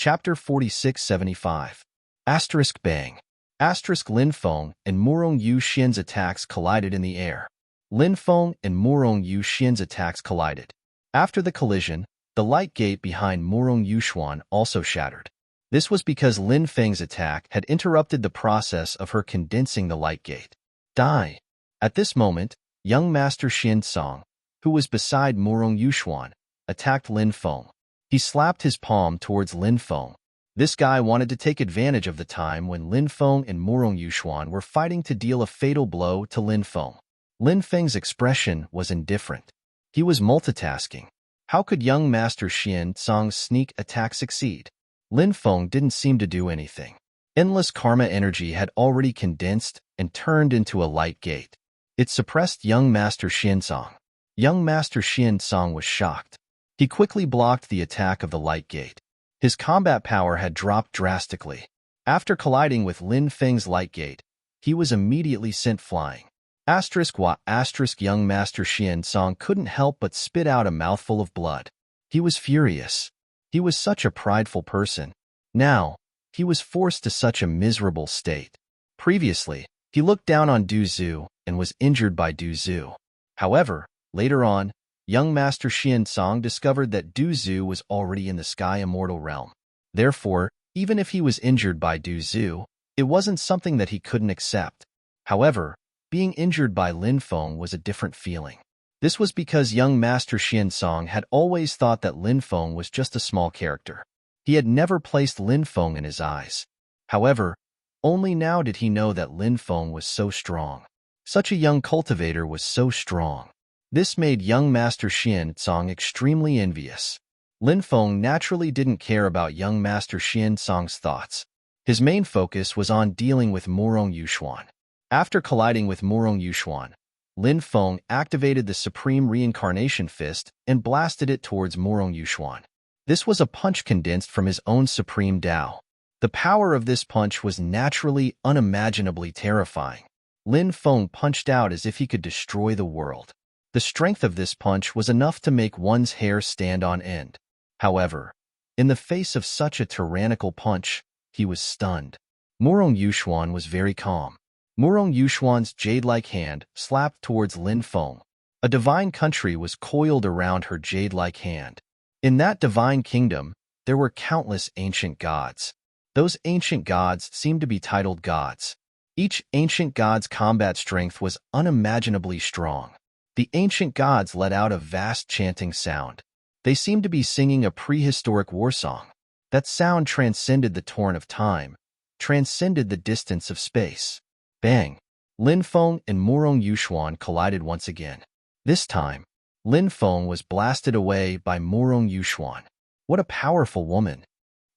Chapter 4675. Asterisk bang. Asterisk Lin Feng and Murong Yu Xian's attacks collided in the air. Lin Feng and Murong Yu Xian's attacks collided. After the collision, the light gate behind Murong Yuxuan also shattered. This was because Lin Feng's attack had interrupted the process of her condensing the light gate. Die! At this moment, young Master Xin Song, who was beside Murong Yuxuan, attacked Lin Feng. He slapped his palm towards Lin Feng. This guy wanted to take advantage of the time when Lin Feng and Murong Yuxuan were fighting to deal a fatal blow to Lin Feng. Lin Feng's expression was indifferent. He was multitasking. How could young Master Xin Song's sneak attack succeed? Lin Feng didn't seem to do anything. Endless karma energy had already condensed and turned into a light gate. It suppressed young Master Xin Song. Young Master Xin Song was shocked. He quickly blocked the attack of the light gate. His combat power had dropped drastically. After colliding with Lin Feng's light gate, he was immediately sent flying. Young Master Xin Song couldn't help but spit out a mouthful of blood. He was furious. He was such a prideful person. Now, he was forced to such a miserable state. Previously, he looked down on Du Zhu and was injured by Du Zhu. However, later on, young Master Xin Song discovered that Du Zhu was already in the Sky Immortal realm. Therefore, even if he was injured by Du Zhu, it wasn't something that he couldn't accept. However, being injured by Lin Feng was a different feeling. This was because young Master Xin Song had always thought that Lin Feng was just a small character. He had never placed Lin Feng in his eyes. However, only now did he know that Lin Feng was so strong. Such a young cultivator was so strong. This made young Master Xin Song extremely envious. Lin Feng naturally didn't care about young Master Xin Song's thoughts. His main focus was on dealing with Murong Yuxuan. After colliding with Murong Yuxuan, Lin Feng activated the Supreme Reincarnation Fist and blasted it towards Murong Yuxuan. This was a punch condensed from his own Supreme Tao. The power of this punch was naturally unimaginably terrifying. Lin Feng punched out as if he could destroy the world. The strength of this punch was enough to make one's hair stand on end. However, in the face of such a tyrannical punch, he was stunned. Murong Yuxuan was very calm. Murong Yuxuan's jade-like hand slapped towards Lin Feng. A divine country was coiled around her jade-like hand. In that divine kingdom, there were countless ancient gods. Those ancient gods seemed to be titled gods. Each ancient god's combat strength was unimaginably strong. The ancient gods let out a vast chanting sound. They seemed to be singing a prehistoric war song. That sound transcended the torrent of time, transcended the distance of space. Bang! Lin Feng and Murong Yuxuan collided once again. This time, Lin Feng was blasted away by Murong Yuxuan. What a powerful woman!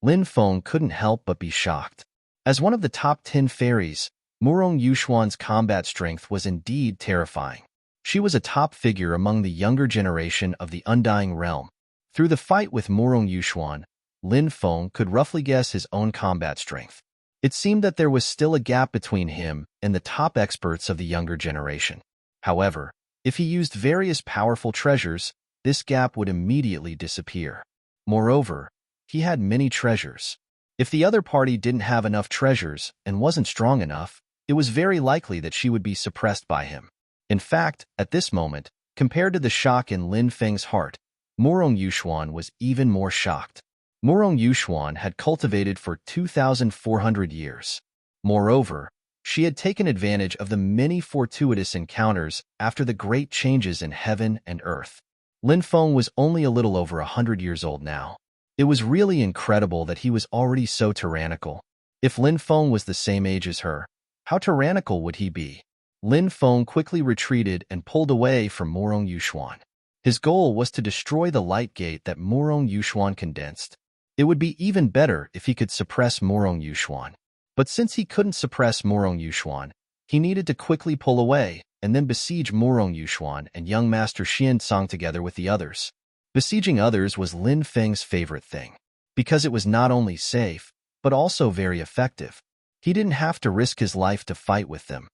Lin Feng couldn't help but be shocked. As one of the top 10 fairies, Murong Yuxuan's combat strength was indeed terrifying. She was a top figure among the younger generation of the Undying Realm. Through the fight with Murong Yuxuan, Lin Feng could roughly guess his own combat strength. It seemed that there was still a gap between him and the top experts of the younger generation. However, if he used various powerful treasures, this gap would immediately disappear. Moreover, he had many treasures. If the other party didn't have enough treasures and wasn't strong enough, it was very likely that she would be suppressed by him. In fact, at this moment, compared to the shock in Lin Feng's heart, Murong Yuxuan was even more shocked. Murong Yuxuan had cultivated for 2,400 years. Moreover, she had taken advantage of the many fortuitous encounters after the great changes in heaven and earth. Lin Feng was only a little over 100 years old now. It was really incredible that he was already so tyrannical. If Lin Feng was the same age as her, how tyrannical would he be? Lin Feng quickly retreated and pulled away from Murong Yuxuan. His goal was to destroy the light gate that Murong Yuxuan condensed. It would be even better if he could suppress Murong Yuxuan. But since he couldn't suppress Murong Yuxuan, he needed to quickly pull away and then besiege Murong Yuxuan and young Master Xin Song together with the others. Besieging others was Lin Feng's favorite thing, because it was not only safe, but also very effective. He didn't have to risk his life to fight with them.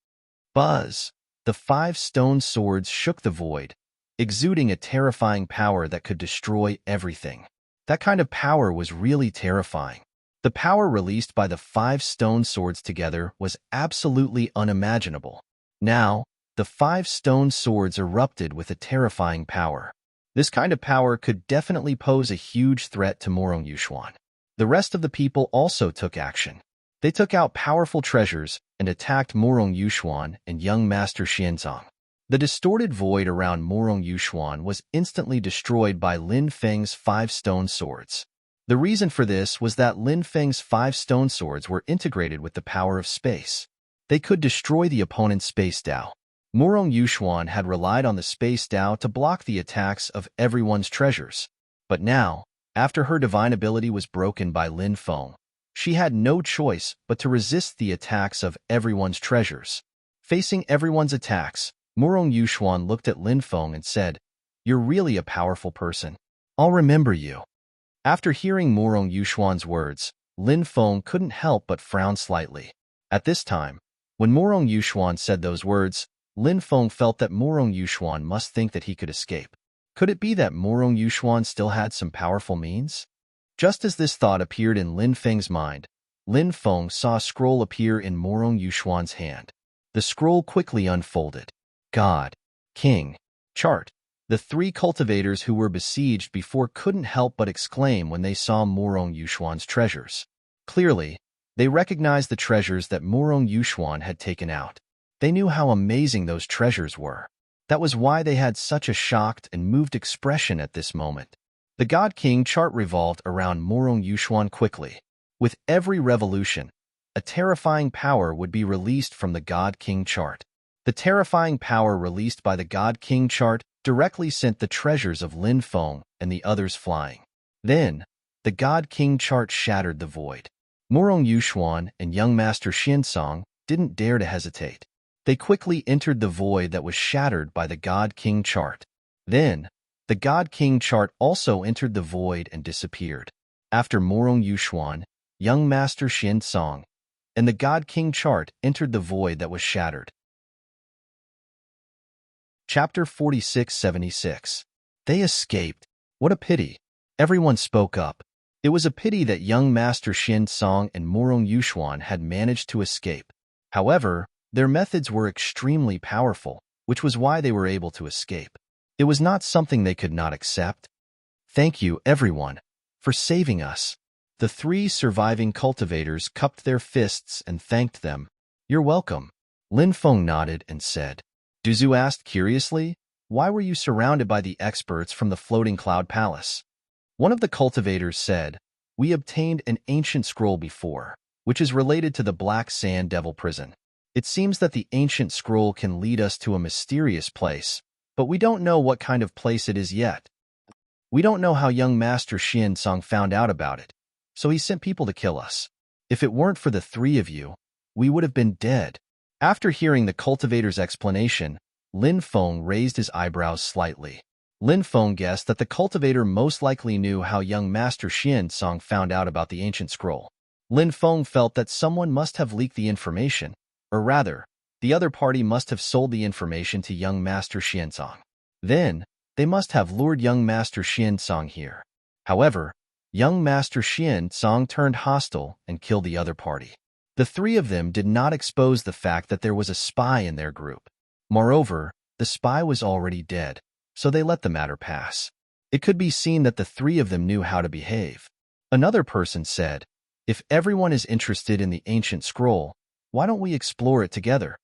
Buzz! The 5 stone swords shook the void, exuding a terrifying power that could destroy everything. That kind of power was really terrifying. The power released by the 5 stone swords together was absolutely unimaginable. Now, the 5 stone swords erupted with a terrifying power. This kind of power could definitely pose a huge threat to Morong Yuxuan. The rest of the people also took action. They took out powerful treasures and attacked Morong Yuxuan and young Master Xianzong. The distorted void around Morong Yuxuan was instantly destroyed by Lin Feng's 5 stone swords. The reason for this was that Lin Feng's 5 stone swords were integrated with the power of space. They could destroy the opponent's space Dao. Morong Yuxuan had relied on the space Dao to block the attacks of everyone's treasures. But now, after her divine ability was broken by Lin Feng, she had no choice but to resist the attacks of everyone's treasures. Facing everyone's attacks, Morong Yuxuan looked at Lin Feng and said, "You're really a powerful person. I'll remember you." After hearing Morong Yuxuan's words, Lin Feng couldn't help but frown slightly. At this time, when Morong Yuxuan said those words, Lin Feng felt that Morong Yuxuan must think that he could escape. Could it be that Morong Yuxuan still had some powerful means? Just as this thought appeared in Lin Feng's mind, Lin Feng saw a scroll appear in Morong Yuxuan's hand. The scroll quickly unfolded. God, King, Chart. The 3 cultivators who were besieged before couldn't help but exclaim when they saw Morong Yuxuan's treasures. Clearly, they recognized the treasures that Morong Yuxuan had taken out. They knew how amazing those treasures were. That was why they had such a shocked and moved expression at this moment. The God King chart revolved around Morong Yuxuan quickly. With every revolution, a terrifying power would be released from the God King chart. The terrifying power released by the God King chart directly sent the treasures of Lin Feng and the others flying. Then, the God King chart shattered the void. Morong Yuxuan and young Master Xianzong didn't dare to hesitate. They quickly entered the void that was shattered by the God King chart. Then, the God King chart also entered the void and disappeared. After Morong Yuxuan, young Master Xianzong, and the God King chart entered the void that was shattered. Chapter 4676. They escaped. What a pity. Everyone spoke up. It was a pity that young Master Xianzong and Morong Yuxuan had managed to escape. However, their methods were extremely powerful, which was why they were able to escape. It was not something they could not accept. Thank you, everyone, for saving us. The 3 surviving cultivators cupped their fists and thanked them. You're welcome. Lin Feng nodded and said. Duzu asked curiously, why were you surrounded by the experts from the floating cloud palace? One of the cultivators said, we obtained an ancient scroll before, which is related to the Black Sand Devil prison. It seems that the ancient scroll can lead us to a mysterious place, but we don't know what kind of place it is yet. We don't know how young Master Xianzong found out about it, so he sent people to kill us. If it weren't for the 3 of you, we would have been dead. After hearing the cultivator's explanation, Lin Feng raised his eyebrows slightly. Lin Feng guessed that the cultivator most likely knew how young Master Xianzong found out about the ancient scroll. Lin Feng felt that someone must have leaked the information, or rather, the other party must have sold the information to young Master Xianzong. Then, they must have lured young Master Xianzong here. However, young Master Xianzong turned hostile and killed the other party. The 3 of them did not expose the fact that there was a spy in their group. Moreover, the spy was already dead, so they let the matter pass. It could be seen that the 3 of them knew how to behave. Another person said, if everyone is interested in the ancient scroll, why don't we explore it together?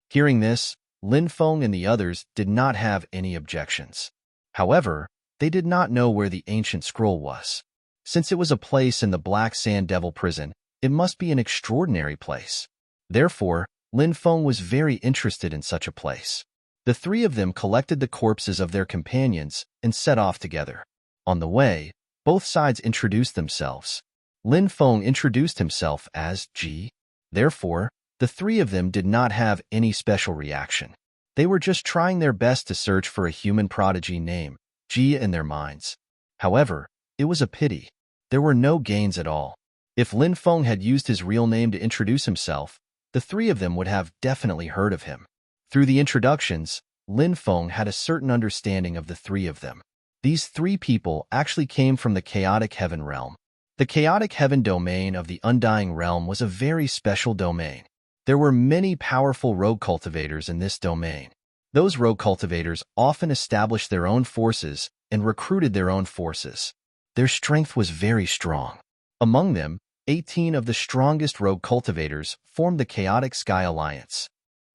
Hearing this, Lin Feng and the others did not have any objections. However, they did not know where the ancient scroll was. Since it was a place in the Black Sand Devil prison, it must be an extraordinary place. Therefore, Lin Feng was very interested in such a place. The 3 of them collected the corpses of their companions and set off together. On the way, both sides introduced themselves. Lin Feng introduced himself as Ji. Therefore, the 3 of them did not have any special reaction. They were just trying their best to search for a human prodigy named Ji in their minds. However, it was a pity. There were no gains at all. If Lin Feng had used his real name to introduce himself, the 3 of them would have definitely heard of him. Through the introductions, Lin Feng had a certain understanding of the 3 of them. These 3 people actually came from the chaotic heaven realm. The chaotic heaven domain of the Undying Realm was a very special domain. There were many powerful rogue cultivators in this domain. Those rogue cultivators often established their own forces and recruited their own forces. Their strength was very strong. Among them, 18 of the strongest rogue cultivators formed the Chaotic Sky Alliance.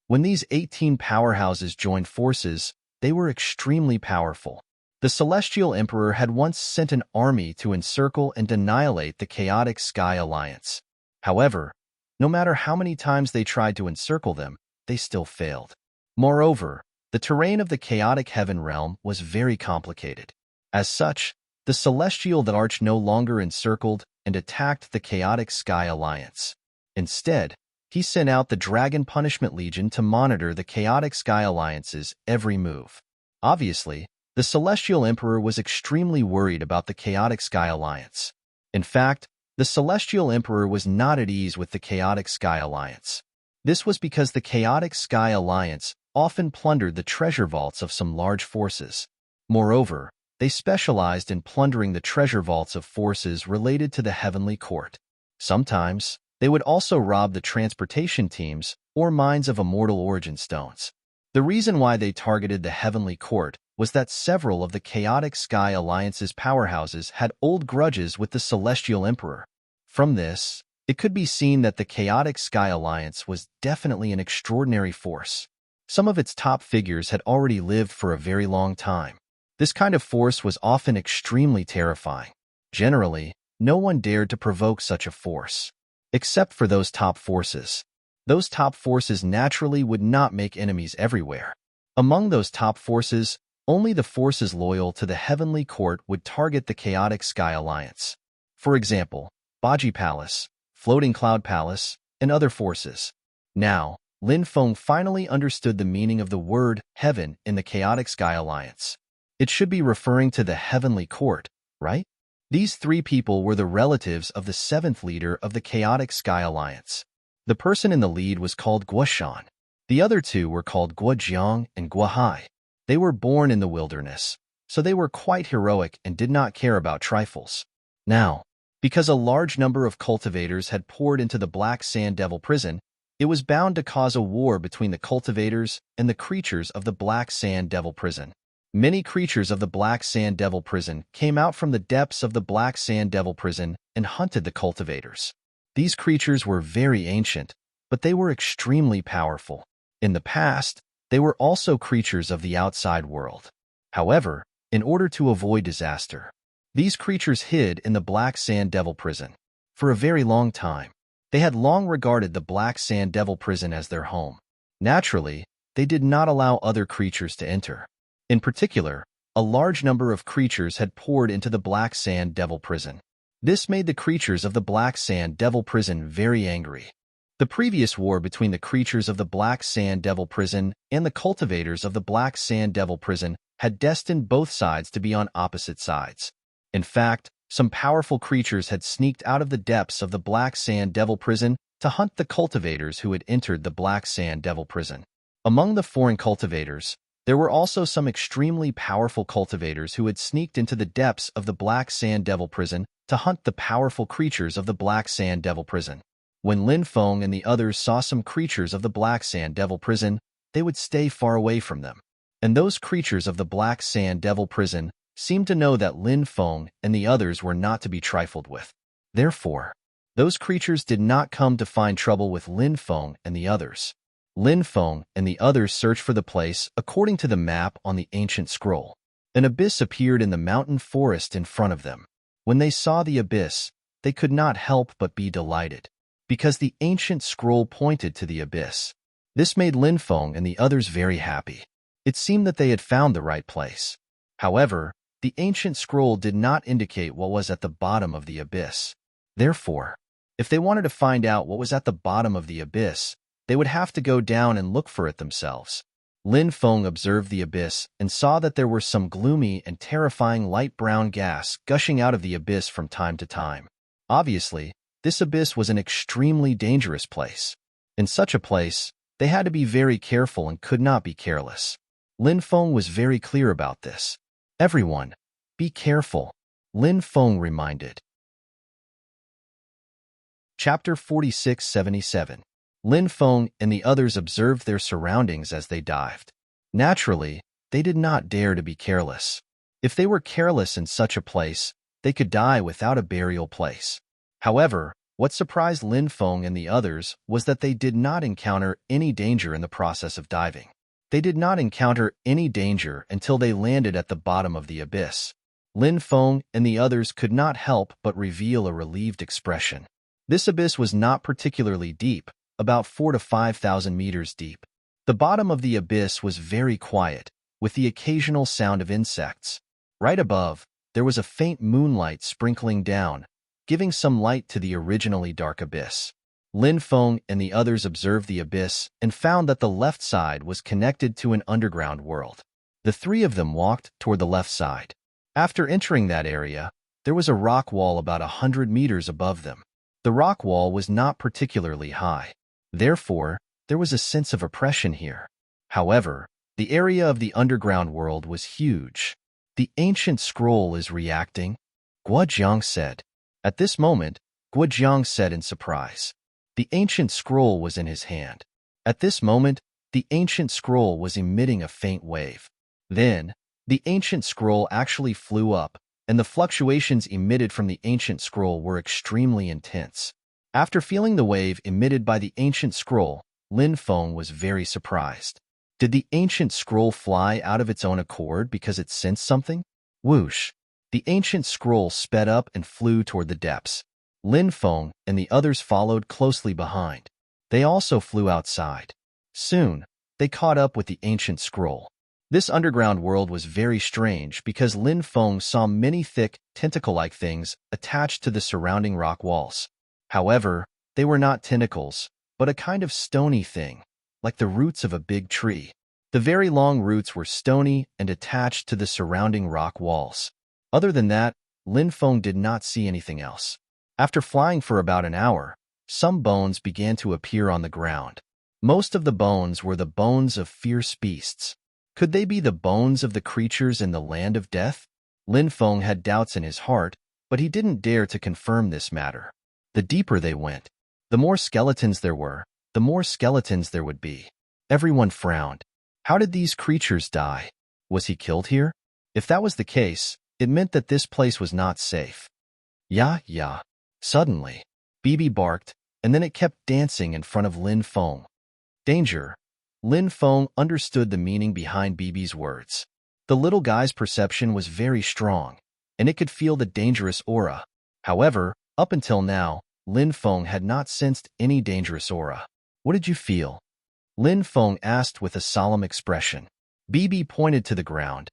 When these 18 powerhouses joined forces, they were extremely powerful. The Celestial Emperor had once sent an army to encircle and annihilate the Chaotic Sky Alliance. However, no matter how many times they tried to encircle them, they still failed. Moreover, the terrain of the Chaotic Heaven realm was very complicated. As such, the Celestial Arch no longer encircled and attacked the Chaotic Sky Alliance. Instead, he sent out the Dragon Punishment Legion to monitor the Chaotic Sky Alliance's every move. Obviously, the Celestial Emperor was extremely worried about the Chaotic Sky Alliance. In fact, the Celestial Emperor was not at ease with the Chaotic Sky Alliance. This was because the Chaotic Sky Alliance often plundered the treasure vaults of some large forces. Moreover, they specialized in plundering the treasure vaults of forces related to the Heavenly Court. Sometimes, they would also rob the transportation teams or mines of immortal origin stones. The reason why they targeted the Heavenly Court was that several of the Chaotic Sky Alliance's powerhouses had old grudges with the Celestial Emperor. From this, it could be seen that the Chaotic Sky Alliance was definitely an extraordinary force. Some of its top figures had already lived for a very long time. This kind of force was often extremely terrifying. Generally, no one dared to provoke such a force. Except for those top forces. Those top forces naturally would not make enemies everywhere. Among those top forces, only the forces loyal to the Heavenly Court would target the Chaotic Sky Alliance. For example, Baji Palace, Floating Cloud Palace, and other forces. Now, Lin Feng finally understood the meaning of the word heaven in the Chaotic Sky Alliance. It should be referring to the Heavenly Court, right? These three people were the relatives of the seventh leader of the Chaotic Sky Alliance. The person in the lead was called Guoshan. The other two were called Guojiang and Guohai. They were born in the wilderness, so they were quite heroic and did not care about trifles. Now, because a large number of cultivators had poured into the Black Sand Devil prison, it was bound to cause a war between the cultivators and the creatures of the Black Sand Devil prison. Many creatures of the Black Sand Devil prison came out from the depths of the Black Sand Devil prison and hunted the cultivators. These creatures were very ancient, but they were extremely powerful. In the past, they were also creatures of the outside world. However, in order to avoid disaster, these creatures hid in the Black Sand Devil prison. For a very long time, they had long regarded the Black Sand Devil prison as their home. Naturally, they did not allow other creatures to enter. In particular, a large number of creatures had poured into the Black Sand Devil prison. This made the creatures of the Black Sand Devil prison very angry. The previous war between the creatures of the Black Sand Devil prison and the cultivators of the Black Sand Devil prison had destined both sides to be on opposite sides. In fact, some powerful creatures had sneaked out of the depths of the Black Sand Devil prison to hunt the cultivators who had entered the Black Sand Devil prison. Among the foreign cultivators, there were also some extremely powerful cultivators who had sneaked into the depths of the Black Sand Devil prison to hunt the powerful creatures of the Black Sand Devil prison. When Lin Feng and the others saw some creatures of the Black Sand Devil prison, they would stay far away from them. And those creatures of the Black Sand Devil prison seemed to know that Lin Feng and the others were not to be trifled with. Therefore, those creatures did not come to find trouble with Lin Feng and the others. Lin Feng and the others searched for the place according to the map on the ancient scroll. An abyss appeared in the mountain forest in front of them. When they saw the abyss, they could not help but be delighted, because the ancient scroll pointed to the abyss. This made Lin Feng and the others very happy. It seemed that they had found the right place. However, the ancient scroll did not indicate what was at the bottom of the abyss. Therefore, if they wanted to find out what was at the bottom of the abyss, they would have to go down and look for it themselves. Lin Feng observed the abyss and saw that there were some gloomy and terrifying light brown gas gushing out of the abyss from time to time. Obviously, this abyss was an extremely dangerous place. In such a place, they had to be very careful and could not be careless. Lin Feng was very clear about this. Everyone, be careful, Lin Feng reminded. Chapter 4677. Lin Feng and the others observed their surroundings as they dived. Naturally, they did not dare to be careless. If they were careless in such a place, they could die without a burial place. However, what surprised Lin Feng and the others was that they did not encounter any danger in the process of diving. They did not encounter any danger until they landed at the bottom of the abyss. Lin Feng and the others could not help but reveal a relieved expression. This abyss was not particularly deep, about 4,000 to 5,000 meters deep. The bottom of the abyss was very quiet, with the occasional sound of insects. Right above, there was a faint moonlight sprinkling down, giving some light to the originally dark abyss. Lin Feng and the others observed the abyss and found that the left side was connected to an underground world. The three of them walked toward the left side. After entering that area, there was a rock wall about 100 meters above them. The rock wall was not particularly high. Therefore, there was a sense of oppression here. However, the area of the underground world was huge. The ancient scroll is reacting, Guo Jiang said. At this moment, Guo Jiang said in surprise. The ancient scroll was in his hand. At this moment, the ancient scroll was emitting a faint wave. Then, the ancient scroll actually flew up, and the fluctuations emitted from the ancient scroll were extremely intense. After feeling the wave emitted by the ancient scroll, Lin Feng was very surprised. Did the ancient scroll fly out of its own accord because it sensed something? Whoosh! The ancient scroll sped up and flew toward the depths. Lin Feng and the others followed closely behind. They also flew outside. Soon, they caught up with the ancient scroll. This underground world was very strange because Lin Feng saw many thick, tentacle-like things attached to the surrounding rock walls. However, they were not tentacles, but a kind of stony thing, like the roots of a big tree. The very long roots were stony and attached to the surrounding rock walls. Other than that, Lin Feng did not see anything else. After flying for about an hour, some bones began to appear on the ground. Most of the bones were the bones of fierce beasts. Could they be the bones of the creatures in the land of death? Lin Feng had doubts in his heart, but he didn't dare to confirm this matter. The deeper they went, the more skeletons there were, the more skeletons there would be. Everyone frowned. How did these creatures die? Was he killed here? If that was the case, it meant that this place was not safe. Yeah. Suddenly, Bibi barked, and then it kept dancing in front of Lin Feng. Danger. Lin Feng understood the meaning behind Bibi's words. The little guy's perception was very strong, and it could feel the dangerous aura. However, up until now, Lin Feng had not sensed any dangerous aura. What did you feel? Lin Feng asked with a solemn expression. Bibi pointed to the ground.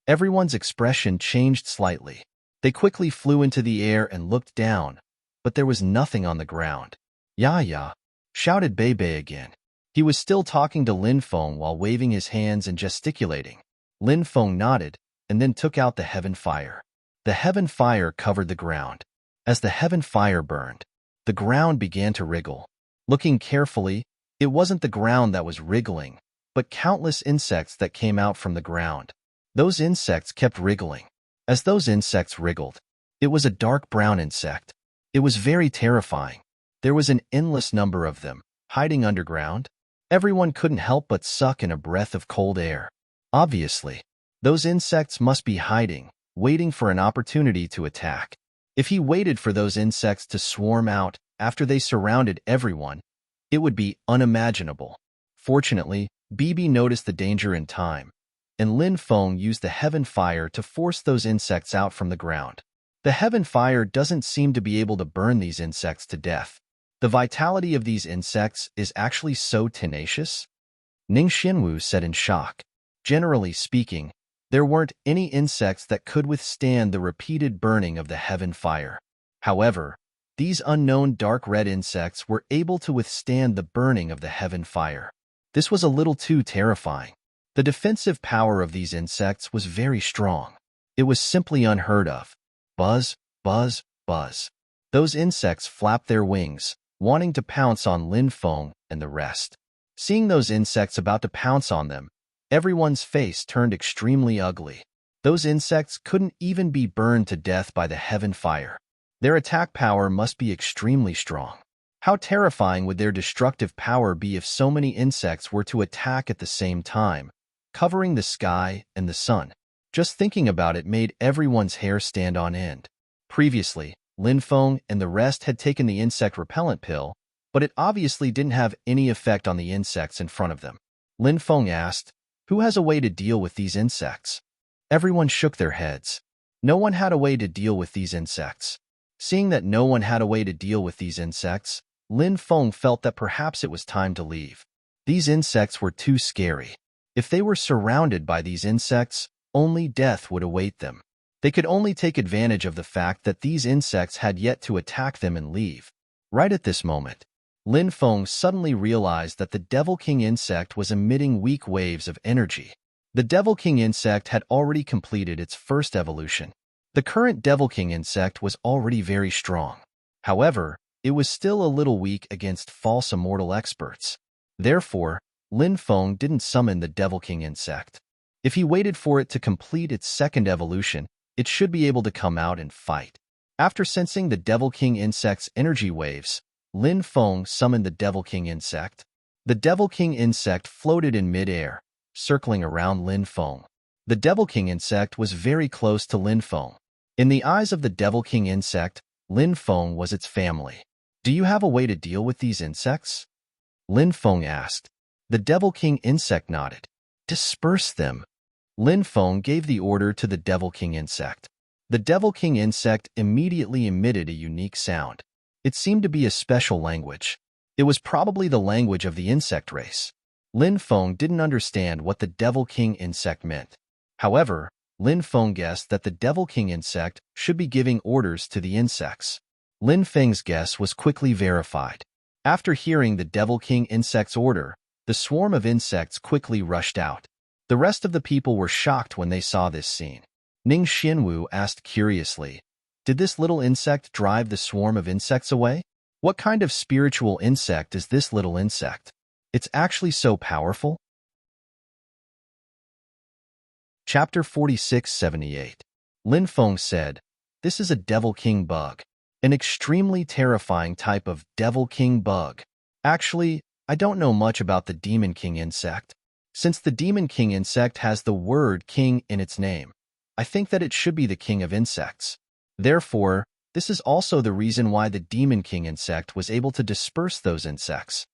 Everyone's expression changed slightly. They quickly flew into the air and looked down, but there was nothing on the ground. Ya, shouted Bei again. He was still talking to Lin Feng while waving his hands and gesticulating. Lin Feng nodded and then took out the heaven fire. The heaven fire covered the ground. As the heaven fire burned, the ground began to wriggle. Looking carefully, it wasn't the ground that was wriggling, but countless insects that came out from the ground. Those insects kept wriggling. As those insects wriggled, it was a dark brown insect. It was very terrifying. There was an endless number of them, hiding underground. Everyone couldn't help but suck in a breath of cold air. Obviously, those insects must be hiding, waiting for an opportunity to attack. If he waited for those insects to swarm out after they surrounded everyone, it would be unimaginable. Fortunately, Bibi noticed the danger in time, and Lin Feng used the heaven fire to force those insects out from the ground. The heaven fire doesn't seem to be able to burn these insects to death. The vitality of these insects is actually so tenacious? Ning Xianwu said in shock. Generally speaking, there weren't any insects that could withstand the repeated burning of the heaven fire. However, these unknown dark red insects were able to withstand the burning of the heaven fire. This was a little too terrifying. The defensive power of these insects was very strong. It was simply unheard of. Buzz, buzz, buzz. Those insects flapped their wings, wanting to pounce on Lin Feng and the rest. Seeing those insects about to pounce on them, everyone's face turned extremely ugly. Those insects couldn't even be burned to death by the heaven fire. Their attack power must be extremely strong. How terrifying would their destructive power be if so many insects were to attack at the same time, covering the sky and the sun? Just thinking about it made everyone's hair stand on end. Previously, Lin Feng and the rest had taken the insect repellent pill, but it obviously didn't have any effect on the insects in front of them. Lin Feng asked, "Who has a way to deal with these insects?" Everyone shook their heads. No one had a way to deal with these insects. Seeing that no one had a way to deal with these insects, Lin Feng felt that perhaps it was time to leave. These insects were too scary. If they were surrounded by these insects, only death would await them. They could only take advantage of the fact that these insects had yet to attack them and leave. Right at this moment, Lin Feng suddenly realized that the Devil King insect was emitting weak waves of energy. The Devil King insect had already completed its first evolution. The current Devil King insect was already very strong. However, it was still a little weak against false immortal experts. Therefore, Lin Feng didn't summon the Devil King insect. If he waited for it to complete its second evolution, it should be able to come out and fight. After sensing the Devil King insect's energy waves, Lin Feng summoned the Devil King insect. The Devil King insect floated in mid-air, circling around Lin Feng. The Devil King insect was very close to Lin Feng. In the eyes of the Devil King insect, Lin Feng was its family. "Do you have a way to deal with these insects?" Lin Feng asked. The Devil King insect nodded. "Disperse them." Lin Feng gave the order to the Devil King insect. The Devil King insect immediately emitted a unique sound. It seemed to be a special language. It was probably the language of the insect race. Lin Feng didn't understand what the Devil King insect meant. However, Lin Feng guessed that the Devil King insect should be giving orders to the insects. Lin Feng's guess was quickly verified. After hearing the Devil King insect's order, the swarm of insects quickly rushed out. The rest of the people were shocked when they saw this scene. Ning Xianwu asked curiously, "Did this little insect drive the swarm of insects away? What kind of spiritual insect is this little insect? It's actually so powerful?" Chapter 4678. Lin Feng said, "This is a Devil King bug. An extremely terrifying type of Devil King bug. Actually, I don't know much about the Demon King insect. Since the Demon King insect has the word king in its name, I think that it should be the king of insects. Therefore, this is also the reason why the Demon King insect was able to disperse those insects."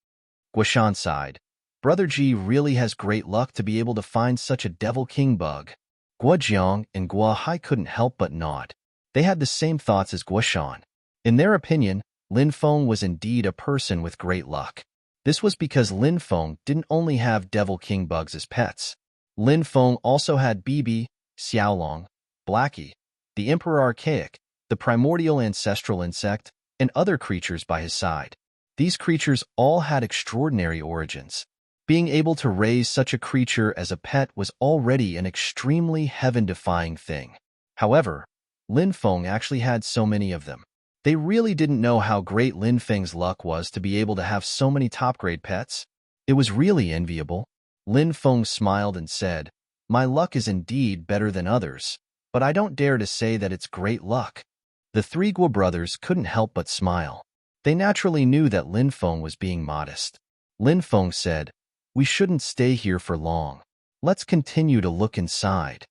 Guoshan sighed. Brother Ji really has great luck to be able to find such a Devil King bug. Guojiang and Guohai couldn't help but nod. They had the same thoughts as Guoshan. In their opinion, Lin Feng was indeed a person with great luck. This was because Lin Feng didn't only have Devil King bugs as pets. Lin Feng also had Bibi, Xiaolong, Blackie, the Emperor Archaic, the primordial ancestral insect, and other creatures by his side. These creatures all had extraordinary origins. Being able to raise such a creature as a pet was already an extremely heaven-defying thing. However, Lin Feng actually had so many of them. They really didn't know how great Lin Feng's luck was to be able to have so many top-grade pets. It was really enviable. Lin Feng smiled and said, "My luck is indeed better than others, but I don't dare to say that it's great luck." The three Guo brothers couldn't help but smile. They naturally knew that Lin Feng was being modest. Lin Feng said, "We shouldn't stay here for long. Let's continue to look inside."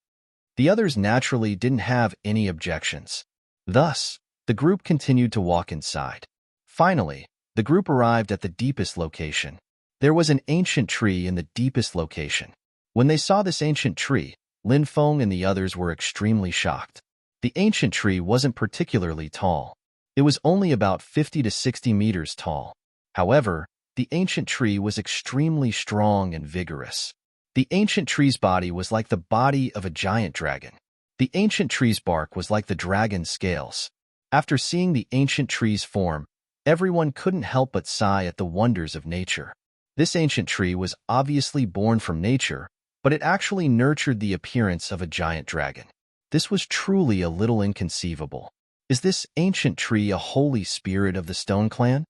The others naturally didn't have any objections. Thus, the group continued to walk inside. Finally, the group arrived at the deepest location. There was an ancient tree in the deepest location. When they saw this ancient tree, Lin Feng and the others were extremely shocked. The ancient tree wasn't particularly tall. It was only about 50 to 60 meters tall. However, the ancient tree was extremely strong and vigorous. The ancient tree's body was like the body of a giant dragon. The ancient tree's bark was like the dragon's scales. After seeing the ancient tree's form, everyone couldn't help but sigh at the wonders of nature. This ancient tree was obviously born from nature, but it actually nurtured the appearance of a giant dragon. This was truly a little inconceivable. Is this ancient tree a holy spirit of the Stone Clan?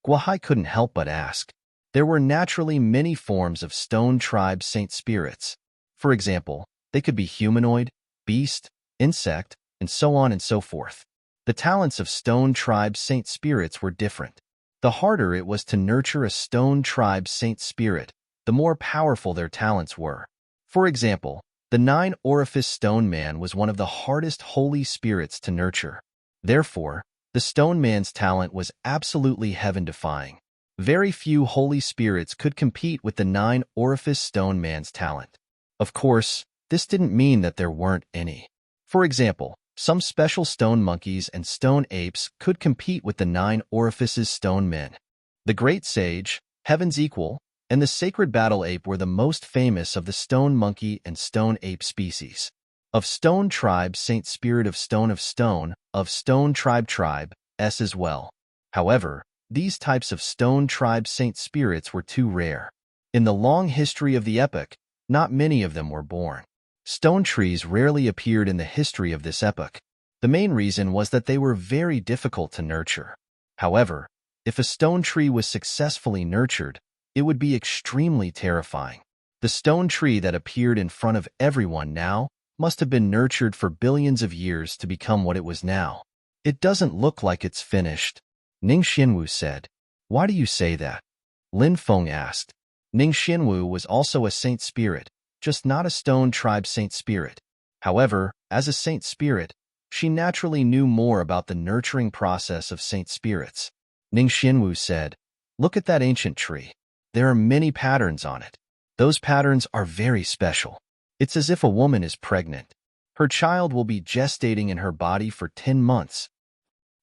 Guohai couldn't help but ask. There were naturally many forms of Stone Tribe saint spirits. For example, they could be humanoid, beast, insect, and so on and so forth. The talents of Stone Tribe saint spirits were different. The harder it was to nurture a stone tribe's saint spirit, the more powerful their talents were. For example, the nine-orifice stone man was one of the hardest holy spirits to nurture. Therefore, the stone man's talent was absolutely heaven-defying. Very few holy spirits could compete with the nine-orifice stone man's talent. Of course, this didn't mean that there weren't any. For example, some special stone monkeys and stone apes could compete with the nine orifices stone men. The great sage, heaven's equal, and the sacred battle ape were the most famous of the stone monkey and stone ape species. Of stone tribe saint spirit of stone, of stone tribe s as well. However, these types of stone tribe saint spirits were too rare. In the long history of the epoch, not many of them were born. Stone trees rarely appeared in the history of this epoch. The main reason was that they were very difficult to nurture. However, if a stone tree was successfully nurtured, it would be extremely terrifying. The stone tree that appeared in front of everyone now must have been nurtured for billions of years to become what it was now. It doesn't look like it's finished, Ning Xianwu said. Why do you say that? Lin Feng asked. Ning Xianwu was also a saint spirit, just not a stone tribe saint spirit. However, as a saint spirit, she naturally knew more about the nurturing process of saint spirits. Ning Xianwu said, "Look at that ancient tree. There are many patterns on it. Those patterns are very special. It's as if a woman is pregnant. Her child will be gestating in her body for 10 months.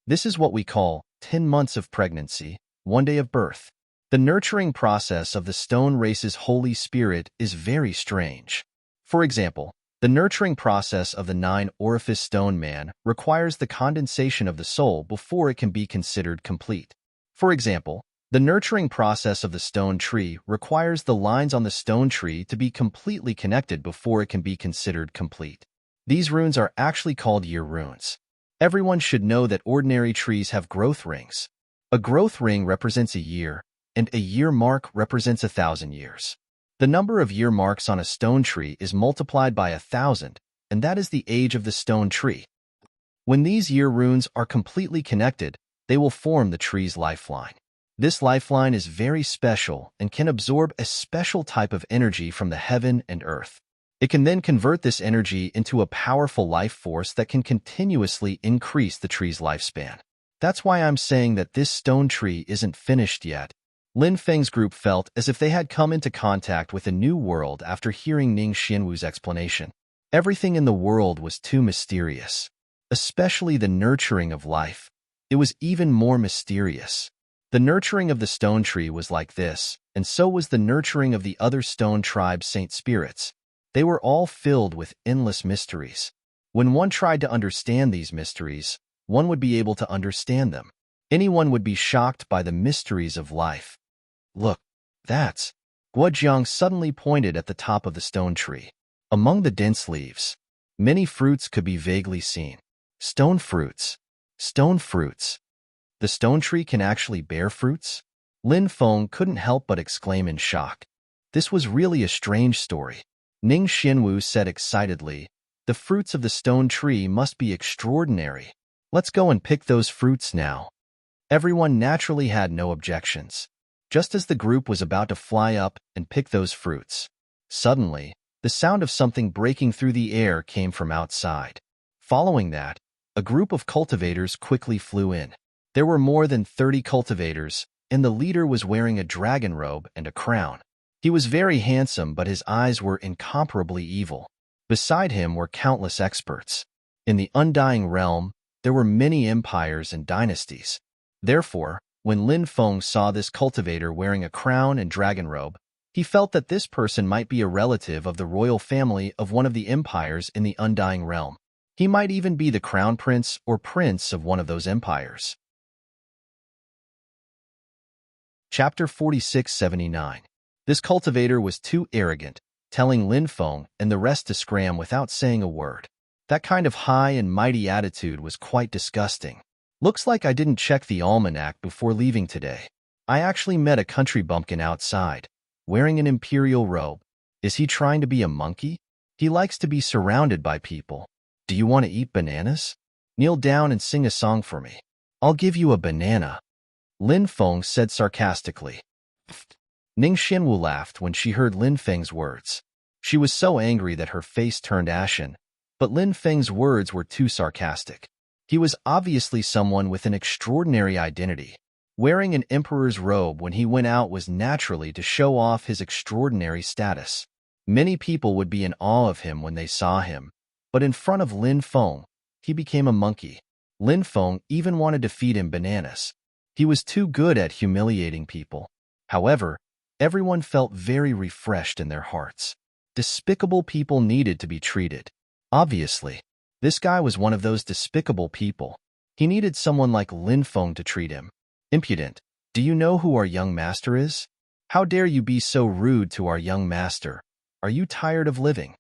This is what we call 10 months of pregnancy, 1 day of birth. The nurturing process of the stone race's holy spirit is very strange. For example, the nurturing process of the nine-orifice stone man requires the condensation of the soul before it can be considered complete. For example, the nurturing process of the stone tree requires the lines on the stone tree to be completely connected before it can be considered complete. These runes are actually called year runes. Everyone should know that ordinary trees have growth rings. A growth ring represents a year, and a year mark represents 1,000 years. The number of year marks on a stone tree is multiplied by 1,000, and that is the age of the stone tree. When these year runes are completely connected, they will form the tree's lifeline. This lifeline is very special and can absorb a special type of energy from the heaven and earth. It can then convert this energy into a powerful life force that can continuously increase the tree's lifespan. That's why I'm saying that this stone tree isn't finished yet. Lin Feng's group felt as if they had come into contact with a new world after hearing Ning Xianwu's explanation. Everything in the world was too mysterious. Especially the nurturing of life. It was even more mysterious. The nurturing of the stone tree was like this, and so was the nurturing of the other stone tribe saint spirits. They were all filled with endless mysteries. When one tried to understand these mysteries, one would be able to understand them. Anyone would be shocked by the mysteries of life. Look, that's... Guojiang suddenly pointed at the top of the stone tree. Among the dense leaves, many fruits could be vaguely seen. Stone fruits. Stone fruits. The stone tree can actually bear fruits? Lin Feng couldn't help but exclaim in shock. This was really a strange story. Ning Xianwu said excitedly, "The fruits of the stone tree must be extraordinary. Let's go and pick those fruits now." Everyone naturally had no objections. Just as the group was about to fly up and pick those fruits, suddenly, the sound of something breaking through the air came from outside. Following that, a group of cultivators quickly flew in. There were more than 30 cultivators, and the leader was wearing a dragon robe and a crown. He was very handsome, but his eyes were incomparably evil. Beside him were countless experts. In the undying realm, there were many empires and dynasties. Therefore, when Lin Feng saw this cultivator wearing a crown and dragon robe, he felt that this person might be a relative of the royal family of one of the empires in the undying realm. He might even be the crown prince or prince of one of those empires. Chapter 4679. This cultivator was too arrogant, telling Lin Feng and the rest to scram without saying a word. That kind of high and mighty attitude was quite disgusting. Looks like I didn't check the almanac before leaving today. I actually met a country bumpkin outside, wearing an imperial robe. Is he trying to be a monkey? He likes to be surrounded by people. Do you want to eat bananas? Kneel down and sing a song for me. I'll give you a banana. Lin Feng said sarcastically. Ning Xinwu laughed when she heard Lin Feng's words. She was so angry that her face turned ashen, but Lin Feng's words were too sarcastic. He was obviously someone with an extraordinary identity. Wearing an emperor's robe when he went out was naturally to show off his extraordinary status. Many people would be in awe of him when they saw him, but in front of Lin Feng, he became a monkey. Lin Feng even wanted to feed him bananas. He was too good at humiliating people. However, everyone felt very refreshed in their hearts. Despicable people needed to be treated. Obviously, this guy was one of those despicable people. He needed someone like Lin Feng to treat him. Impudent, do you know who our young master is? How dare you be so rude to our young master? Are you tired of living?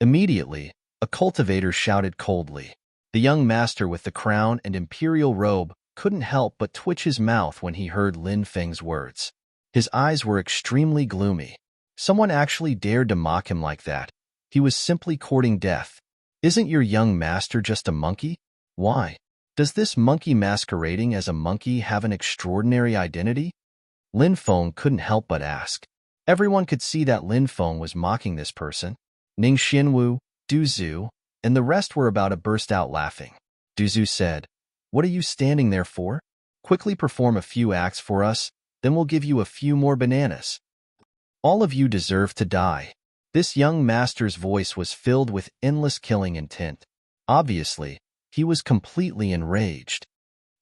Immediately, a cultivator shouted coldly. The young master with the crown and imperial robe couldn't help but twitch his mouth when he heard Lin Feng's words. His eyes were extremely gloomy. Someone actually dared to mock him like that. He was simply courting death. Isn't your young master just a monkey? Why? Does this monkey masquerading as a monkey have an extraordinary identity? Lin Feng couldn't help but ask. Everyone could see that Lin Feng was mocking this person. Ning Xinwu, Du Zhu, and the rest were about to burst out laughing. Du Zhu said, "What are you standing there for? Quickly perform a few acts for us, then we'll give you a few more bananas. All of you deserve to die." This young master's voice was filled with endless killing intent. Obviously, he was completely enraged.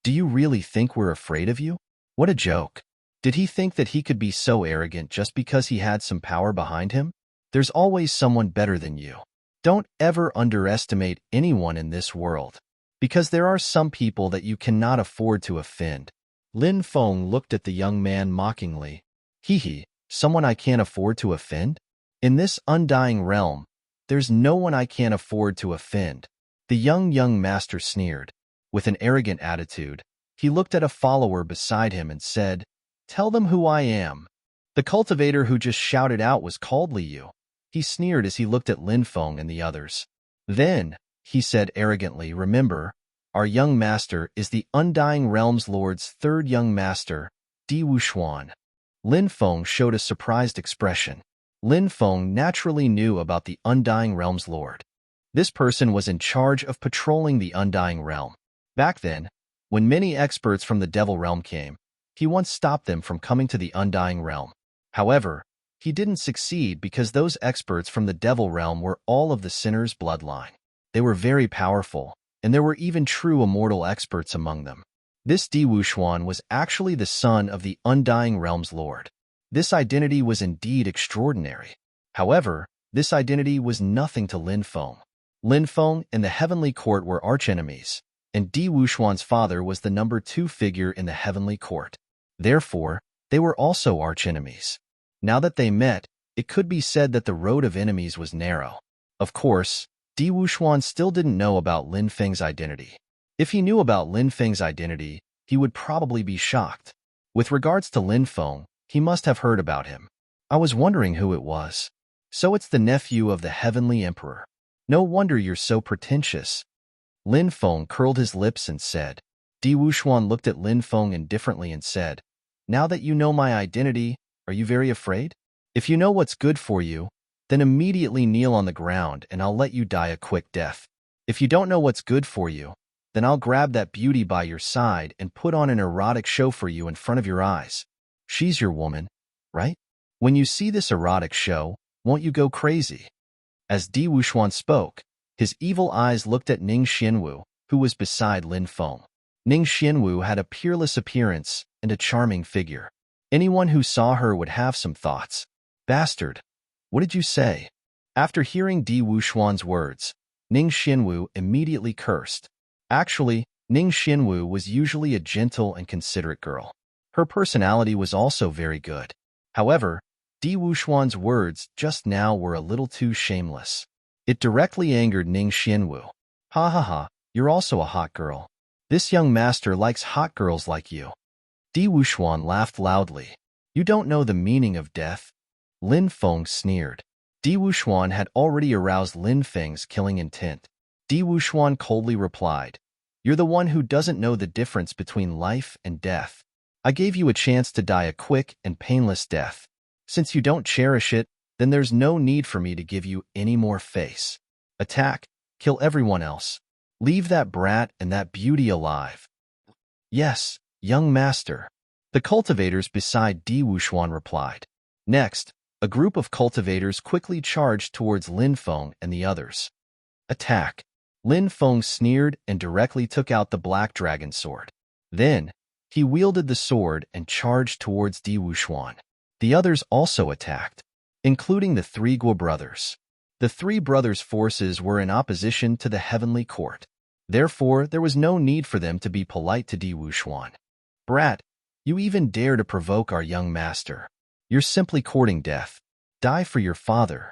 Do you really think we're afraid of you? What a joke. Did he think that he could be so arrogant just because he had some power behind him? There's always someone better than you. Don't ever underestimate anyone in this world, because there are some people that you cannot afford to offend. Lin Feng looked at the young man mockingly. Hee, someone I can't afford to offend? In this undying realm, there's no one I can't afford to offend. The young master sneered. With an arrogant attitude, he looked at a follower beside him and said, "Tell them who I am." The cultivator who just shouted out was called Liu. He sneered as he looked at Lin Feng and the others. Then, he said arrogantly, "Remember, our young master is the Undying Realms Lord's third young master, Di Wuxuan." Lin Feng showed a surprised expression. Lin Feng naturally knew about the Undying Realms Lord. This person was in charge of patrolling the Undying Realm. Back then, when many experts from the Devil Realm came, he once stopped them from coming to the Undying Realm. However, he didn't succeed because those experts from the Devil Realm were all of the Sinner's bloodline. They were very powerful, and there were even true immortal experts among them. This Di Wuxuan was actually the son of the Undying Realms Lord. This identity was indeed extraordinary. However, this identity was nothing to Lin Feng. Lin Feng and the Heavenly Court were archenemies, and Di Wuxuan's father was the number 2 figure in the Heavenly Court. Therefore, they were also archenemies. Now that they met, it could be said that the road of enemies was narrow. Of course, Di Wuxuan still didn't know about Lin Feng's identity. If he knew about Lin Feng's identity, he would probably be shocked. With regards to Lin Feng, he must have heard about him. I was wondering who it was. So it's the nephew of the Heavenly Emperor. No wonder you're so pretentious. Lin Feng curled his lips and said. Di Wuxuan looked at Lin Feng indifferently and said, "Now that you know my identity, are you very afraid? If you know what's good for you, then immediately kneel on the ground and I'll let you die a quick death. If you don't know what's good for you, then I'll grab that beauty by your side and put on an erotic show for you in front of your eyes. She's your woman, right? When you see this erotic show, won't you go crazy?" As Di Wuxuan spoke, his evil eyes looked at Ning Xinwu, who was beside Lin Feng. Ning Xinwu had a peerless appearance and a charming figure. Anyone who saw her would have some thoughts. "Bastard, what did you say?" After hearing Di Wuxuan's words, Ning Xinwu immediately cursed. Actually, Ning Xinwu was usually a gentle and considerate girl. Her personality was also very good. However, Di Wuxuan's words just now were a little too shameless. It directly angered Ning Xinwu. "Ha ha ha, you're also a hot girl. This young master likes hot girls like you." Di Wuxuan laughed loudly. "You don't know the meaning of death?" Lin Feng sneered. Di Wuxuan had already aroused Lin Feng's killing intent. Di Wuxuan coldly replied, "You're the one who doesn't know the difference between life and death. I gave you a chance to die a quick and painless death. Since you don't cherish it, then there's no need for me to give you any more face. Attack, kill everyone else. Leave that brat and that beauty alive. Yes, young master. The cultivators beside Di Wuxuan replied. Next, a group of cultivators quickly charged towards Lin Feng and the others. Attack. Lin Feng sneered and directly took out the black dragon sword. Then, he wielded the sword and charged towards Di Wuxuan. The others also attacked, including the three Guo brothers. The three brothers' forces were in opposition to the heavenly court. Therefore, there was no need for them to be polite to Di Wuxuan. Brat, you even dare to provoke our young master. You're simply courting death. Die for your father.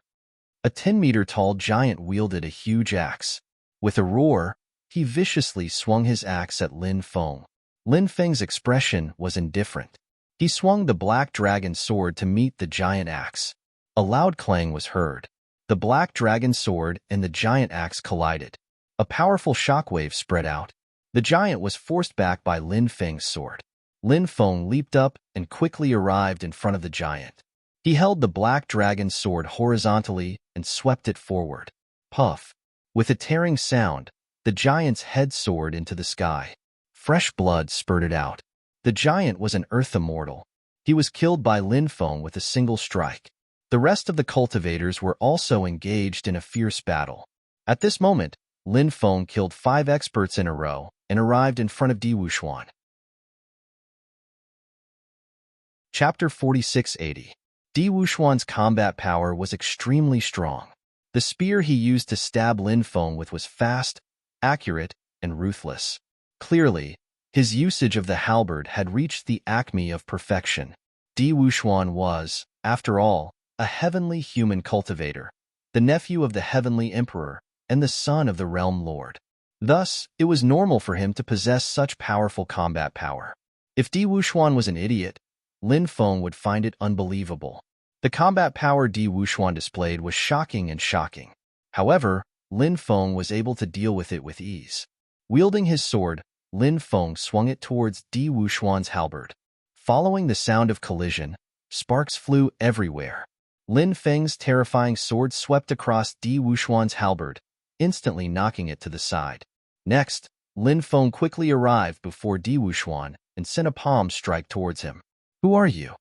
A 10-meter-tall giant wielded a huge axe. With a roar, he viciously swung his axe at Lin Feng. Lin Feng's expression was indifferent. He swung the black dragon sword to meet the giant axe. A loud clang was heard. The black dragon sword and the giant axe collided. A powerful shockwave spread out. The giant was forced back by Lin Feng's sword. Lin Feng leaped up and quickly arrived in front of the giant. He held the black dragon sword horizontally and swept it forward. Puff! With a tearing sound, the giant's head soared into the sky. Fresh blood spurted out. The giant was an earth immortal. He was killed by Lin Feng with a single strike. The rest of the cultivators were also engaged in a fierce battle. At this moment, Lin Feng killed 5 experts in a row and arrived in front of Di Wuxuan. Chapter 4680. Di Wuxuan's combat power was extremely strong. The spear he used to stab Lin Feng with was fast, accurate, and ruthless. Clearly, his usage of the halberd had reached the acme of perfection. Di Wuxuan was, after all, a heavenly human cultivator, the nephew of the heavenly emperor, and the son of the realm lord. Thus, it was normal for him to possess such powerful combat power. If Di Wuxuan was an idiot, Lin Feng would find it unbelievable. The combat power Di Wuxuan displayed was shocking and shocking. However, Lin Feng was able to deal with it with ease. Wielding his sword, Lin Feng swung it towards Di Wuxuan's halberd. Following the sound of collision, sparks flew everywhere. Lin Feng's terrifying sword swept across Di Wuxuan's halberd, instantly knocking it to the side. Next, Lin Feng quickly arrived before Di Wuxuan and sent a palm strike towards him. Who are you?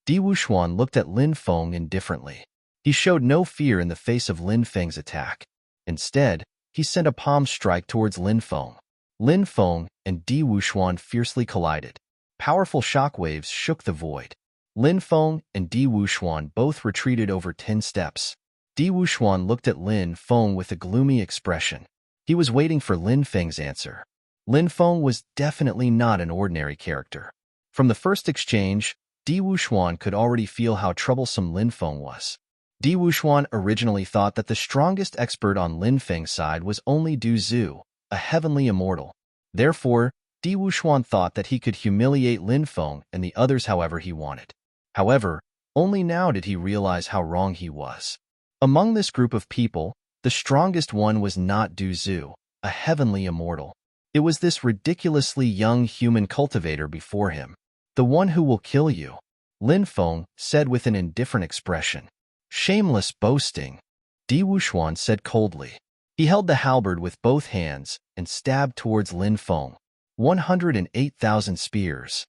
Di Wuxuan looked at Lin Feng indifferently. He showed no fear in the face of Lin Feng's attack. Instead, he sent a palm strike towards Lin Feng. Lin Feng and Di Wuxuan fiercely collided. Powerful shockwaves shook the void. Lin Feng and Di Wuxuan both retreated over 10 steps. Di Wuxuan looked at Lin Feng with a gloomy expression. He was waiting for Lin Feng's answer. Lin Feng was definitely not an ordinary character. From the first exchange, Di Wuxuan could already feel how troublesome Lin Feng was. Di Wuxuan originally thought that the strongest expert on Lin Feng's side was only Du Zhu, a heavenly immortal. Therefore, Di Wuxuan thought that he could humiliate Lin Feng and the others however he wanted. However, only now did he realize how wrong he was. Among this group of people, the strongest one was not Du Zhu, a heavenly immortal. It was this ridiculously young human cultivator before him. The one who will kill you, Lin Feng said with an indifferent expression. Shameless boasting, Di Wuxuan said coldly. He held the halberd with both hands and stabbed towards Lin Feng. 108,000 spears.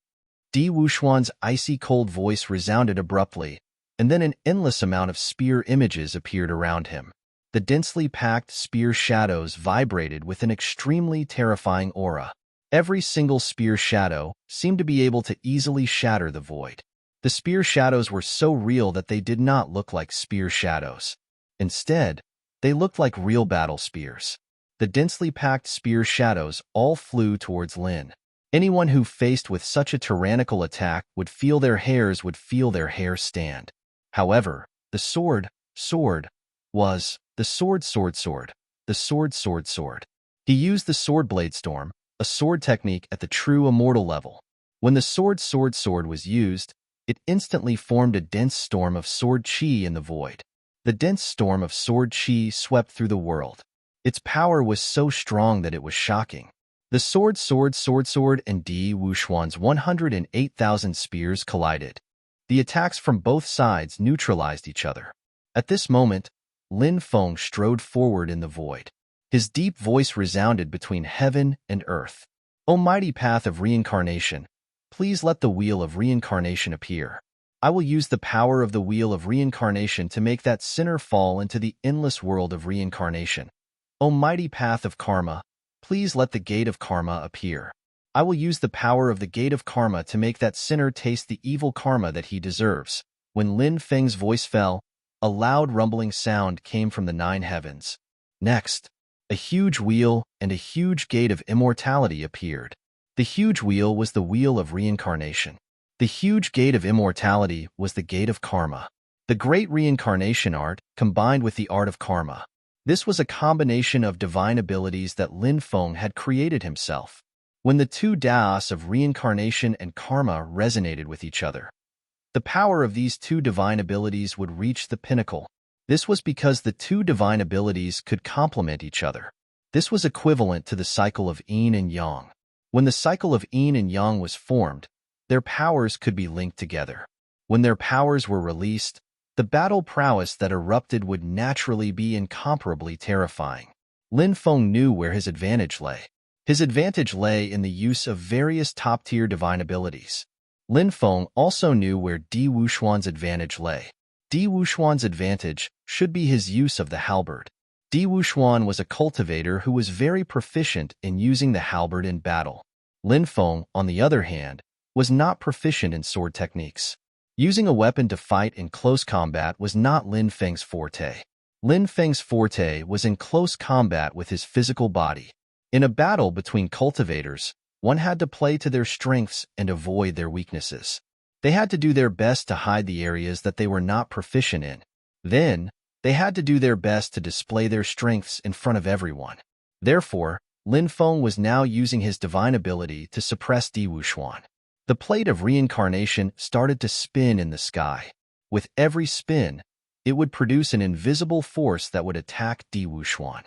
Di Wuxuan's icy cold voice resounded abruptly, and then an endless amount of spear images appeared around him. The densely packed spear shadows vibrated with an extremely terrifying aura. Every single spear shadow seemed to be able to easily shatter the void. The spear shadows were so real that they did not look like spear shadows. Instead, they looked like real battle spears. The densely packed spear shadows all flew towards Lin. Anyone who faced with such a tyrannical attack would feel their hair stand. However, the sword was the sword. He used the sword blade storm, a sword technique at the true immortal level. When the sword was used, it instantly formed a dense storm of sword chi in the void. The dense storm of sword chi swept through the world. Its power was so strong that it was shocking. The sword, and Di Wuxuan's 108,000 spears collided. The attacks from both sides neutralized each other. At this moment, Lin Feng strode forward in the void. His deep voice resounded between heaven and earth. O mighty path of reincarnation, please let the wheel of reincarnation appear. I will use the power of the wheel of reincarnation to make that sinner fall into the endless world of reincarnation. O mighty path of karma, please let the gate of karma appear. I will use the power of the gate of karma to make that sinner taste the evil karma that he deserves. When Lin Feng's voice fell, a loud rumbling sound came from the 9 heavens. Next, a huge wheel and a huge gate of immortality appeared. The huge wheel was the wheel of reincarnation. The huge gate of immortality was the gate of karma. The great reincarnation art combined with the art of karma. This was a combination of divine abilities that Lin Feng had created himself. When the two daos of reincarnation and karma resonated with each other, the power of these two divine abilities would reach the pinnacle. This was because the two divine abilities could complement each other. This was equivalent to the cycle of yin and yang. When the cycle of yin and yang was formed, their powers could be linked together. When their powers were released, the battle prowess that erupted would naturally be incomparably terrifying. Lin Feng knew where his advantage lay. His advantage lay in the use of various top-tier divine abilities. Lin Feng also knew where Di Wuxuan's advantage lay. Di Wuxuan's advantage should be his use of the halberd. Di Wuxuan was a cultivator who was very proficient in using the halberd in battle. Lin Feng, on the other hand, was not proficient in sword techniques. Using a weapon to fight in close combat was not Lin Feng's forte. Lin Feng's forte was in close combat with his physical body. In a battle between cultivators, one had to play to their strengths and avoid their weaknesses. They had to do their best to hide the areas that they were not proficient in. Then, they had to do their best to display their strengths in front of everyone. Therefore, Lin Feng was now using his divine ability to suppress Di Wuxuan. The plate of reincarnation started to spin in the sky. With every spin, it would produce an invisible force that would attack Di Wuxuan.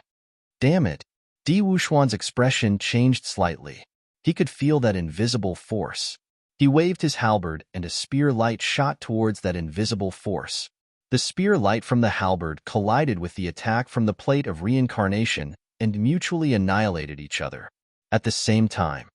Damn it! Di Wuxuan's expression changed slightly. He could feel that invisible force. He waved his halberd and a spear light shot towards that invisible force. The spear light from the halberd collided with the attack from the plate of reincarnation and mutually annihilated each other. At the same time,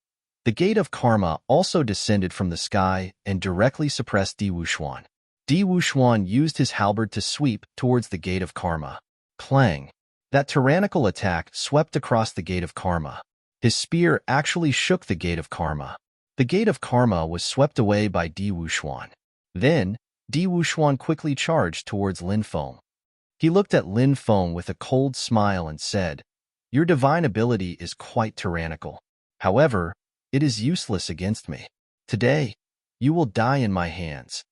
the gate of karma also descended from the sky and directly suppressed Di Wuxuan. Di Wuxuan used his halberd to sweep towards the gate of karma. Clang! That tyrannical attack swept across the gate of karma. His spear actually shook the gate of karma. The gate of karma was swept away by Di Wuxuan. Then, Di Wuxuan quickly charged towards Lin Feng. He looked at Lin Feng with a cold smile and said, "Your divine ability is quite tyrannical. However, it is useless against me. Today, you will die in my hands."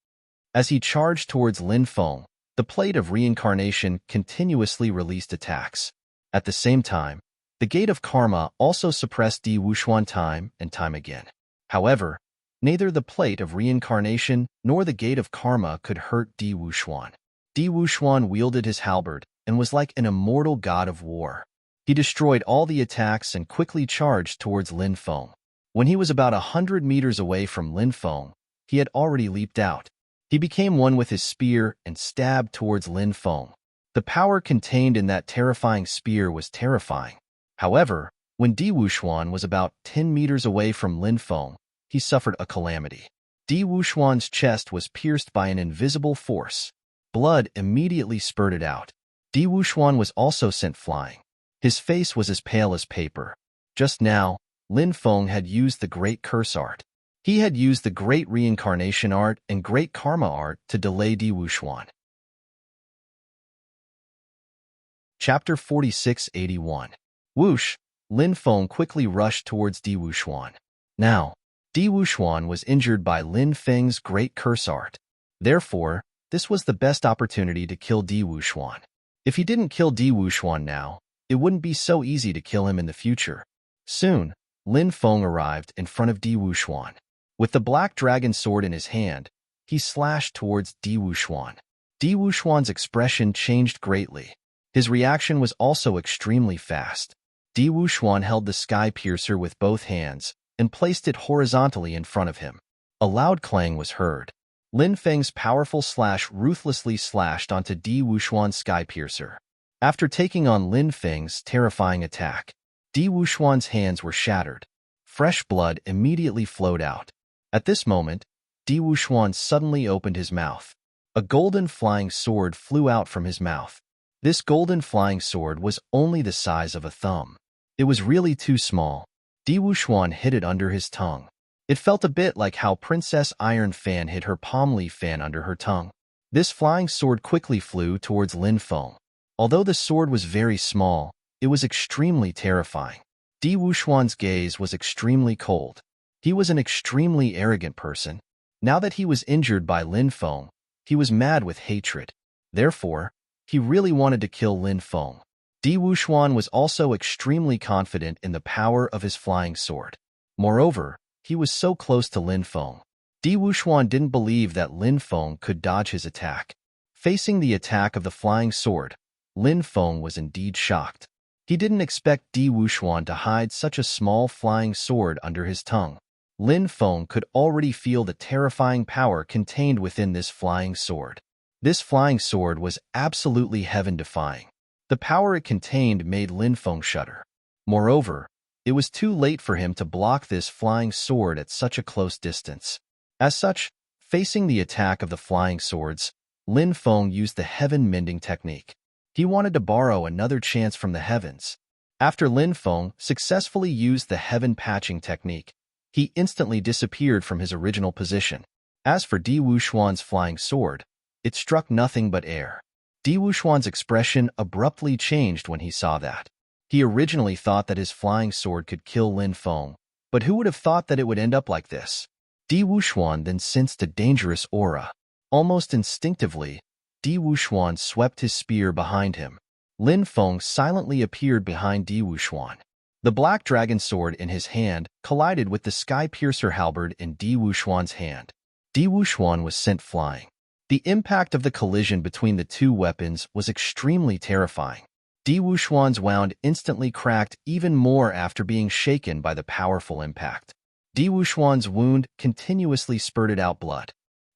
As he charged towards Lin Feng, the plate of reincarnation continuously released attacks. At the same time, the gate of karma also suppressed Di Wuxuan time and time again. However, neither the plate of reincarnation nor the gate of karma could hurt Di Wuxuan. Di Wuxuan wielded his halberd and was like an immortal god of war. He destroyed all the attacks and quickly charged towards Lin Feng. When he was about 100 meters away from Lin Feng, he had already leaped out. He became one with his spear and stabbed towards Lin Feng. The power contained in that terrifying spear was terrifying. However, when Di Wuxuan was about 10 meters away from Lin Feng, he suffered a calamity. Di Wuxuan's chest was pierced by an invisible force. Blood immediately spurted out. Di Wuxuan was also sent flying. His face was as pale as paper. Just now, Lin Feng had used the Great Curse art. He had used the Great Reincarnation art and Great Karma art to delay Di Wuxuan. Chapter 4681. Whoosh! Lin Feng quickly rushed towards Di Wuxuan. Now, Di Wuxuan was injured by Lin Feng's Great Curse art. Therefore, this was the best opportunity to kill Di Wuxuan. If he didn't kill Di Wuxuan now, it wouldn't be so easy to kill him in the future. Soon, Lin Feng arrived in front of Di Wuxuan. With the black dragon sword in his hand, he slashed towards Di Wuxuan. Di Wuxuan's expression changed greatly. His reaction was also extremely fast. Di Wuxuan held the sky piercer with both hands and placed it horizontally in front of him. A loud clang was heard. Lin Feng's powerful slash ruthlessly slashed onto Di Wuxuan's sky piercer. After taking on Lin Feng's terrifying attack, Di Wuxuan's hands were shattered. Fresh blood immediately flowed out. At this moment, Di Wuxuan suddenly opened his mouth. A golden flying sword flew out from his mouth. This golden flying sword was only the size of a thumb. It was really too small. Di Wuxuan hid it under his tongue. It felt a bit like how Princess Iron Fan hid her palm leaf fan under her tongue. This flying sword quickly flew towards Lin Feng. Although the sword was very small, it was extremely terrifying. Di Wuxuan's gaze was extremely cold. He was an extremely arrogant person. Now that he was injured by Lin Feng, he was mad with hatred. Therefore, he really wanted to kill Lin Feng. Di Wuxuan was also extremely confident in the power of his flying sword. Moreover, he was so close to Lin Feng. Di Wuxuan didn't believe that Lin Feng could dodge his attack. Facing the attack of the flying sword, Lin Feng was indeed shocked. He didn't expect Di Wuxuan to hide such a small flying sword under his tongue. Lin Feng could already feel the terrifying power contained within this flying sword. This flying sword was absolutely heaven-defying. The power it contained made Lin Feng shudder. Moreover, it was too late for him to block this flying sword at such a close distance. As such, facing the attack of the flying swords, Lin Feng used the heaven-mending technique. He wanted to borrow another chance from the heavens. After Lin Feng successfully used the heaven-patching technique, he instantly disappeared from his original position. As for Di Wuxuan's flying sword, it struck nothing but air. Di Wuxuan's expression abruptly changed when he saw that. He originally thought that his flying sword could kill Lin Feng, but who would have thought that it would end up like this? Di Wuxuan then sensed a dangerous aura. Almost instinctively, Di Wuxuan swept his spear behind him. Lin Feng silently appeared behind Di Wuxuan. The black dragon sword in his hand collided with the sky piercer halberd in Di Wuxuan's hand. Di Wuxuan was sent flying. The impact of the collision between the two weapons was extremely terrifying. Di Wuxuan's wound instantly cracked even more after being shaken by the powerful impact. Di Wuxuan's wound continuously spurted out blood.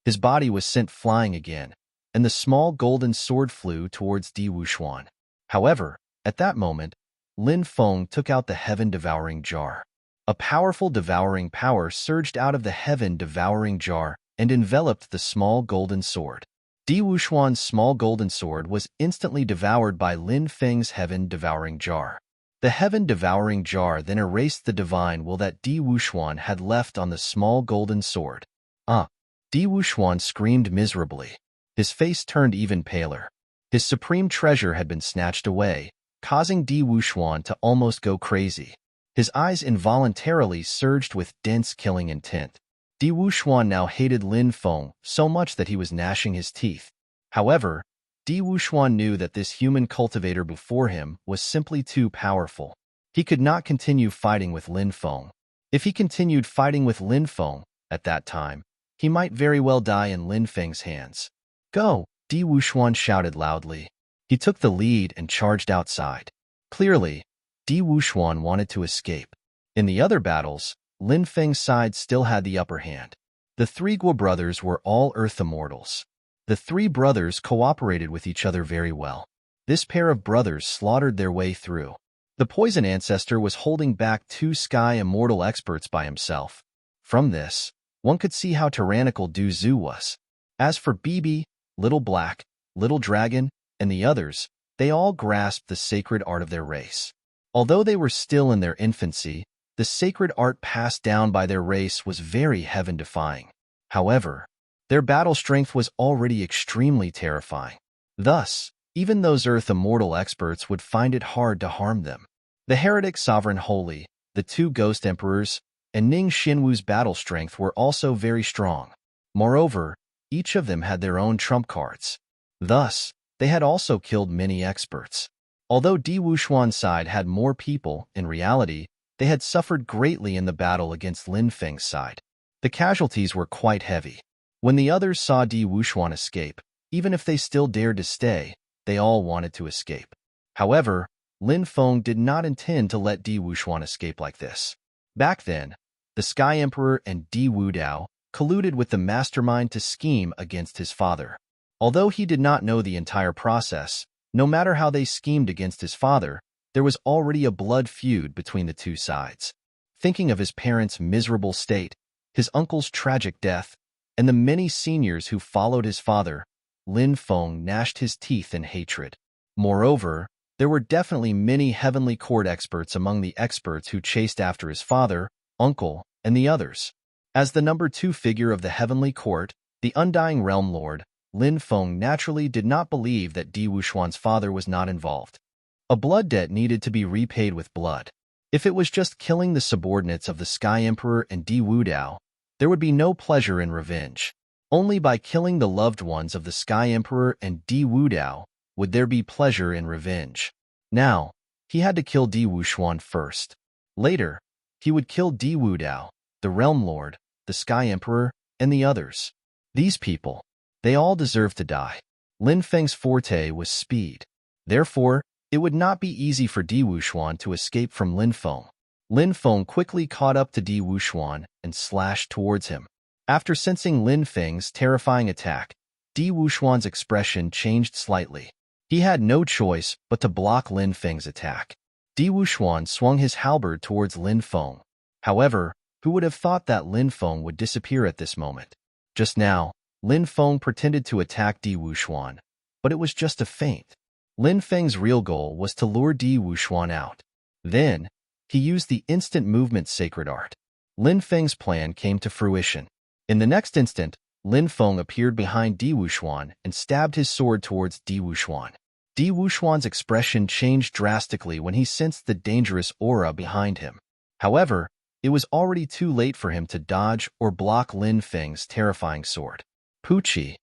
His body was sent flying again, and the small golden sword flew towards Di Wuxuan. However, at that moment, Lin Feng took out the heaven-devouring jar. A powerful devouring power surged out of the heaven-devouring jar and enveloped the small golden sword. Di Wuxuan's small golden sword was instantly devoured by Lin Feng's heaven-devouring jar. The heaven-devouring jar then erased the divine will that Di Wuxuan had left on the small golden sword. Di Wuxuan screamed miserably. His face turned even paler. His supreme treasure had been snatched away, causing Di Wuxuan to almost go crazy. His eyes involuntarily surged with dense killing intent. Di Wuxuan now hated Lin Feng so much that he was gnashing his teeth. However, Di Wuxuan knew that this human cultivator before him was simply too powerful. He could not continue fighting with Lin Feng. If he continued fighting with Lin Feng, at that time, he might very well die in Lin Feng's hands. "Go!" Di Wuxuan shouted loudly. He took the lead and charged outside. Clearly, Di Wuxuan wanted to escape. In the other battles, Lin Feng's side still had the upper hand. The three Guo brothers were all Earth Immortals. The three brothers cooperated with each other very well. This pair of brothers slaughtered their way through. The Poison Ancestor was holding back two Sky Immortal experts by himself. From this, one could see how tyrannical Du Zhu was. As for Bibi, Little Black, Little Dragon, and the others, they all grasped the sacred art of their race. Although they were still in their infancy, the sacred art passed down by their race was very heaven-defying. However, their battle strength was already extremely terrifying. Thus, even those Earth Immortal experts would find it hard to harm them. The Heretic Sovereign Holy, the two Ghost Emperors, and Ning Xinwu's battle strength were also very strong. Moreover, each of them had their own trump cards. Thus, they had also killed many experts. Although Di Wuxuan's side had more people, in reality, they had suffered greatly in the battle against Lin Feng's side. The casualties were quite heavy. When the others saw Di Wuxuan escape, even if they still dared to stay, they all wanted to escape. However, Lin Feng did not intend to let Di Wuxuan escape like this. Back then, the Sky Emperor and Di Wudao colluded with the mastermind to scheme against his father. Although he did not know the entire process, no matter how they schemed against his father, there was already a blood feud between the two sides. Thinking of his parents' miserable state, his uncle's tragic death, and the many seniors who followed his father, Lin Feng gnashed his teeth in hatred. Moreover, there were definitely many heavenly court experts among the experts who chased after his father, uncle, and the others. As the number 2 figure of the heavenly court, the undying realm lord, Lin Feng naturally did not believe that Di Wuxuan's father was not involved. A blood debt needed to be repaid with blood. If it was just killing the subordinates of the Sky Emperor and Di Wudao, there would be no pleasure in revenge. Only by killing the loved ones of the Sky Emperor and Di Wudao would there be pleasure in revenge. Now, he had to kill Di Wuxuan first. Later, he would kill Di Wudao, the Realm Lord, the Sky Emperor, and the others. These people, they all deserved to die. Lin Feng's forte was speed. Therefore, it would not be easy for Di Wuxuan to escape from Lin Feng. Lin Feng quickly caught up to Di Wuxuan and slashed towards him. After sensing Lin Feng's terrifying attack, Di Wuxuan's expression changed slightly. He had no choice but to block Lin Feng's attack. Di Wuxuan swung his halberd towards Lin Feng. However, who would have thought that Lin Feng would disappear at this moment? Just now, Lin Feng pretended to attack Di Wuxuan, but it was just a feint. Lin Feng's real goal was to lure Di Wuxuan out. Then, he used the instant movement sacred art. Lin Feng's plan came to fruition. In the next instant, Lin Feng appeared behind Di Wuxuan and stabbed his sword towards Di Wuxuan. Di Wuxuan's expression changed drastically when he sensed the dangerous aura behind him. However, it was already too late for him to dodge or block Lin Feng's terrifying sword. Pucci.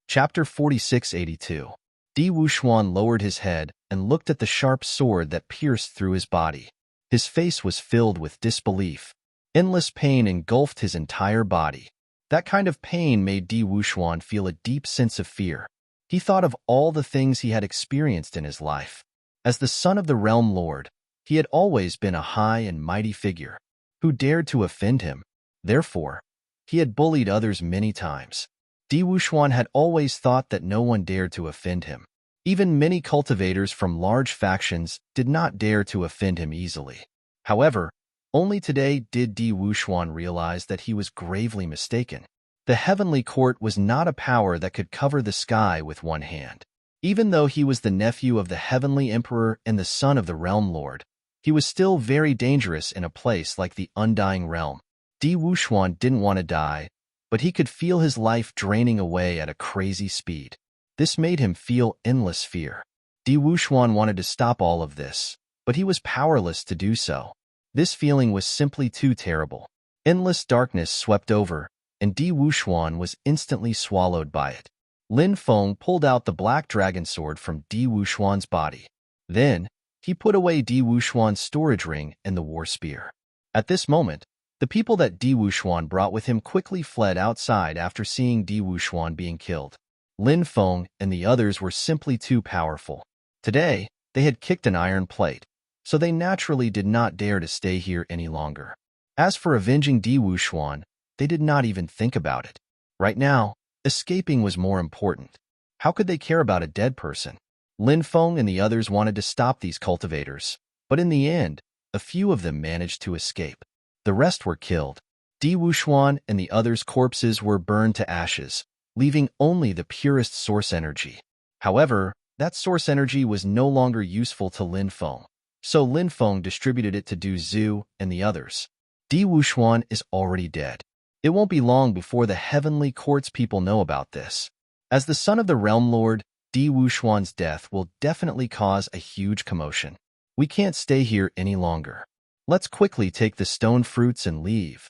Chapter 4682. Di Wuxuan lowered his head and looked at the sharp sword that pierced through his body. His face was filled with disbelief. Endless pain engulfed his entire body. That kind of pain made Di Wuxuan feel a deep sense of fear. He thought of all the things he had experienced in his life. As the son of the Realm Lord, he had always been a high and mighty figure. Who dared to offend him? Therefore, he had bullied others many times. Di Wuxuan had always thought that no one dared to offend him. Even many cultivators from large factions did not dare to offend him easily. However, only today did Di Wuxuan realize that he was gravely mistaken. The heavenly court was not a power that could cover the sky with one hand. Even though he was the nephew of the heavenly emperor and the son of the realm lord, he was still very dangerous in a place like the undying realm. Di Wuxuan didn't want to die, but he could feel his life draining away at a crazy speed. This made him feel endless fear. Di Wuxuan wanted to stop all of this, but he was powerless to do so. This feeling was simply too terrible. Endless darkness swept over, and Di Wuxuan was instantly swallowed by it. Lin Feng pulled out the black dragon sword from Di Wuxuan's body. Then, he put away Di Wuxuan's storage ring and the war spear. At this moment, the people that Di Wuxuan brought with him quickly fled outside after seeing Di Wuxuan being killed. Lin Feng and the others were simply too powerful. Today, they had kicked an iron plate, so they naturally did not dare to stay here any longer. As for avenging Di Wuxuan, they did not even think about it. Right now, escaping was more important. How could they care about a dead person? Lin Feng and the others wanted to stop these cultivators, but in the end, a few of them managed to escape. The rest were killed. Di Wuxuan and the others' corpses were burned to ashes, leaving only the purest source energy. However, that source energy was no longer useful to Lin Feng, so Lin Feng distributed it to Du Zhu and the others. Di Wuxuan is already dead. It won't be long before the heavenly court's people know about this. As the son of the Realm Lord, Di Wuxuan's death will definitely cause a huge commotion. We can't stay here any longer. Let's quickly take the stone fruits and leave,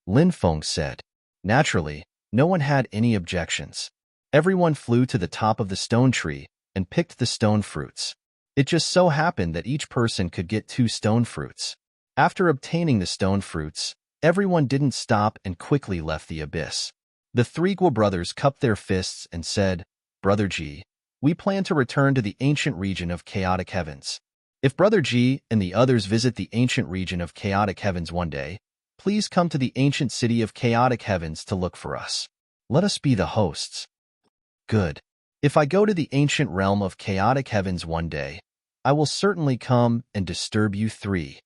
Lin Feng said. Naturally, no one had any objections. Everyone flew to the top of the stone tree and picked the stone fruits. It just so happened that each person could get 2 stone fruits. After obtaining the stone fruits, everyone didn't stop and quickly left the abyss. The 3 Guo brothers cupped their fists and said, "Brother Ji, We plan to return to the ancient region of chaotic heavens. If Brother G and the others visit the ancient region of chaotic heavens one day, please come to the ancient city of chaotic heavens to look for us. Let us be the hosts. Good. If I go to the ancient realm of chaotic heavens one day, I will certainly come and disturb you three.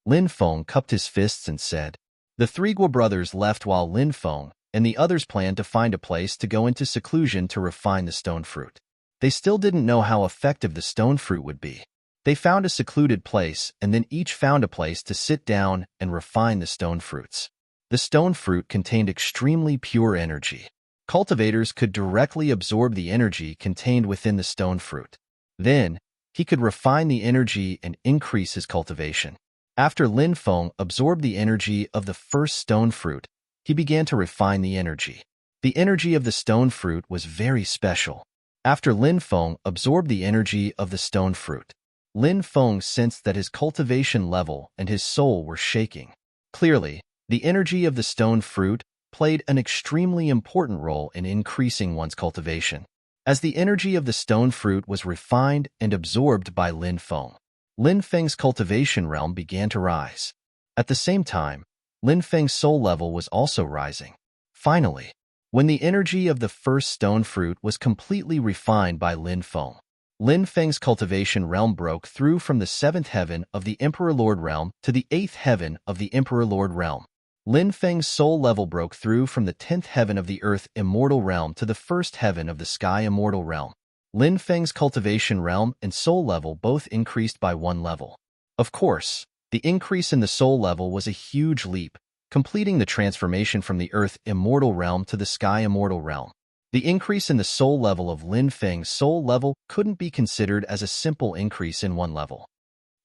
Lin Feng cupped his fists and said. The three Guo brothers left while Lin Feng and the others planned to find a place to go into seclusion to refine the stone fruit. They still didn't know how effective the stone fruit would be. They found a secluded place and then each found a place to sit down and refine the stone fruits. The stone fruit contained extremely pure energy. Cultivators could directly absorb the energy contained within the stone fruit. Then, he could refine the energy and increase his cultivation. After Lin Feng absorbed the energy of the first stone fruit, he began to refine the energy. The energy of the stone fruit was very special. After Lin Feng absorbed the energy of the stone fruit, Lin Feng sensed that his cultivation level and his soul were shaking. Clearly, the energy of the stone fruit played an extremely important role in increasing one's cultivation. As the energy of the stone fruit was refined and absorbed by Lin Feng, Lin Feng's cultivation realm began to rise. At the same time, Lin Feng's soul level was also rising. Finally, when the energy of the first stone fruit was completely refined by Lin Feng's cultivation realm broke through from the 7th heaven of the Emperor Lord realm to the 8th heaven of the Emperor Lord realm. Lin Feng's soul level broke through from the 10th heaven of the Earth Immortal realm to the 1st heaven of the Sky Immortal realm. Lin Feng's cultivation realm and soul level both increased by 1 level. Of course, the increase in the soul level was a huge leap, completing the transformation from the Earth Immortal realm to the Sky Immortal realm. The increase in the soul level of Lin Feng's soul level couldn't be considered as a simple increase in 1 level.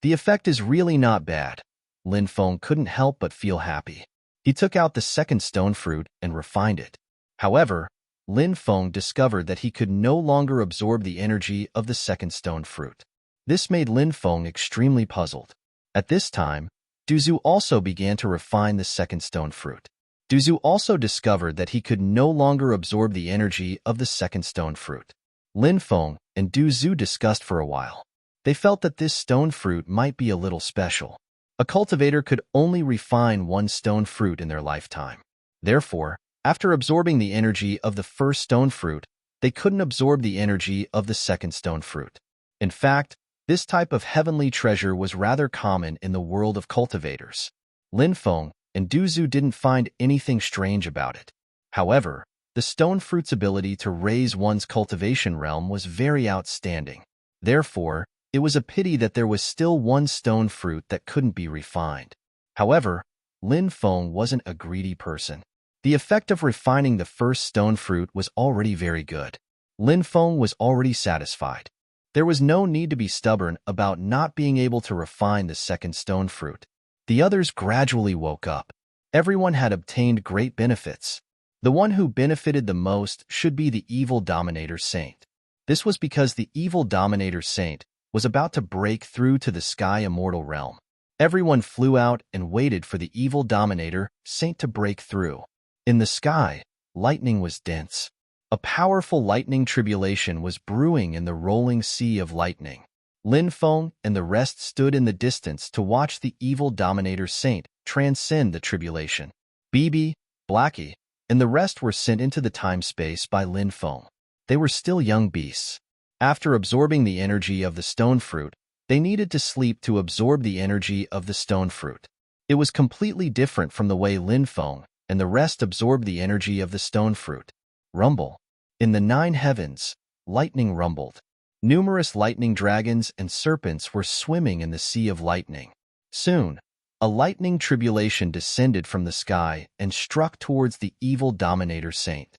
The effect is really not bad. Lin Feng couldn't help but feel happy. He took out the second stone fruit and refined it. However, Lin Feng discovered that he could no longer absorb the energy of the second stone fruit. This made Lin Feng extremely puzzled. At this time, Duzu also began to refine the second stone fruit. Duzu also discovered that he could no longer absorb the energy of the second stone fruit. Lin Feng and Duzu discussed for a while. They felt that this stone fruit might be a little special. A cultivator could only refine 1 stone fruit in their lifetime. Therefore, after absorbing the energy of the first stone fruit, they couldn't absorb the energy of the second stone fruit. In fact, this type of heavenly treasure was rather common in the world of cultivators. Lin Feng and Duzu didn't find anything strange about it. However, the stone fruit's ability to raise one's cultivation realm was very outstanding. Therefore, it was a pity that there was still 1 stone fruit that couldn't be refined. However, Lin Feng wasn't a greedy person. The effect of refining the first stone fruit was already very good. Lin Feng was already satisfied. There was no need to be stubborn about not being able to refine the second stone fruit. The others gradually woke up. Everyone had obtained great benefits. The one who benefited the most should be the evil Dominator Saint. This was because the evil Dominator Saint was about to break through to the Sky Immortal realm. Everyone flew out and waited for the evil Dominator Saint to break through. In the sky, lightning was dense. A powerful lightning tribulation was brewing in the rolling sea of lightning. Lin Feng and the rest stood in the distance to watch the evil Dominator Saint transcend the tribulation. Bibi, Blackie, and the rest were sent into the time-space by Lin Feng. They were still young beasts. After absorbing the energy of the stone fruit, they needed to sleep to absorb the energy of the stone fruit. It was completely different from the way Lin Feng and the rest absorbed the energy of the stone fruit. Rumble. In the 9 heavens, lightning rumbled. Numerous lightning dragons and serpents were swimming in the sea of lightning. Soon, a lightning tribulation descended from the sky and struck towards the evil Dominator Saint.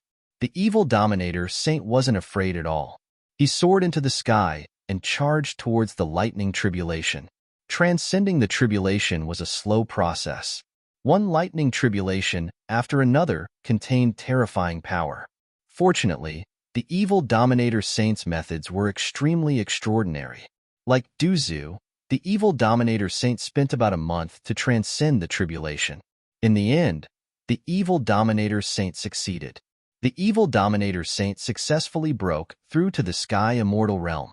The evil Dominator Saint wasn't afraid at all. He soared into the sky and charged towards the lightning tribulation. Transcending the tribulation was a slow process. One lightning tribulation after another contained terrifying power. Fortunately, the evil Dominator Saint's methods were extremely extraordinary. Like Duzu, the evil Dominator Saint spent about a month to transcend the tribulation. In the end, the evil Dominator Saint succeeded. The evil Dominator Saint successfully broke through to the Sky Immortal Realm.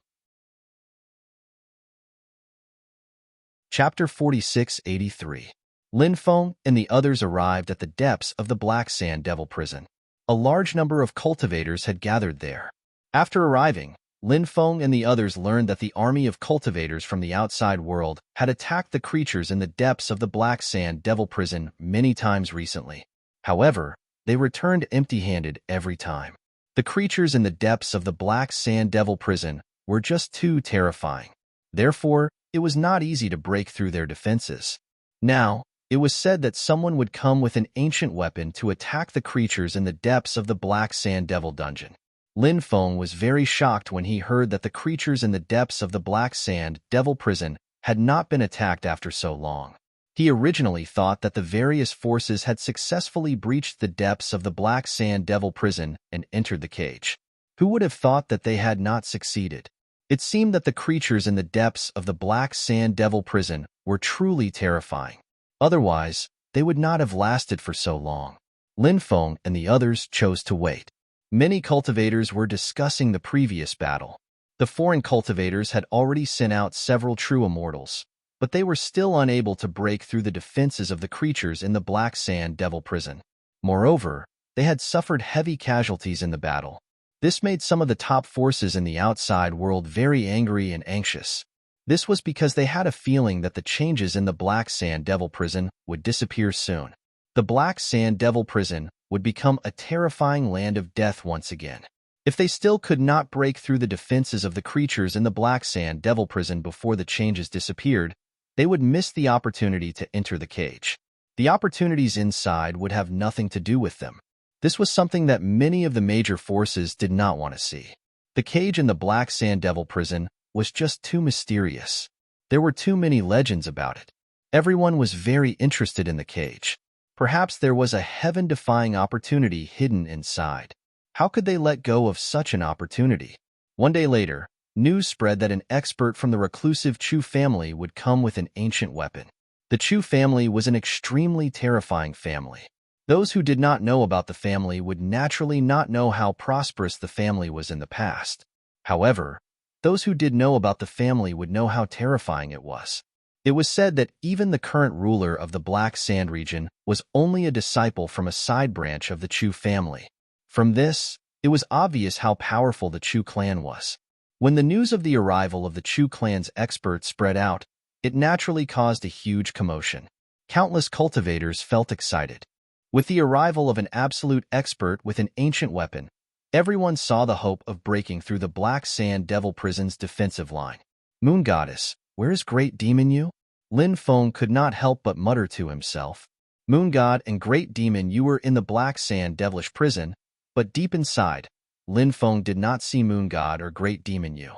Chapter 4683. Lin Feng and the others arrived at the depths of the Black Sand Devil Prison. A large number of cultivators had gathered there. After arriving, Lin Feng and the others learned that the army of cultivators from the outside world had attacked the creatures in the depths of the Black Sand Devil Prison many times recently. However, they returned empty-handed every time. The creatures in the depths of the Black Sand Devil Prison were just too terrifying. Therefore, it was not easy to break through their defenses. Now, it was said that someone would come with an ancient weapon to attack the creatures in the depths of the Black Sand Devil Dungeon. Lin Feng was very shocked when he heard that the creatures in the depths of the Black Sand Devil Prison had not been attacked after so long. He originally thought that the various forces had successfully breached the depths of the Black Sand Devil Prison and entered the cage. Who would have thought that they had not succeeded? It seemed that the creatures in the depths of the Black Sand Devil Prison were truly terrifying. Otherwise, they would not have lasted for so long. Lin Feng and the others chose to wait. Many cultivators were discussing the previous battle. The foreign cultivators had already sent out several true immortals, but they were still unable to break through the defenses of the creatures in the Black Sand Devil Prison. Moreover, they had suffered heavy casualties in the battle. This made some of the top forces in the outside world very angry and anxious. This was because they had a feeling that the changes in the Black Sand Devil Prison would disappear soon. The Black Sand Devil Prison would become a terrifying land of death once again. If they still could not break through the defenses of the creatures in the Black Sand Devil Prison before the changes disappeared, they would miss the opportunity to enter the cage. The opportunities inside would have nothing to do with them. This was something that many of the major forces did not want to see. The cage in the Black Sand Devil Prison was just too mysterious. There were too many legends about it. Everyone was very interested in the cage. Perhaps there was a heaven-defying opportunity hidden inside. How could they let go of such an opportunity? One day later, news spread that an expert from the reclusive Chu family would come with an ancient weapon. The Chu family was an extremely terrifying family. Those who did not know about the family would naturally not know how prosperous the family was in the past. However, those who did know about the family would know how terrifying it was. It was said that even the current ruler of the Black Sand region was only a disciple from a side branch of the Chu family. From this, it was obvious how powerful the Chu clan was. When the news of the arrival of the Chu clan's expert spread out, it naturally caused a huge commotion. Countless cultivators felt excited. With the arrival of an absolute expert with an ancient weapon, everyone saw the hope of breaking through the Black Sand Devil Prison's defensive line. Moon Goddess, where is Great Demon Yu? Lin Feng could not help but mutter to himself. Moon God and Great Demon Yu were in the Black Sand Devilish Prison, but deep inside, Lin Feng did not see Moon God or Great Demon Yu.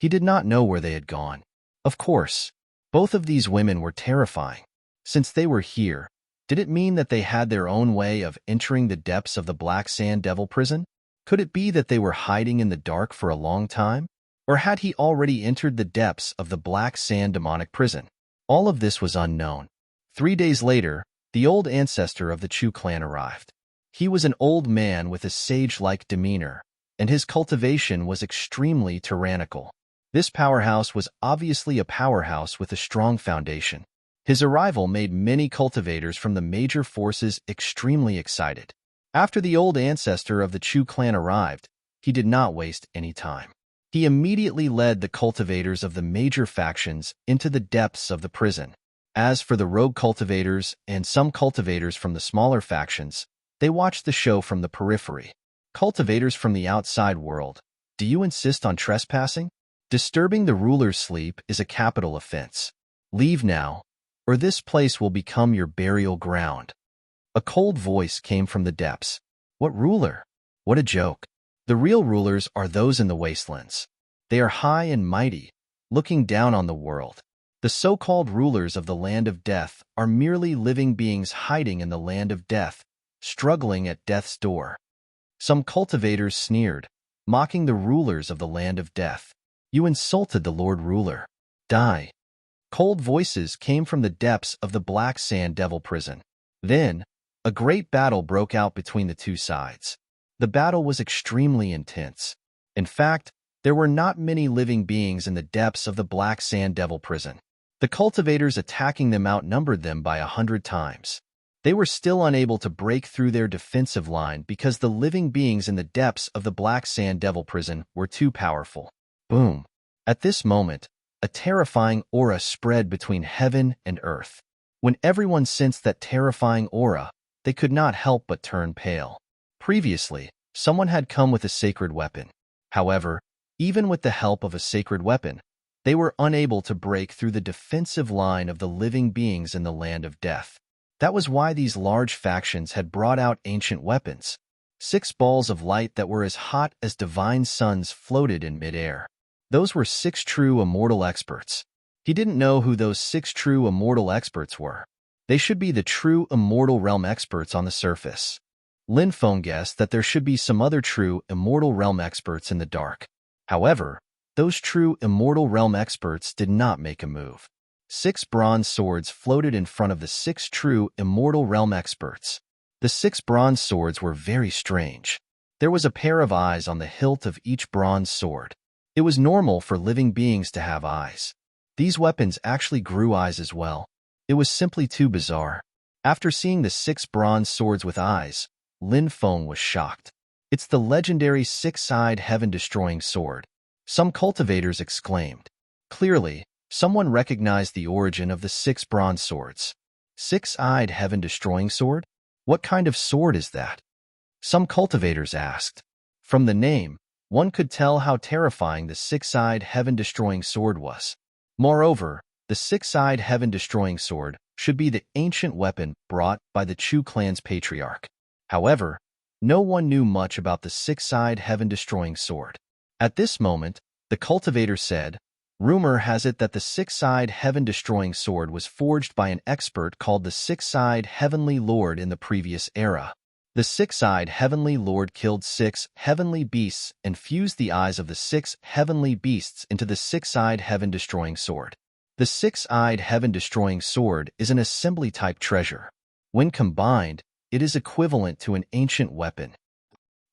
He did not know where they had gone. Of course, both of these women were terrifying. Since they were here, did it mean that they had their own way of entering the depths of the Black Sand Devil Prison? Could it be that they were hiding in the dark for a long time? Or had he already entered the depths of the Black Sand Demonic Prison? All of this was unknown. 3 days later, the old ancestor of the Chu clan arrived. He was an old man with a sage-like demeanor, and his cultivation was extremely tyrannical. This powerhouse was obviously a powerhouse with a strong foundation. His arrival made many cultivators from the major forces extremely excited. After the old ancestor of the Chu clan arrived, he did not waste any time. He immediately led the cultivators of the major factions into the depths of the prison. As for the rogue cultivators and some cultivators from the smaller factions, they watched the show from the periphery. Cultivators from the outside world, do you insist on trespassing? Disturbing the ruler's sleep is a capital offense. Leave now, or this place will become your burial ground. A cold voice came from the depths. What ruler? What a joke. The real rulers are those in the wastelands. They are high and mighty, looking down on the world. The so-called rulers of the land of death are merely living beings hiding in the land of death, struggling at death's door. Some cultivators sneered, mocking the rulers of the land of death. You insulted the Lord Ruler. Die. Cold voices came from the depths of the Black Sand Devil Prison. Then, a great battle broke out between the two sides. The battle was extremely intense. In fact, there were not many living beings in the depths of the Black Sand Devil prison. The cultivators attacking them outnumbered them by 100 times. They were still unable to break through their defensive line because the living beings in the depths of the Black Sand Devil prison were too powerful. Boom! At this moment, a terrifying aura spread between heaven and earth. When everyone sensed that terrifying aura, they could not help but turn pale. Previously, someone had come with a sacred weapon. However, even with the help of a sacred weapon, they were unable to break through the defensive line of the living beings in the land of death. That was why these large factions had brought out ancient weapons. 6 balls of light that were as hot as divine suns floated in midair. Those were 6 true immortal experts. He didn't know who those 6 true immortal experts were. They should be the true immortal realm experts on the surface. Lin Feng guessed that there should be some other true immortal realm experts in the dark. However, those true immortal realm experts did not make a move. 6 bronze swords floated in front of the 6 true immortal realm experts. The 6 bronze swords were very strange. There was a pair of eyes on the hilt of each bronze sword. It was normal for living beings to have eyes. These weapons actually grew eyes as well. It was simply too bizarre. After seeing the 6 bronze swords with eyes, Lin Feng was shocked. It's the legendary 6-eyed heaven-destroying sword. Some cultivators exclaimed. Clearly, someone recognized the origin of the 6 bronze swords. 6-eyed heaven-destroying sword? What kind of sword is that? Some cultivators asked. From the name, one could tell how terrifying the 6-eyed heaven-destroying sword was. Moreover, the 6-eyed heaven-destroying sword should be the ancient weapon brought by the Chu clan's patriarch. However, no one knew much about the 6-eyed heaven-destroying sword. At this moment, the cultivator said, "Rumor has it that the 6-eyed heaven-destroying sword was forged by an expert called the 6-eyed Heavenly Lord in the previous era. The 6-eyed Heavenly Lord killed 6 heavenly beasts and fused the eyes of the 6 heavenly beasts into the 6-eyed heaven-destroying sword. The 6-eyed heaven-destroying sword is an assembly-type treasure. When combined, it is equivalent to an ancient weapon."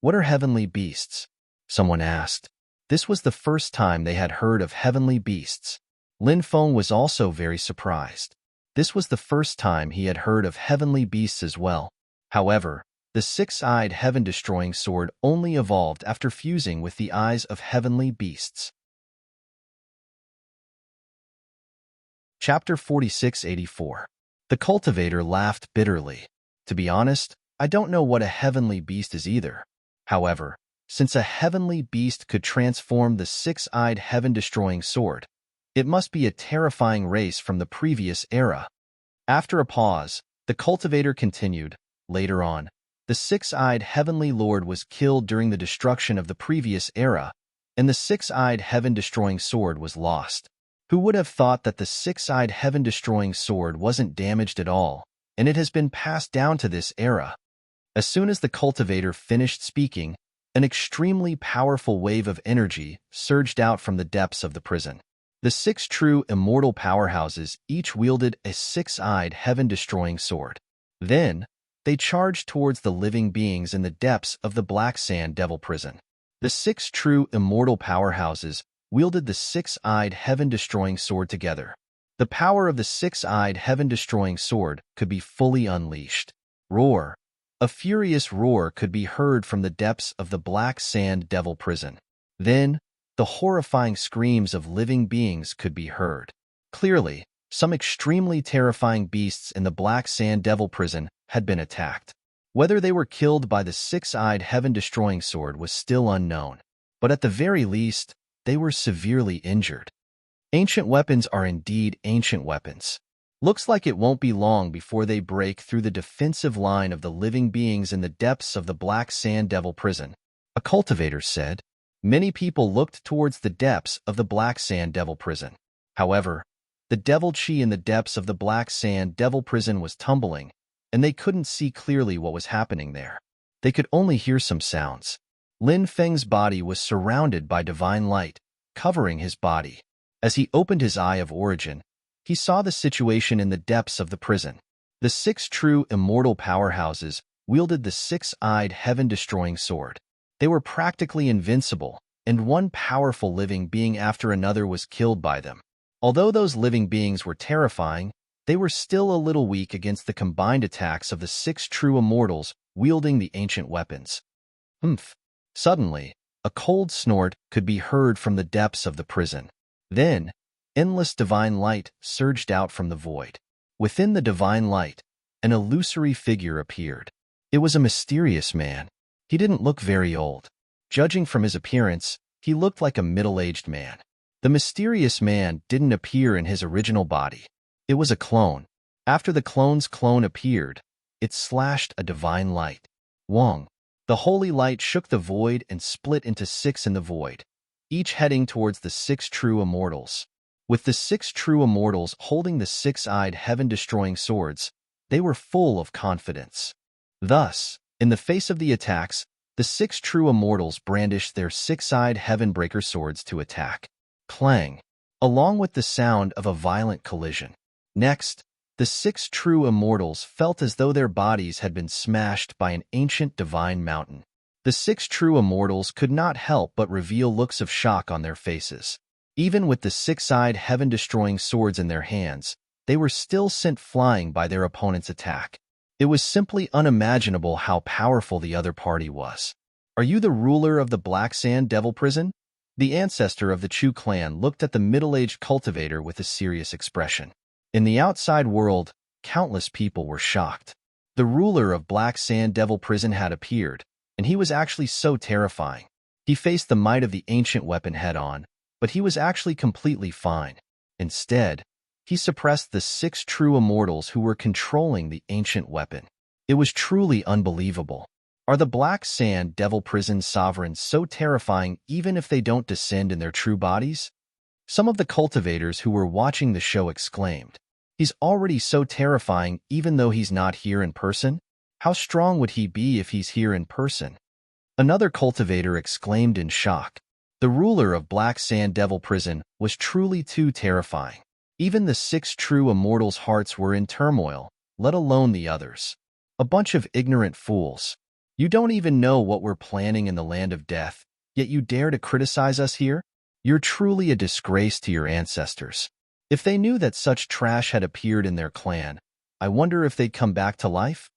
"What are heavenly beasts?" someone asked. This was the first time they had heard of heavenly beasts. Lin Feng was also very surprised. This was the first time he had heard of heavenly beasts as well. However, the 6-eyed heaven-destroying sword only evolved after fusing with the eyes of heavenly beasts. Chapter 4684. The cultivator laughed bitterly. "To be honest, I don't know what a heavenly beast is either. However, since a heavenly beast could transform the 6-eyed heaven-destroying sword, it must be a terrifying race from the previous era." After a pause, the cultivator continued, "Later on, the 6-eyed Heavenly Lord was killed during the destruction of the previous era, and the 6-eyed heaven-destroying sword was lost. Who would have thought that the 6-eyed heaven-destroying sword wasn't damaged at all, and it has been passed down to this era?" As soon as the cultivator finished speaking, an extremely powerful wave of energy surged out from the depths of the prison. The 6 true immortal powerhouses each wielded a 6-eyed heaven-destroying sword. Then, they charged towards the living beings in the depths of the Black Sand Devil prison. The 6 true immortal powerhouses wielded the 6-eyed heaven-destroying sword together. The power of the 6-eyed heaven-destroying sword could be fully unleashed. Roar! A furious roar could be heard from the depths of the Black Sand Devil prison. Then, the horrifying screams of living beings could be heard. Clearly, some extremely terrifying beasts in the Black Sand Devil prison had been attacked. Whether they were killed by the 6-eyed heaven-destroying sword was still unknown, but at the very least, they were severely injured. Ancient weapons are indeed ancient weapons. Looks like it won't be long before they break through the defensive line of the living beings in the depths of the Black Sand Devil prison, a cultivator said. Many people looked towards the depths of the Black Sand Devil prison. However, the devil chi in the depths of the Black Sand Devil prison was tumbling, and they couldn't see clearly what was happening there. They could only hear some sounds. Lin Feng's body was surrounded by divine light, covering his body. As he opened his eye of origin, he saw the situation in the depths of the prison. The 6 true immortal powerhouses wielded the six-eyed heaven-destroying sword. They were practically invincible, and one powerful living being after another was killed by them. Although those living beings were terrifying, they were still a little weak against the combined attacks of the six true immortals wielding the ancient weapons. Humph! Suddenly, a cold snort could be heard from the depths of the prison. Then, endless divine light surged out from the void. Within the divine light, an illusory figure appeared. It was a mysterious man. He didn't look very old. Judging from his appearance, he looked like a middle-aged man. The mysterious man didn't appear in his original body. It was a clone. After the clone's clone appeared, it slashed a divine light. Wong. The holy light shook the void and split into six in the void, each heading towards the six true immortals. With the six true immortals holding the six-eyed heaven-destroying swords, they were full of confidence. Thus, in the face of the attacks, the six true immortals brandished their six-eyed heaven-breaker swords to attack. Clang! Along with the sound of a violent collision. Next, the six true immortals felt as though their bodies had been smashed by an ancient divine mountain. The six true immortals could not help but reveal looks of shock on their faces. Even with the six-eyed heaven-destroying swords in their hands, they were still sent flying by their opponent's attack. It was simply unimaginable how powerful the other party was. "Are you the ruler of the Black Sand Devil Prison?" The ancestor of the Chu clan looked at the middle-aged cultivator with a serious expression. In the outside world, countless people were shocked. The ruler of Black Sand Devil Prison had appeared, and he was actually so terrifying. He faced the might of the ancient weapon head-on, but he was actually completely fine. Instead, he suppressed the six true immortals who were controlling the ancient weapon. It was truly unbelievable. Are the Black Sand Devil Prison sovereigns so terrifying even if they don't descend in their true bodies? Some of the cultivators who were watching the show exclaimed, "He's already so terrifying even though he's not here in person? How strong would he be if he's here in person?" Another cultivator exclaimed in shock, "The ruler of Black Sand Devil Prison was truly too terrifying. Even the six true immortals' hearts were in turmoil, let alone the others. A bunch of ignorant fools. You don't even know what we're planning in the land of death, yet you dare to criticize us here? You're truly a disgrace to your ancestors. If they knew that such trash had appeared in their clan, I wonder if they'd come back to life?"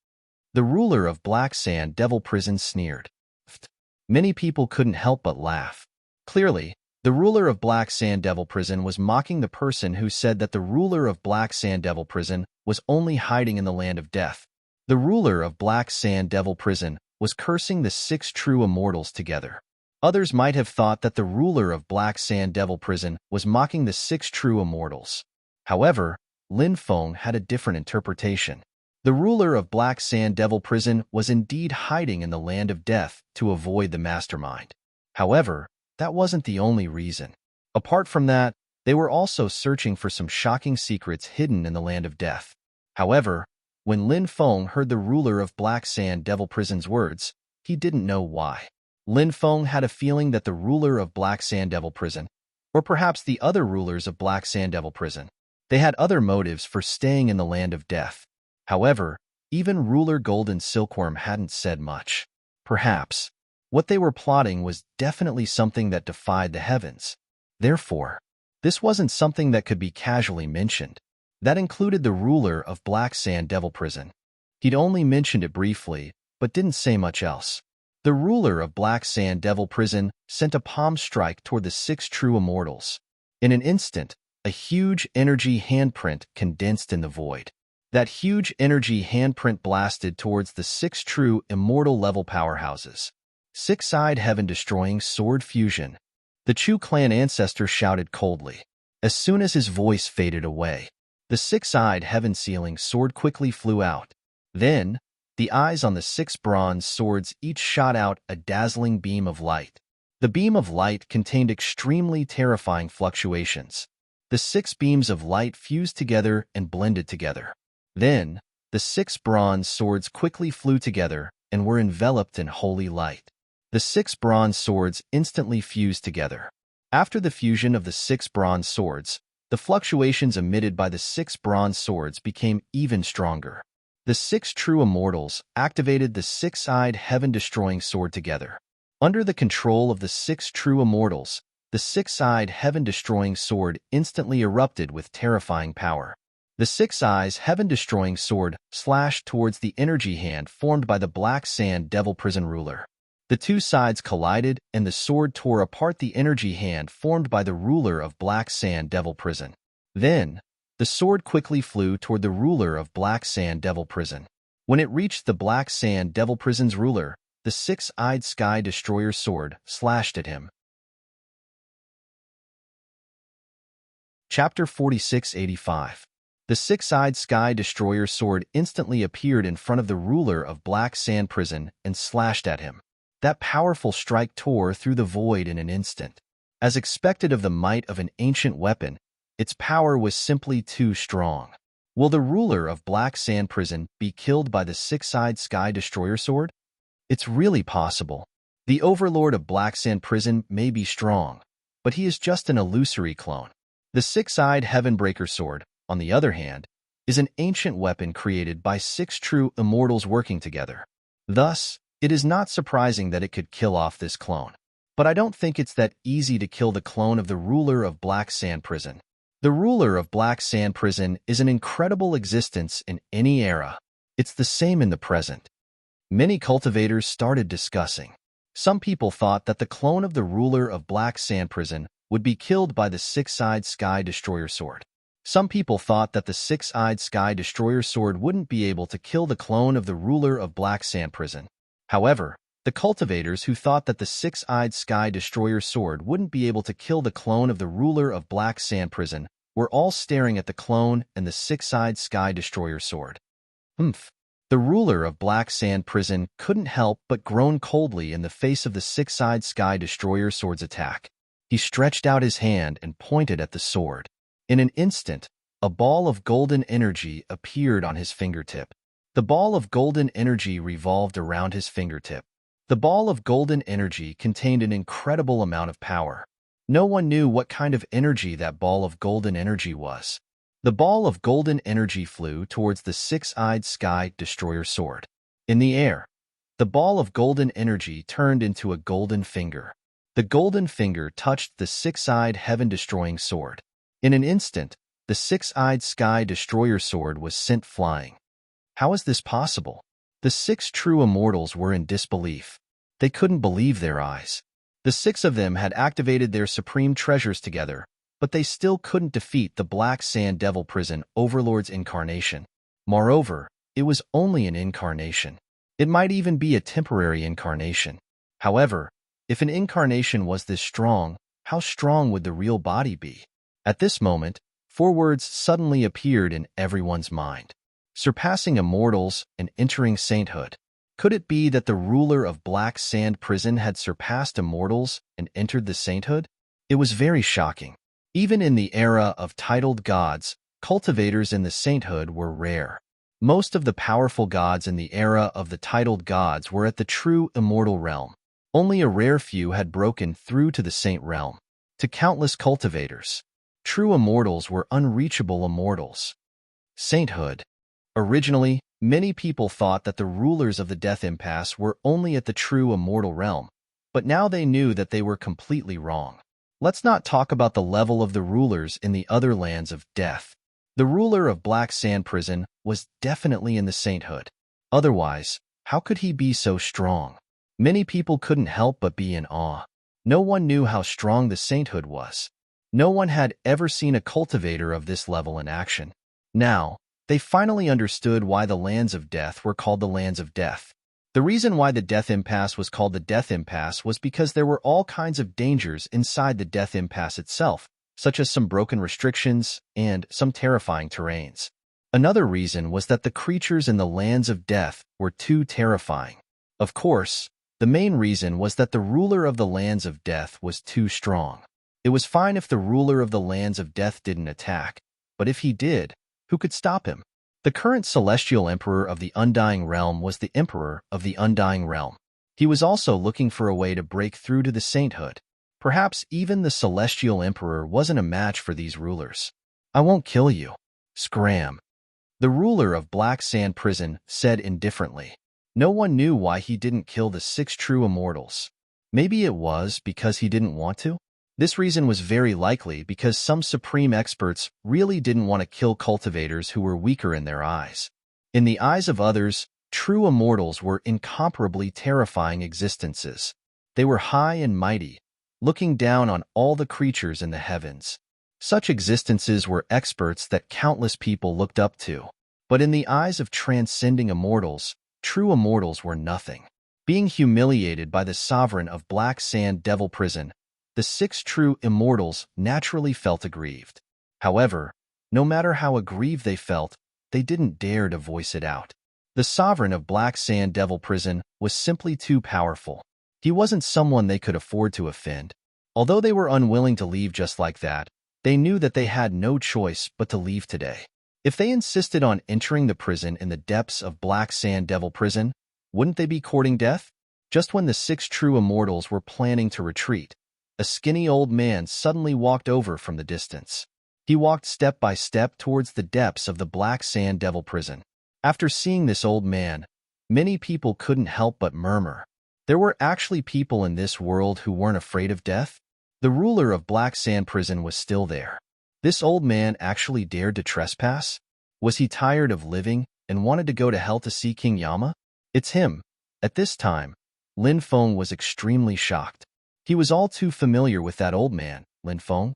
The ruler of Black Sand Devil Prison sneered. Many people couldn't help but laugh. Clearly, the ruler of Black Sand Devil Prison was mocking the person who said that the ruler of Black Sand Devil Prison was only hiding in the land of death. The ruler of Black Sand Devil Prison was cursing the six true immortals together. Others might have thought that the ruler of Black Sand Devil Prison was mocking the six true immortals. However, Lin Feng had a different interpretation. The ruler of Black Sand Devil Prison was indeed hiding in the land of death to avoid the mastermind. However, that wasn't the only reason. Apart from that, they were also searching for some shocking secrets hidden in the land of death. However, when Lin Feng heard the ruler of Black Sand Devil Prison's words, he didn't know why. Lin Feng had a feeling that the ruler of Black Sand Devil Prison, or perhaps the other rulers of Black Sand Devil Prison, they had other motives for staying in the land of death. However, even ruler Golden Silkworm hadn't said much. Perhaps what they were plotting was definitely something that defied the heavens. Therefore, this wasn't something that could be casually mentioned. That included the ruler of Black Sand Devil Prison. He'd only mentioned it briefly, but didn't say much else. The ruler of Black Sand Devil Prison sent a palm strike toward the six true immortals. In an instant, a huge energy handprint condensed in the void. That huge energy handprint blasted towards the six true immortal level powerhouses. Six-eyed heaven-destroying sword fusion. The Chu clan ancestor shouted coldly. As soon as his voice faded away, the six-eyed heaven-sealing sword quickly flew out. Then, the eyes on the six bronze swords each shot out a dazzling beam of light. The beam of light contained extremely terrifying fluctuations. The six beams of light fused together and blended together. Then, the six bronze swords quickly flew together and were enveloped in holy light. The six bronze swords instantly fused together. After the fusion of the six bronze swords, the fluctuations emitted by the six bronze swords became even stronger. The 6 true immortals activated the six-eyed heaven-destroying sword together. Under the control of the 6 true immortals, the six-eyed heaven-destroying sword instantly erupted with terrifying power. The 6 eyes heaven-destroying sword slashed towards the energy hand formed by the Black Sand Devil Prison ruler. The two sides collided, and the sword tore apart the energy hand formed by the ruler of Black Sand Devil Prison. Then, the sword quickly flew toward the ruler of Black Sand Devil Prison. When it reached the Black Sand Devil Prison's ruler, the six-eyed Sky Destroyer sword slashed at him. Chapter 4685. The six-eyed Sky Destroyer sword instantly appeared in front of the ruler of Black Sand Prison and slashed at him. That powerful strike tore through the void in an instant. As expected of the might of an ancient weapon, its power was simply too strong. Will the ruler of Black Sand Prison be killed by the six-eyed Sky Destroyer sword? It's really possible. The overlord of Black Sand Prison may be strong, but he is just an illusory clone. The six-eyed Heavenbreaker sword, on the other hand, is an ancient weapon created by 6 true immortals working together. Thus, it is not surprising that it could kill off this clone. But I don't think it's that easy to kill the clone of the ruler of Black Sand Prison. The ruler of Black Sand Prison is an incredible existence in any era. It's the same in the present. Many cultivators started discussing. Some people thought that the clone of the ruler of Black Sand Prison would be killed by the six-eyed Sky Destroyer sword. Some people thought that the six-eyed Sky Destroyer sword wouldn't be able to kill the clone of the ruler of Black Sand Prison. However, the cultivators who thought that the six-eyed Sky Destroyer sword wouldn't be able to kill the clone of the ruler of Black Sand Prison were all staring at the clone and the six-eyed Sky Destroyer sword. The ruler of Black Sand Prison couldn't help but groan coldly in the face of the six-eyed Sky Destroyer sword's attack. He stretched out his hand and pointed at the sword. In an instant, a ball of golden energy appeared on his fingertip. The ball of golden energy revolved around his fingertip. The ball of golden energy contained an incredible amount of power. No one knew what kind of energy that ball of golden energy was. The ball of golden energy flew towards the six-eyed Sky Destroyer sword. In the air, the ball of golden energy turned into a golden finger. The golden finger touched the six-eyed heaven-destroying sword. In an instant, the six-eyed Sky Destroyer sword was sent flying. How is this possible? The 6 true immortals were in disbelief. They couldn't believe their eyes. The 6 of them had activated their supreme treasures together, but they still couldn't defeat the Black Sand Devil Prison Overlord's incarnation. Moreover, it was only an incarnation. It might even be a temporary incarnation. However, if an incarnation was this strong, how strong would the real body be? At this moment, 4 words suddenly appeared in everyone's mind. Surpassing immortals and entering sainthood. Could it be that the ruler of Black Sand Prison had surpassed immortals and entered the sainthood? It was very shocking. Even in the era of titled gods, cultivators in the sainthood were rare. Most of the powerful gods in the era of the titled gods were at the true immortal realm. Only a rare few had broken through to the saint realm. To countless cultivators, true immortals were unreachable immortals. Sainthood. Originally, many people thought that the rulers of the Death Impasse were only at the true immortal realm, but now they knew that they were completely wrong. Let's not talk about the level of the rulers in the other lands of death. The ruler of Black Sand Prison was definitely in the sainthood. Otherwise, how could he be so strong? Many people couldn't help but be in awe. No one knew how strong the sainthood was. No one had ever seen a cultivator of this level in action. Now, they finally understood why the lands of death were called the lands of death. The reason why the Death Impasse was called the Death Impasse was because there were all kinds of dangers inside the Death Impasse itself, such as some broken restrictions and some terrifying terrains. Another reason was that the creatures in the lands of death were too terrifying. Of course, the main reason was that the ruler of the lands of death was too strong. It was fine if the ruler of the lands of death didn't attack, but if he did, who could stop him? The current celestial emperor of the Undying Realm was the emperor of the Undying Realm. He was also looking for a way to break through to the sainthood. Perhaps even the celestial emperor wasn't a match for these rulers. I won't kill you. Scram. The ruler of Black Sand Prison said indifferently. No one knew why he didn't kill the 6 true immortals. Maybe it was because he didn't want to? This reason was very likely because some supreme experts really didn't want to kill cultivators who were weaker in their eyes. In the eyes of others, true immortals were incomparably terrifying existences. They were high and mighty, looking down on all the creatures in the heavens. Such existences were experts that countless people looked up to. But in the eyes of transcending immortals, true immortals were nothing. Being humiliated by the sovereign of Black Sand Devil Prison, the 6 true immortals naturally felt aggrieved. However, no matter how aggrieved they felt, they didn't dare to voice it out. The sovereign of Black Sand Devil Prison was simply too powerful. He wasn't someone they could afford to offend. Although they were unwilling to leave just like that, they knew that they had no choice but to leave today. If they insisted on entering the prison in the depths of Black Sand Devil Prison, wouldn't they be courting death? Just when the 6 true immortals were planning to retreat, a skinny old man suddenly walked over from the distance. He walked step by step towards the depths of the Black Sand Devil Prison. After seeing this old man, many people couldn't help but murmur. There were actually people in this world who weren't afraid of death? The ruler of Black Sand Prison was still there. This old man actually dared to trespass? Was he tired of living and wanted to go to hell to see King Yama? It's him. At this time, Lin Feng was extremely shocked. He was all too familiar with that old man, Lin Feng,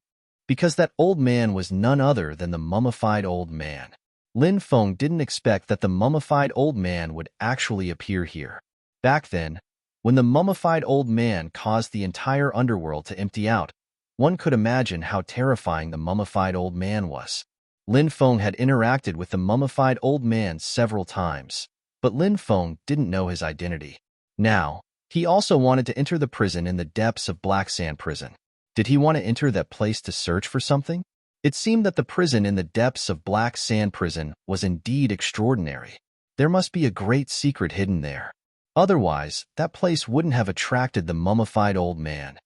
because that old man was none other than the mummified old man. Lin Feng didn't expect that the mummified old man would actually appear here. Back then, when the mummified old man caused the entire underworld to empty out, one could imagine how terrifying the mummified old man was. Lin Feng had interacted with the mummified old man several times, but Lin Feng didn't know his identity. Now, he also wanted to enter the prison in the depths of Black Sand Prison. Did he want to enter that place to search for something? It seemed that the prison in the depths of Black Sand Prison was indeed extraordinary. There must be a great secret hidden there. Otherwise, that place wouldn't have attracted the mummified old man.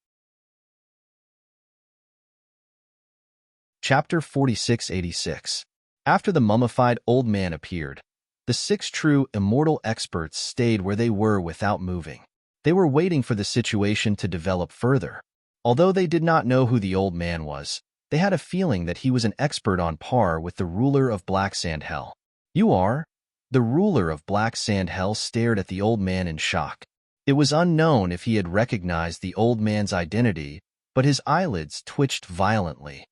Chapter 4686. After the mummified old man appeared, the 6 true immortal experts stayed where they were without moving. They were waiting for the situation to develop further. Although they did not know who the old man was, they had a feeling that he was an expert on par with the ruler of Black Sand Hell. You are? The ruler of Black Sand Hell stared at the old man in shock. It was unknown if he had recognized the old man's identity, but his eyelids twitched violently.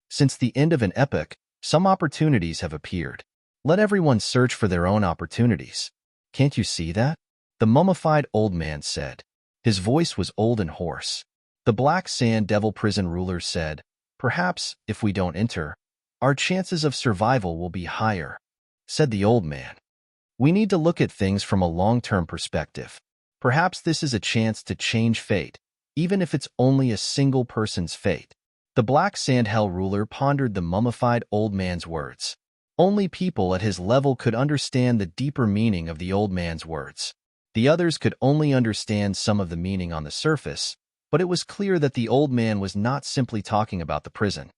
Since the end of an epoch, some opportunities have appeared. Let everyone search for their own opportunities. Can't you see that? The mummified old man said. His voice was old and hoarse. The Black Sand Devil Prison ruler said, "Perhaps, if we don't enter, our chances of survival will be higher," said the old man. "We need to look at things from a long-term perspective. Perhaps this is a chance to change fate, even if it's only a single person's fate." The Black Sand Hell ruler pondered the mummified old man's words. Only people at his level could understand the deeper meaning of the old man's words. The others could only understand some of the meaning on the surface, but it was clear that the old man was not simply talking about the prison.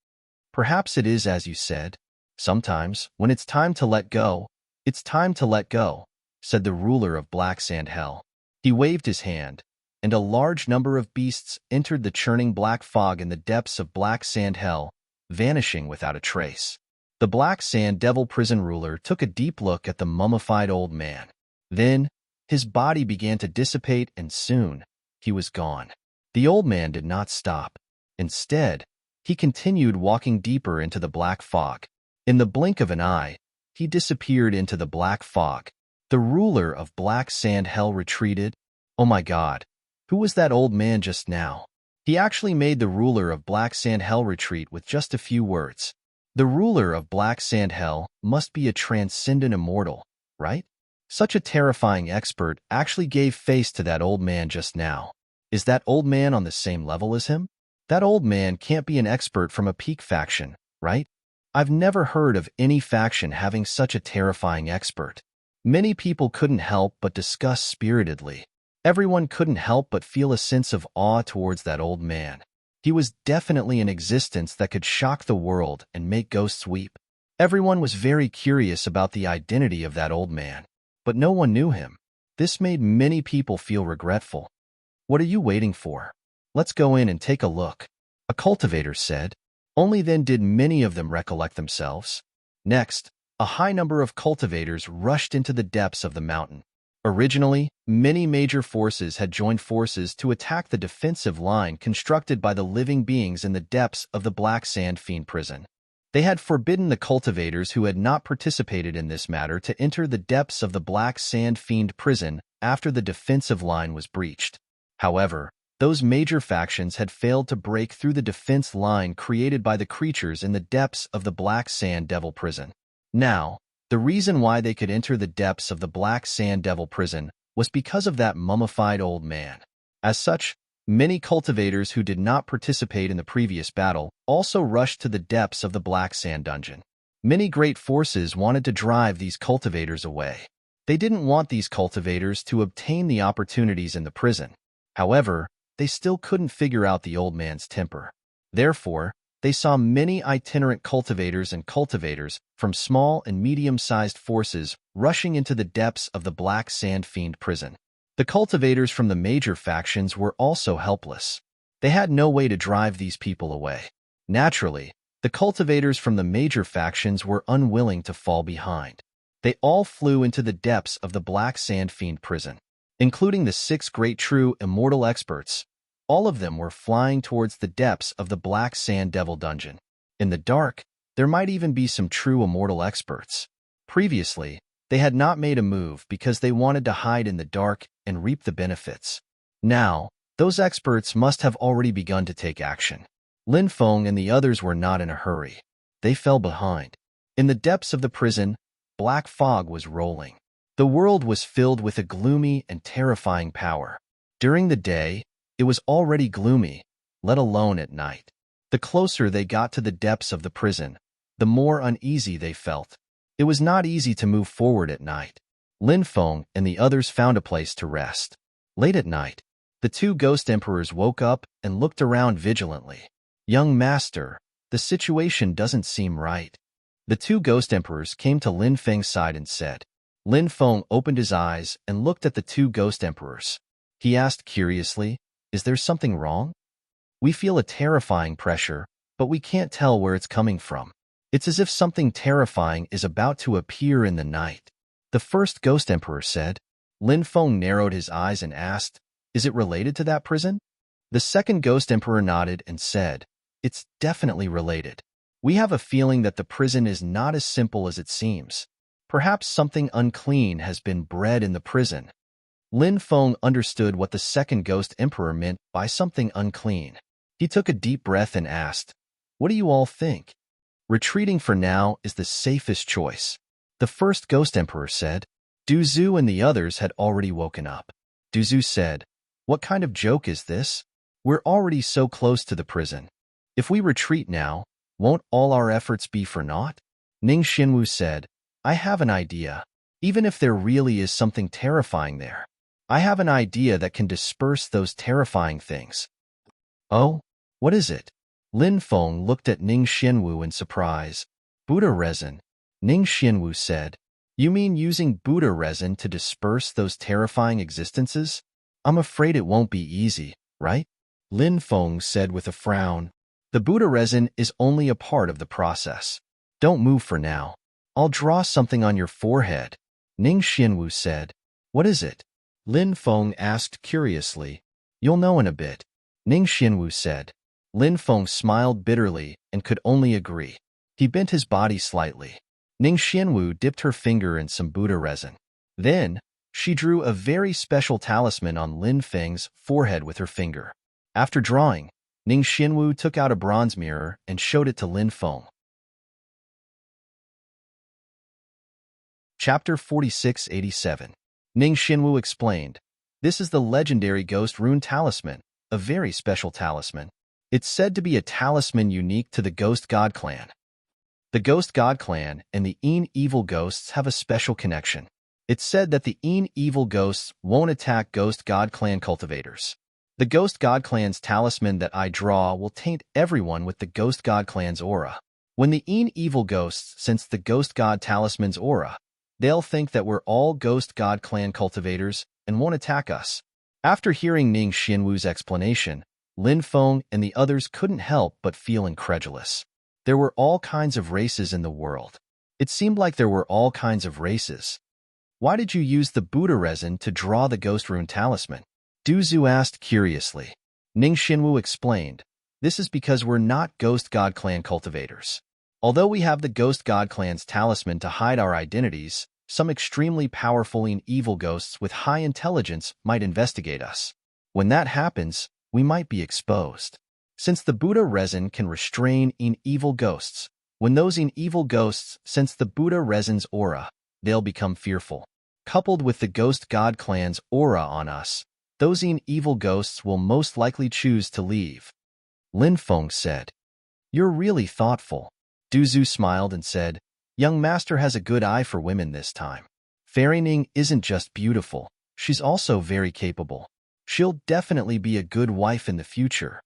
"Perhaps it is as you said. Sometimes, when it's time to let go, it's time to let go," said the ruler of Black Sand Hell. He waved his hand, and a large number of beasts entered the churning black fog in the depths of Black Sand Hell, vanishing without a trace. The Black Sand Devil Prison ruler took a deep look at the mummified old man. Then, his body began to dissipate and soon, he was gone. The old man did not stop. Instead, he continued walking deeper into the black fog. In the blink of an eye, he disappeared into the black fog. The ruler of Black Sand Hell retreated. Oh my God, who was that old man just now? He actually made the ruler of Black Sand Hell retreat with just a few words. The ruler of Black Sand Hell must be a transcendent immortal, right? Such a terrifying expert actually gave face to that old man just now. Is that old man on the same level as him? That old man can't be an expert from a peak faction, right? I've never heard of any faction having such a terrifying expert. Many people couldn't help but discuss spiritedly. Everyone couldn't help but feel a sense of awe towards that old man. He was definitely an existence that could shock the world and make ghosts weep. Everyone was very curious about the identity of that old man, but no one knew him. This made many people feel regretful. What are you waiting for? Let's go in and take a look, a cultivator said. Only then did many of them recollect themselves. Next, a high number of cultivators rushed into the depths of the mountain. Originally, many major forces had joined forces to attack the defensive line constructed by the living beings in the depths of the Black Sand Fiend prison. They had forbidden the cultivators who had not participated in this matter to enter the depths of the Black Sand Fiend prison after the defensive line was breached. However, those major factions had failed to break through the defense line created by the creatures in the depths of the Black Sand Devil prison. Now, the reason why they could enter the depths of the Black Sand Devil prison was because of that mummified old man. As such, many cultivators who did not participate in the previous battle also rushed to the depths of the Black Sand dungeon. Many great forces wanted to drive these cultivators away. They didn't want these cultivators to obtain the opportunities in the prison. However, they still couldn't figure out the old man's temper. Therefore, they saw many itinerant cultivators and cultivators from small and medium-sized forces rushing into the depths of the Black Sand Fiend prison. The cultivators from the major factions were also helpless. They had no way to drive these people away. Naturally, the cultivators from the major factions were unwilling to fall behind. They all flew into the depths of the Black Sand Fiend prison, including the 6 great true immortal experts. All of them were flying towards the depths of the Black Sand Devil dungeon. In the dark, there might even be some true immortal experts. Previously, they had not made a move because they wanted to hide in the dark and reap the benefits. Now, those experts must have already begun to take action. Lin Feng and the others were not in a hurry. They fell behind. In the depths of the prison, black fog was rolling. The world was filled with a gloomy and terrifying power. During the day, it was already gloomy, let alone at night. The closer they got to the depths of the prison, the more uneasy they felt. It was not easy to move forward at night. Lin Feng and the others found a place to rest. Late at night, the 2 ghost emperors woke up and looked around vigilantly. Young master, the situation doesn't seem right. The 2 ghost emperors came to Lin Feng's side and said. Lin Feng opened his eyes and looked at the 2 ghost emperors. He asked curiously, "Is there something wrong? We feel a terrifying pressure, but we can't tell where it's coming from. It's as if something terrifying is about to appear in the night." The first ghost emperor said. Lin Feng narrowed his eyes and asked, "Is it related to that prison?" The second ghost emperor nodded and said, "It's definitely related. We have a feeling that the prison is not as simple as it seems. Perhaps something unclean has been bred in the prison." Lin Feng understood what the second ghost emperor meant by something unclean. He took a deep breath and asked, "What do you all think?" "Retreating for now is the safest choice," the first ghost emperor said. Du Zhu and the others had already woken up. Du Zhu said, "What kind of joke is this? We're already so close to the prison. If we retreat now, won't all our efforts be for naught?" Ning Xinwu said, "I have an idea. Even if there really is something terrifying there, I have an idea that can disperse those terrifying things." "Oh, what is it?" Lin Feng looked at Ning Xinwu in surprise. "Buddha resin," Ning Xinwu said. "You mean using Buddha resin to disperse those terrifying existences? I'm afraid it won't be easy, right?" Lin Feng said with a frown. "The Buddha resin is only a part of the process. Don't move for now. I'll draw something on your forehead," Ning Xinwu said. "What is it?" Lin Feng asked curiously. "You'll know in a bit," Ning Xinwu said. Lin Feng smiled bitterly and could only agree. He bent his body slightly. Ning Xinwu dipped her finger in some Buddha resin. Then, she drew a very special talisman on Lin Feng's forehead with her finger. After drawing, Ning Xinwu took out a bronze mirror and showed it to Lin Feng. Chapter 4687. Ning Xinwu explained, "This is the legendary Ghost Rune Talisman, a very special talisman. It's said to be a talisman unique to the Ghost God Clan. The Ghost God Clan and the Evil Ghosts have a special connection. It's said that the Evil Ghosts won't attack Ghost God Clan cultivators. The Ghost God Clan's talisman that I draw will taint everyone with the Ghost God Clan's aura. When the evil ghosts sense the ghost god talisman's aura, they'll think that we're all ghost god clan cultivators and won't attack us. After hearing Ning Xianwu's explanation, Lin Feng and the others couldn't help but feel incredulous. There were all kinds of races in the world. It seemed like there were all kinds of races. Why did you use the Buddha resin to draw the ghost rune talisman? Du Zhu asked curiously. Ning Xianwu explained, this is because we're not ghost god clan cultivators. Although we have the ghost god clan's talisman to hide our identities, some extremely powerful and evil ghosts with high intelligence might investigate us. When that happens, we might be exposed. Since the Buddha resin can restrain evil ghosts, when those evil ghosts sense the Buddha resin's aura, they'll become fearful. Coupled with the ghost god clan's aura on us, those evil ghosts will most likely choose to leave. Lin Feng said, "You're really thoughtful." Du Zhu smiled and said, "Young master has a good eye for women this time. Fairy Ning isn't just beautiful, she's also very capable. She'll definitely be a good wife in the future."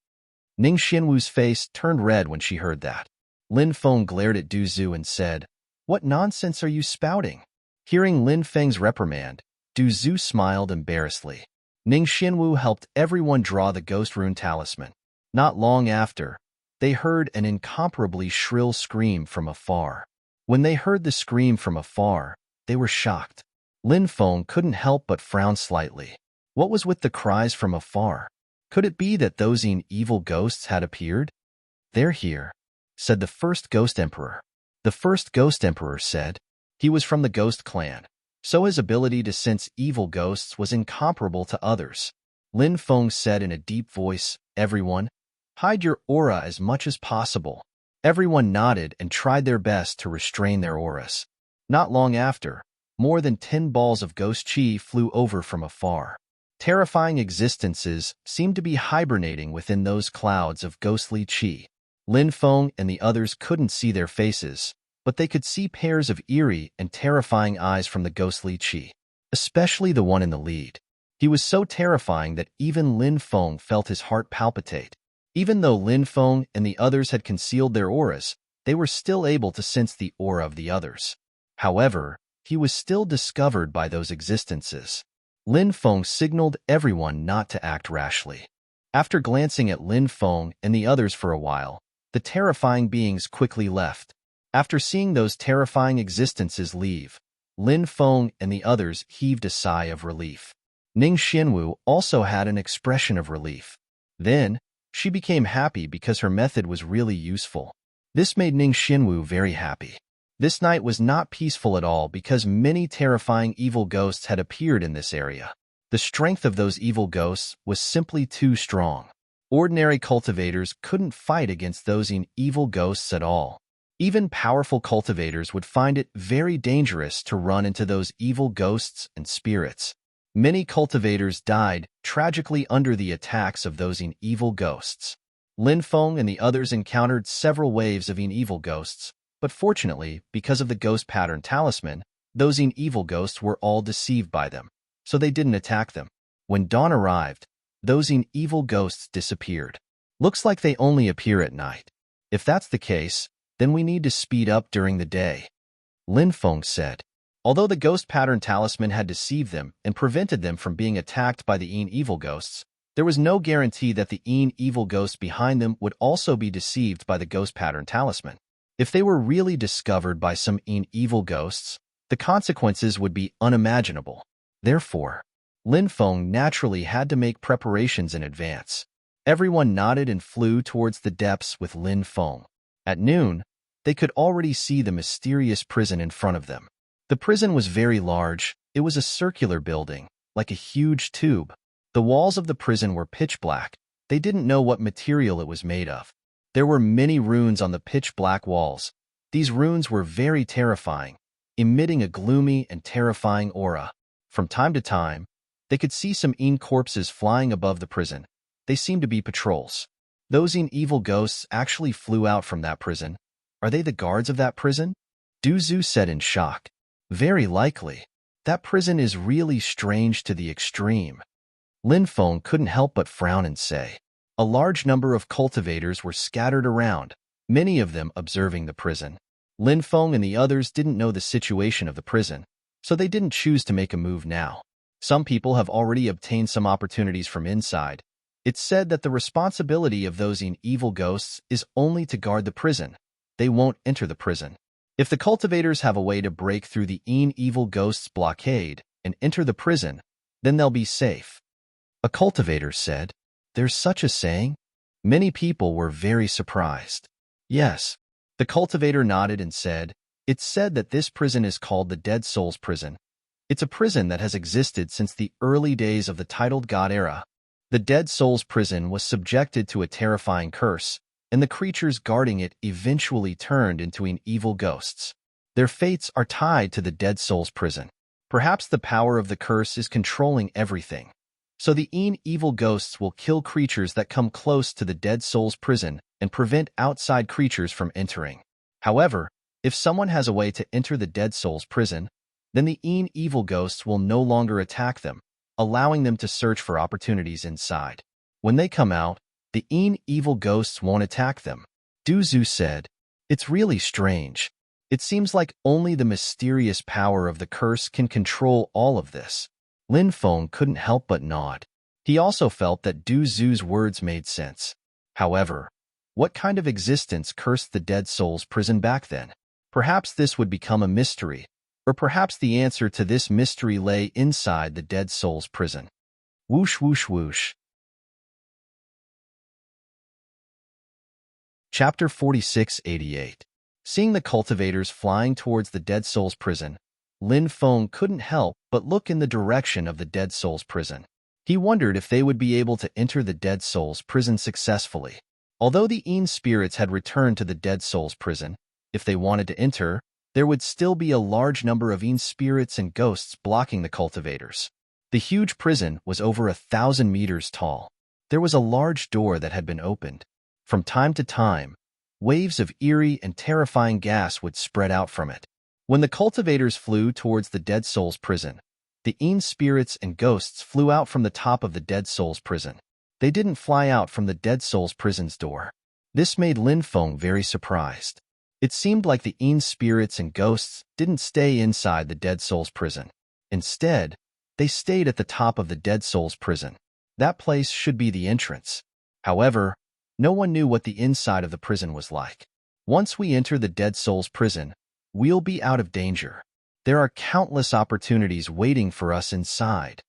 Ning Xianwu's face turned red when she heard that. Lin Feng glared at Du Zhu and said, "What nonsense are you spouting?" Hearing Lin Feng's reprimand, Du Zhu smiled embarrassedly. Ning Xianwu helped everyone draw the ghost rune talisman. Not long after, they heard an incomparably shrill scream from afar. When they heard the scream from afar, they were shocked. Lin Feng couldn't help but frown slightly. What was with the cries from afar? Could it be that those evil ghosts had appeared? "They're here," said the first ghost emperor. The first ghost emperor said he was from the ghost clan, so his ability to sense evil ghosts was incomparable to others. Lin Feng said in a deep voice, "Everyone, hide your aura as much as possible." Everyone nodded and tried their best to restrain their auras. Not long after, more than 10 balls of ghost chi flew over from afar. Terrifying existences seemed to be hibernating within those clouds of ghostly chi. Lin Feng and the others couldn't see their faces, but they could see pairs of eerie and terrifying eyes from the ghostly chi, especially the one in the lead. He was so terrifying that even Lin Feng felt his heart palpitate. Even though Lin Feng and the others had concealed their auras, they were still able to sense the aura of the others. However, he was still discovered by those existences. Lin Feng signaled everyone not to act rashly. After glancing at Lin Feng and the others for a while, the terrifying beings quickly left. After seeing those terrifying existences leave, Lin Feng and the others heaved a sigh of relief. Ning Xianwu also had an expression of relief. Then, she became happy because her method was really useful. This made Ning Xianwu very happy. This night was not peaceful at all because many terrifying evil ghosts had appeared in this area. The strength of those evil ghosts was simply too strong. Ordinary cultivators couldn't fight against those evil ghosts at all. Even powerful cultivators would find it very dangerous to run into those evil ghosts and spirits. Many cultivators died tragically under the attacks of those evil ghosts. Lin Feng and the others encountered several waves of evil ghosts, but fortunately, because of the ghost pattern talisman, those evil ghosts were all deceived by them, so they didn't attack them. When dawn arrived, those evil ghosts disappeared. Looks like they only appear at night. If that's the case, then we need to speed up during the day, Lin Feng said. Although the ghost pattern talisman had deceived them and prevented them from being attacked by the evil ghosts, there was no guarantee that the evil ghosts behind them would also be deceived by the ghost pattern talisman. If they were really discovered by some evil ghosts, the consequences would be unimaginable. Therefore, Lin Feng naturally had to make preparations in advance. Everyone nodded and flew towards the depths with Lin Feng. At noon, they could already see the mysterious prison in front of them. The prison was very large. It was a circular building, like a huge tube. The walls of the prison were pitch black. They didn't know what material it was made of. There were many runes on the pitch black walls. These runes were very terrifying, emitting a gloomy and terrifying aura. From time to time, they could see some corpses flying above the prison. They seemed to be patrols. Those evil ghosts actually flew out from that prison. Are they the guards of that prison? Du Zhu said in shock. Very likely. That prison is really strange to the extreme. Lin Feng couldn't help but frown and say. A large number of cultivators were scattered around. many of them observing the prison. Lin Feng and the others didn't know the situation of the prison, so they didn't choose to make a move now. Some people have already obtained some opportunities from inside. It's said that the responsibility of those evil ghosts is only to guard the prison. They won't enter the prison. If the cultivators have a way to break through the evil ghost's blockade and enter the prison, then they'll be safe. A cultivator said, "There's such a saying?" Many people were very surprised. Yes. The cultivator nodded and said, "It's said that this prison is called the Dead Souls Prison. It's a prison that has existed since the early days of the titled God era. The Dead Souls Prison was subjected to a terrifying curse, and the creatures guarding it eventually turned into evil ghosts. Their fates are tied to the Dead Souls Prison. Perhaps the power of the curse is controlling everything. So the evil ghosts will kill creatures that come close to the Dead Souls Prison and prevent outside creatures from entering. However, if someone has a way to enter the Dead Souls Prison, then the evil ghosts will no longer attack them, allowing them to search for opportunities inside. When they come out, the evil ghosts won't attack them." Du Zhu said, "It's really strange. It seems like only the mysterious power of the curse can control all of this." Lin Feng couldn't help but nod. He also felt that Du Zhu's words made sense. However, what kind of existence cursed the Dead Souls Prison back then? Perhaps this would become a mystery, or perhaps the answer to this mystery lay inside the Dead Souls Prison. Whoosh, whoosh, whoosh. Chapter 4688. Seeing the cultivators flying towards the Dead Souls Prison, Lin Feng couldn't help but look in the direction of the Dead Souls Prison. He wondered if they would be able to enter the Dead Souls Prison successfully. Although the spirits had returned to the Dead Souls Prison, if they wanted to enter, there would still be a large number of spirits and ghosts blocking the cultivators. The huge prison was over 1,000 meters tall. There was a large door that had been opened. From time to time, waves of eerie and terrifying gas would spread out from it. When the cultivators flew towards the Dead Souls Prison, the spirits and ghosts flew out from the top of the Dead Souls Prison. They didn't fly out from the Dead Souls Prison's door. This made Lin Feng very surprised. It seemed like the spirits and ghosts didn't stay inside the Dead Souls Prison. Instead, they stayed at the top of the Dead Souls Prison. That place should be the entrance. However, no one knew what the inside of the prison was like. Once we enter the Dead Souls Prison, we'll be out of danger. There are countless opportunities waiting for us inside.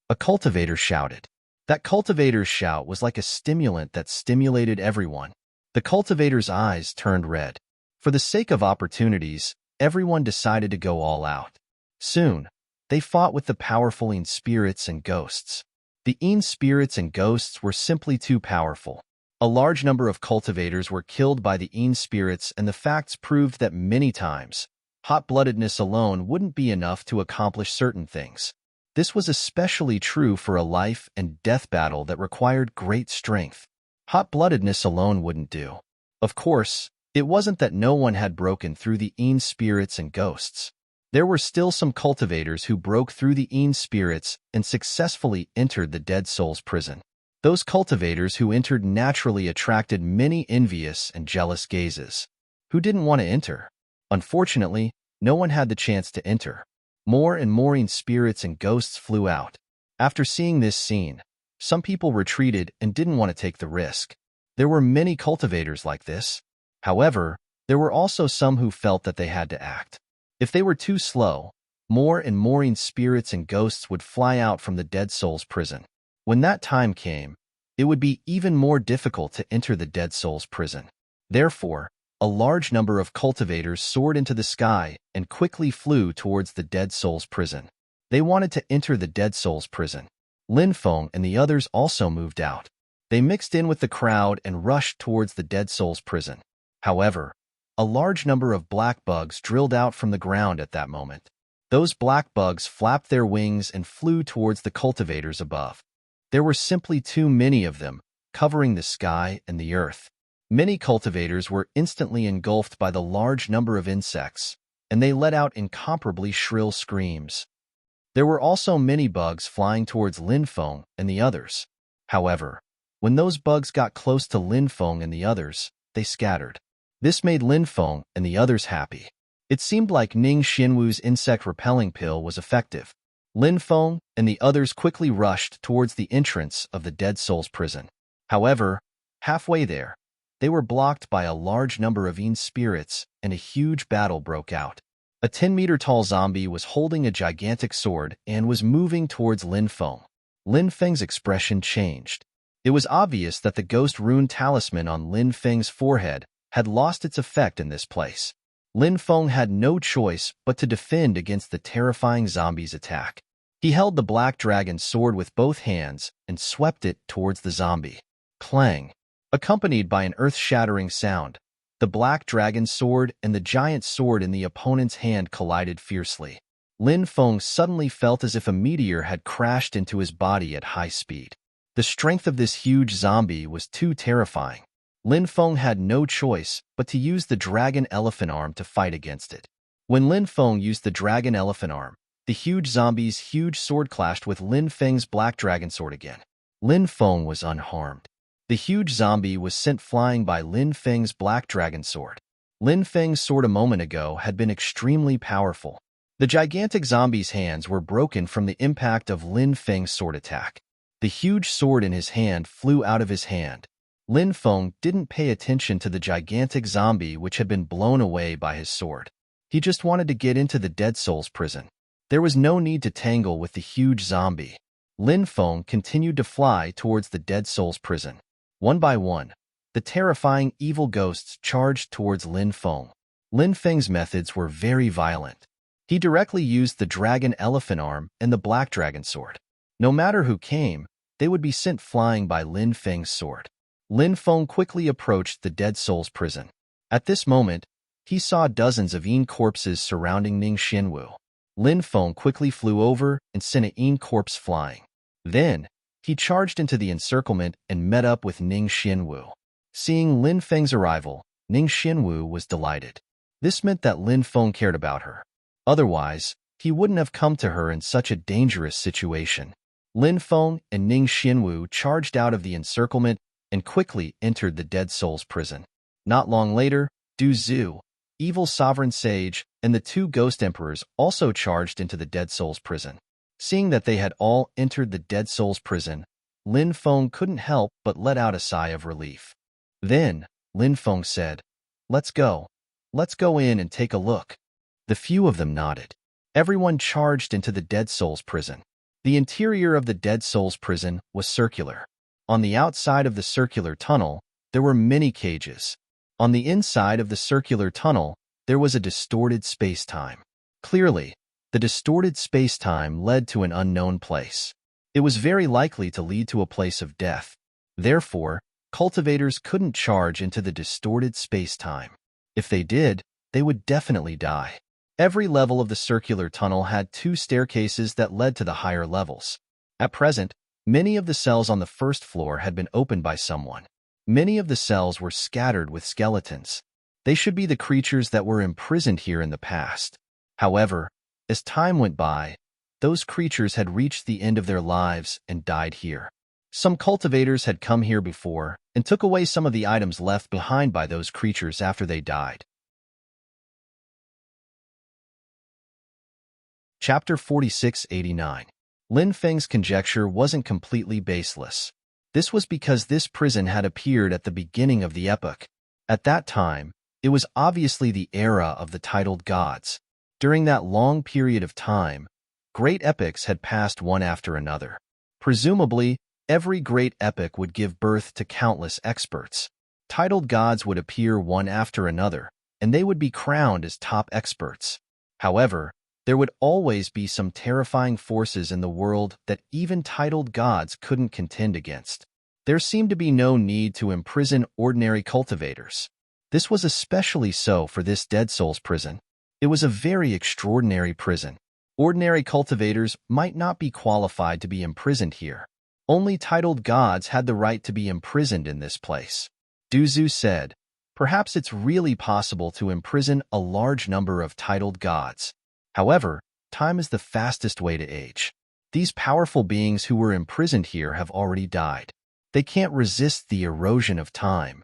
A cultivator shouted. That cultivator's shout was like a stimulant that stimulated everyone. The cultivator's eyes turned red. For the sake of opportunities, everyone decided to go all out. Soon, they fought with the powerful spirits and ghosts. The spirits and ghosts were simply too powerful. A large number of cultivators were killed by the spirits, and the facts proved that many times, hot-bloodedness alone wouldn't be enough to accomplish certain things. This was especially true for a life and death battle that required great strength. Hot-bloodedness alone wouldn't do. Of course, it wasn't that no one had broken through the spirits and ghosts. There were still some cultivators who broke through the spirits and successfully entered the Dead Souls Prison. Those cultivators who entered naturally attracted many envious and jealous gazes. Who didn't want to enter? Unfortunately, no one had the chance to enter. More and more spirits and ghosts flew out. After seeing this scene, some people retreated and didn't want to take the risk. There were many cultivators like this. However, there were also some who felt that they had to act. If they were too slow, more and more spirits and ghosts would fly out from the Dead Souls Prison. When that time came, it would be even more difficult to enter the Dead Souls Prison. Therefore, a large number of cultivators soared into the sky and quickly flew towards the Dead Souls Prison. They wanted to enter the Dead Souls Prison. Lin Feng and the others also moved out. They mixed in with the crowd and rushed towards the Dead Souls Prison. However, a large number of black bugs drilled out from the ground at that moment. Those black bugs flapped their wings and flew towards the cultivators above. There were simply too many of them, covering the sky and the earth. Many cultivators were instantly engulfed by the large number of insects, and they let out incomparably shrill screams. There were also many bugs flying towards Lin Feng and the others. However, when those bugs got close to Lin Feng and the others, they scattered. This made Lin Feng and the others happy. It seemed like Ning Xinwu's insect-repelling pill was effective. Lin Feng and the others quickly rushed towards the entrance of the Dead Souls prison. However, halfway there, they were blocked by a large number of Yin spirits, and a huge battle broke out. A 10-meter-tall zombie was holding a gigantic sword and was moving towards Lin Feng. Lin Feng's expression changed. It was obvious that the ghost rune talisman on Lin Feng's forehead had lost its effect in this place. Lin Feng had no choice but to defend against the terrifying zombie's attack. He held the black dragon sword with both hands and swept it towards the zombie. Clang! Accompanied by an earth-shattering sound, the black dragon sword and the giant sword in the opponent's hand collided fiercely. Lin Feng suddenly felt as if a meteor had crashed into his body at high speed. The strength of this huge zombie was too terrifying. Lin Feng had no choice but to use the dragon elephant arm to fight against it. When Lin Feng used the dragon elephant arm, the huge zombie's huge sword clashed with Lin Feng's black dragon sword again. Lin Feng was unharmed. The huge zombie was sent flying by Lin Feng's black dragon sword. Lin Feng's sword a moment ago had been extremely powerful. The gigantic zombie's hands were broken from the impact of Lin Feng's sword attack. The huge sword in his hand flew out of his hand. Lin Feng didn't pay attention to the gigantic zombie which had been blown away by his sword. He just wanted to get into the Dead Souls prison. There was no need to tangle with the huge zombie. Lin Feng continued to fly towards the Dead Souls prison. One by one, the terrifying evil ghosts charged towards Lin Feng. Lin Feng's methods were very violent. He directly used the dragon elephant arm and the black dragon sword. No matter who came, they would be sent flying by Lin Feng's sword. Lin Feng quickly approached the Dead Souls prison. At this moment, he saw dozens of Yin corpses surrounding Ning Xinwu. Lin Feng quickly flew over and sent a Yin corpse flying. Then, he charged into the encirclement and met up with Ning Xinwu. Seeing Lin Feng's arrival, Ning Xinwu was delighted. This meant that Lin Feng cared about her. Otherwise, he wouldn't have come to her in such a dangerous situation. Lin Feng and Ning Xinwu charged out of the encirclement and quickly entered the Dead Souls prison. Not long later, Du Zhu, evil sovereign sage, and the two ghost emperors also charged into the Dead Souls prison. Seeing that they had all entered the Dead Souls prison, Lin Feng couldn't help but let out a sigh of relief. Then, Lin Feng said, "Let's go. Let's go in and take a look." The few of them nodded. Everyone charged into the Dead Souls prison. The interior of the Dead Souls prison was circular. On the outside of the circular tunnel, there were many cages. On the inside of the circular tunnel, there was a distorted space-time. Clearly, the distorted space-time led to an unknown place. It was very likely to lead to a place of death. Therefore, cultivators couldn't charge into the distorted space-time. If they did, they would definitely die. Every level of the circular tunnel had two staircases that led to the higher levels. At present, many of the cells on the first floor had been opened by someone. Many of the cells were scattered with skeletons. They should be the creatures that were imprisoned here in the past. However, as time went by, those creatures had reached the end of their lives and died here. Some cultivators had come here before and took away some of the items left behind by those creatures after they died. Chapter 4689. Lin Feng's conjecture wasn't completely baseless. This was because this prison had appeared at the beginning of the epoch. At that time, it was obviously the era of the titled gods. During that long period of time, great epochs had passed one after another. Presumably, every great epoch would give birth to countless experts. Titled gods would appear one after another, and they would be crowned as top experts. However, there would always be some terrifying forces in the world that even titled gods couldn't contend against. There seemed to be no need to imprison ordinary cultivators. This was especially so for this Dead Souls prison. It was a very extraordinary prison. Ordinary cultivators might not be qualified to be imprisoned here. Only titled gods had the right to be imprisoned in this place. Du Zhu said, "Perhaps it's really possible to imprison a large number of titled gods. However, time is the fastest way to age. These powerful beings who were imprisoned here have already died. They can't resist the erosion of time."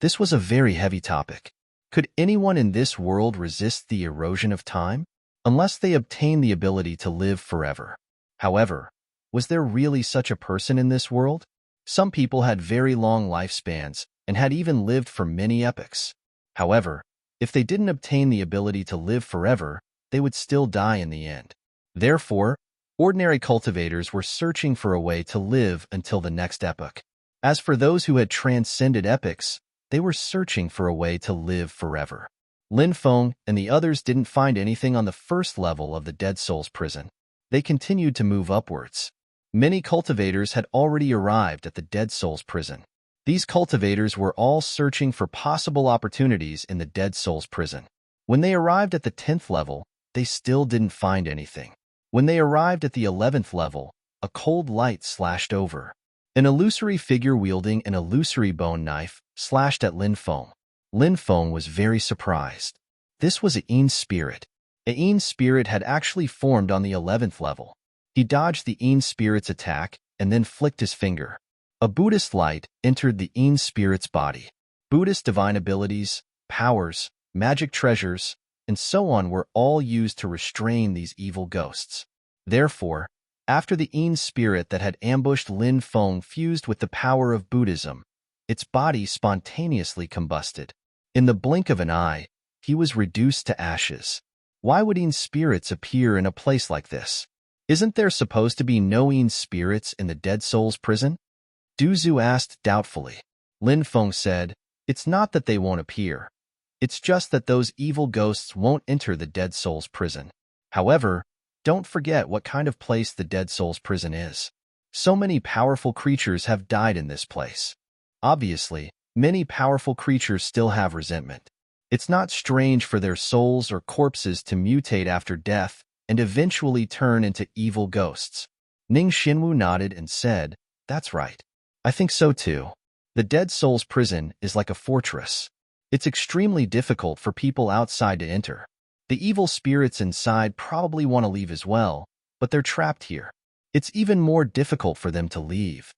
This was a very heavy topic. Could anyone in this world resist the erosion of time? Unless they obtain the ability to live forever. However, was there really such a person in this world? Some people had very long lifespans and had even lived for many epochs. However, if they didn't obtain the ability to live forever, they would still die in the end. Therefore, ordinary cultivators were searching for a way to live until the next epoch. As for those who had transcended epochs, they were searching for a way to live forever. Lin Feng and the others didn't find anything on the first level of the Dead Souls prison. They continued to move upwards. Many cultivators had already arrived at the Dead Souls prison. These cultivators were all searching for possible opportunities in the Dead Souls prison. When they arrived at the 10th level, they still didn't find anything. When they arrived at the 11th level, a cold light slashed over. An illusory figure wielding an illusory bone knife slashed at Lin Feng. Lin Feng was very surprised. This was Ain's spirit. Ain's spirit had actually formed on the 11th level. He dodged the Ain spirit's attack and then flicked his finger. A Buddhist light entered the Ain spirit's body. Buddhist divine abilities, powers, magic treasures, and so on were all used to restrain these evil ghosts. Therefore, after the Ain spirit that had ambushed Lin Feng fused with the power of Buddhism, its body spontaneously combusted. In the blink of an eye, he was reduced to ashes. Why would Ain spirits appear in a place like this? Isn't there supposed to be no Ain spirits in the Dead Souls prison? Du Zhu asked doubtfully. Lin Feng said, "It's not that they won't appear. It's just that those evil ghosts won't enter the Dead Souls prison. However, don't forget what kind of place the Dead Souls prison is. So many powerful creatures have died in this place. Obviously, many powerful creatures still have resentment. It's not strange for their souls or corpses to mutate after death and eventually turn into evil ghosts." Ning Xinwu nodded and said, "That's right. I think so too. The Dead Souls prison is like a fortress. It's extremely difficult for people outside to enter. The evil spirits inside probably want to leave as well, but they're trapped here. It's even more difficult for them to leave."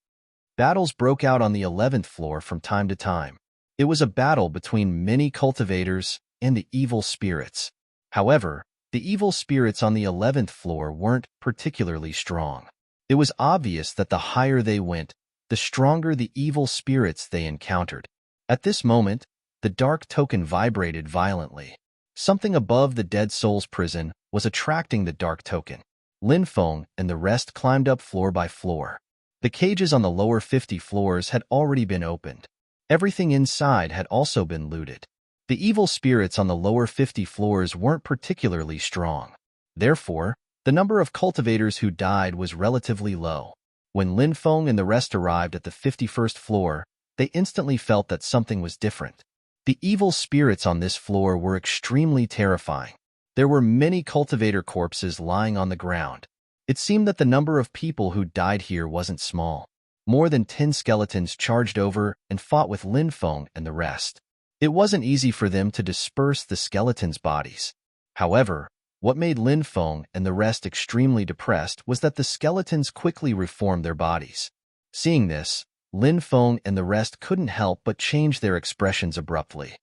Battles broke out on the 11th floor from time to time. It was a battle between many cultivators and the evil spirits. However, the evil spirits on the 11th floor weren't particularly strong. It was obvious that the higher they went, the stronger the evil spirits they encountered. At this moment, the dark token vibrated violently. Something above the Dead Souls prison was attracting the dark token. Lin Feng and the rest climbed up floor by floor. The cages on the lower 50 floors had already been opened. Everything inside had also been looted. The evil spirits on the lower 50 floors weren't particularly strong. Therefore, the number of cultivators who died was relatively low. When Lin Feng and the rest arrived at the 51st floor, they instantly felt that something was different. The evil spirits on this floor were extremely terrifying. There were many cultivator corpses lying on the ground. It seemed that the number of people who died here wasn't small. More than 10 skeletons charged over and fought with Lin Feng and the rest. It wasn't easy for them to disperse the skeletons' bodies. However, what made Lin Feng and the rest extremely depressed was that the skeletons quickly reformed their bodies. Seeing this, Lin Feng and the rest couldn't help but change their expressions abruptly.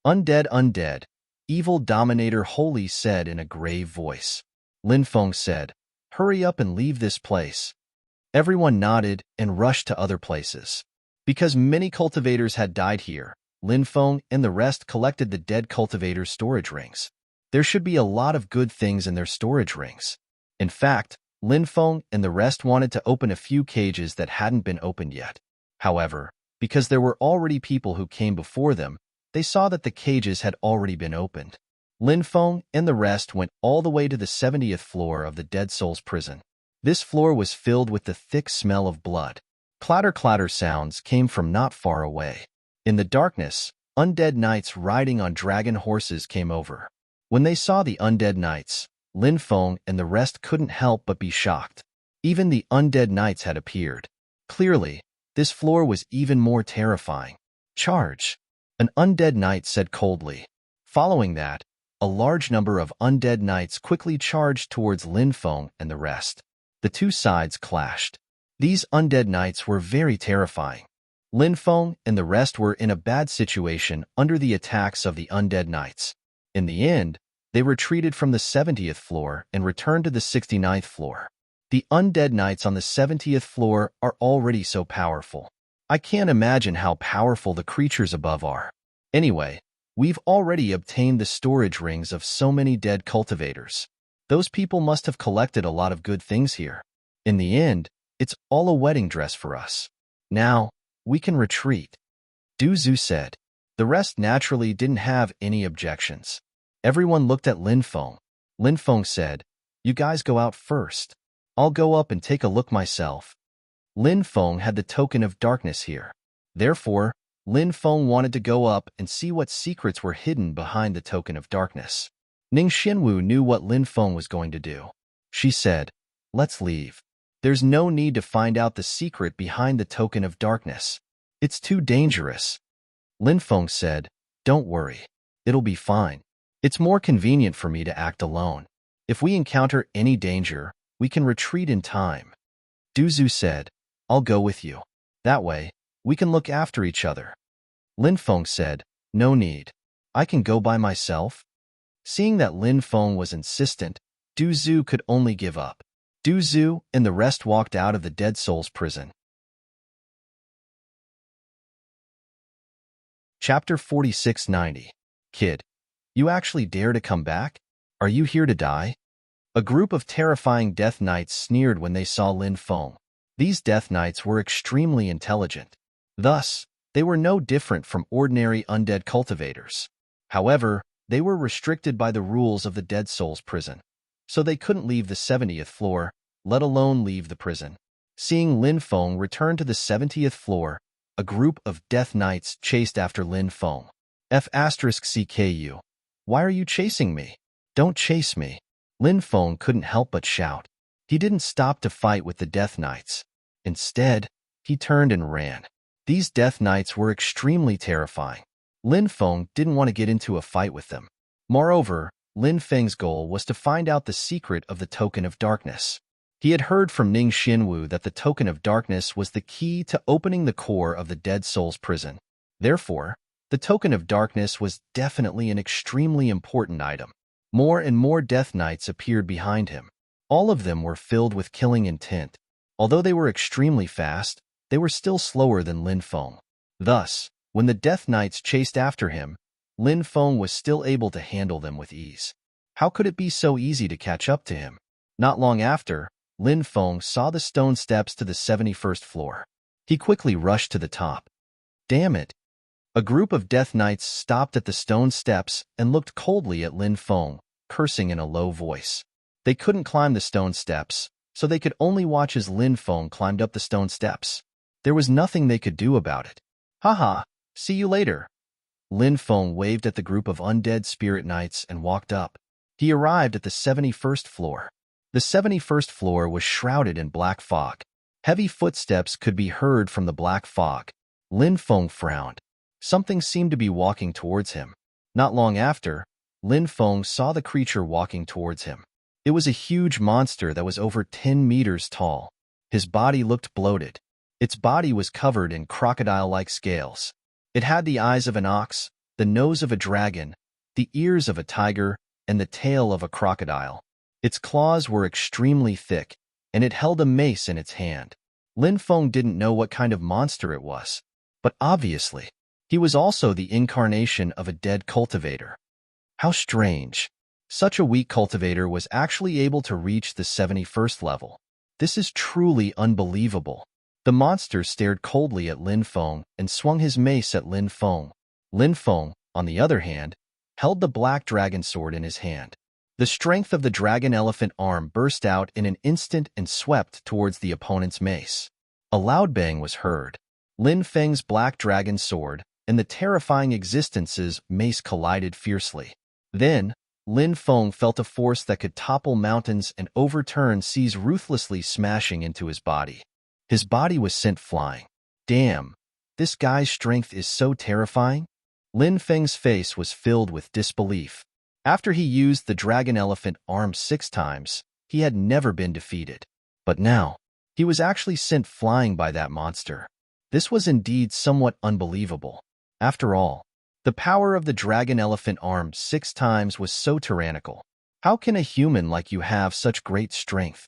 "Undead, undead," Evil Dominator Holy said in a grave voice. Lin Feng said, "Hurry up and leave this place." Everyone nodded and rushed to other places. Because many cultivators had died here, Lin Feng and the rest collected the dead cultivators' storage rings. There should be a lot of good things in their storage rings. In fact, Lin Feng and the rest wanted to open a few cages that hadn't been opened yet. However, because there were already people who came before them, they saw that the cages had already been opened. Lin Feng and the rest went all the way to the 70th floor of the Dead Souls prison. This floor was filled with the thick smell of blood. Clatter-clatter sounds came from not far away. In the darkness, undead knights riding on dragon horses came over. When they saw the undead knights, Lin Feng and the rest couldn't help but be shocked. Even the undead knights had appeared. Clearly, this floor was even more terrifying. "Charge!" an undead knight said coldly. Following that, a large number of undead knights quickly charged towards Lin Feng and the rest. The two sides clashed. These undead knights were very terrifying. Lin Feng and the rest were in a bad situation under the attacks of the undead knights. In the end, they retreated from the 70th floor and returned to the 69th floor. The undead knights on the 70th floor are already so powerful. I can't imagine how powerful the creatures above are. Anyway, we've already obtained the storage rings of so many dead cultivators. Those people must have collected a lot of good things here. In the end, it's all a wedding dress for us. Now, we can retreat, Du Zhu said. The rest naturally didn't have any objections. Everyone looked at Lin Feng. Lin Feng said, "You guys go out first. I'll go up and take a look myself." Lin Feng had the token of darkness here. Therefore, Lin Feng wanted to go up and see what secrets were hidden behind the token of darkness. Ning Xinwu knew what Lin Feng was going to do. She said, "Let's leave. There's no need to find out the secret behind the token of darkness. It's too dangerous." Lin Feng said, "Don't worry. It'll be fine. It's more convenient for me to act alone. If we encounter any danger, we can retreat in time." Du Zhu said, "I'll go with you. That way, we can look after each other." Lin Feng said, "No need. I can go by myself." Seeing that Lin Feng was insistent, Du Zhu could only give up. Du Zhu and the rest walked out of the Dead Souls prison. Chapter 4690. Kid, you actually dare to come back? Are you here to die? A group of terrifying Death Knights sneered when they saw Lin Feng. These Death Knights were extremely intelligent. Thus, they were no different from ordinary undead cultivators. However, they were restricted by the rules of the Dead Souls prison, so they couldn't leave the 70th floor, let alone leave the prison. Seeing Lin Feng return to the 70th floor, a group of Death Knights chased after Lin Feng. F*CKU. Why are you chasing me? Don't chase me. Lin Feng couldn't help but shout. He didn't stop to fight with the Death Knights. Instead, he turned and ran. These Death Knights were extremely terrifying. Lin Feng didn't want to get into a fight with them. Moreover, Lin Feng's goal was to find out the secret of the Token of Darkness. He had heard from Ning Xinwu that the Token of Darkness was the key to opening the core of the Dead Souls prison. Therefore, the Token of Darkness was definitely an extremely important item. More and more Death Knights appeared behind him. All of them were filled with killing intent. Although they were extremely fast, they were still slower than Lin Feng. Thus, when the Death Knights chased after him, Lin Feng was still able to handle them with ease. How could it be so easy to catch up to him? Not long after, Lin Feng saw the stone steps to the 71st floor. He quickly rushed to the top. Damn it! A group of Death Knights stopped at the stone steps and looked coldly at Lin Feng, cursing in a low voice. They couldn't climb the stone steps, so they could only watch as Lin Feng climbed up the stone steps. There was nothing they could do about it. Haha, see you later. Lin Feng waved at the group of undead spirit knights and walked up. He arrived at the 71st floor. The 71st floor was shrouded in black fog. Heavy footsteps could be heard from the black fog. Lin Feng frowned. Something seemed to be walking towards him. Not long after, Lin Feng saw the creature walking towards him. It was a huge monster that was over 10 meters tall. His body looked bloated. Its body was covered in crocodile-like scales. It had the eyes of an ox, the nose of a dragon, the ears of a tiger, and the tail of a crocodile. Its claws were extremely thick, and it held a mace in its hand. Lin Feng didn't know what kind of monster it was, but obviously, he was also the incarnation of a dead cultivator. How strange. Such a weak cultivator was actually able to reach the 71st level. This is truly unbelievable. The monster stared coldly at Lin Feng and swung his mace at Lin Feng. Lin Feng, on the other hand, held the black dragon sword in his hand. The strength of the dragon elephant arm burst out in an instant and swept towards the opponent's mace. A loud bang was heard. Lin Feng's black dragon sword and the terrifying existence's mace collided fiercely. Then, Lin Feng felt a force that could topple mountains and overturn seas ruthlessly smashing into his body. His body was sent flying. Damn, this guy's strength is so terrifying. Lin Feng's face was filled with disbelief. After he used the dragon elephant arm 6 times, he had never been defeated. But now, he was actually sent flying by that monster. This was indeed somewhat unbelievable. After all, the power of the dragon elephant armed 6 times was so tyrannical. How can a human like you have such great strength?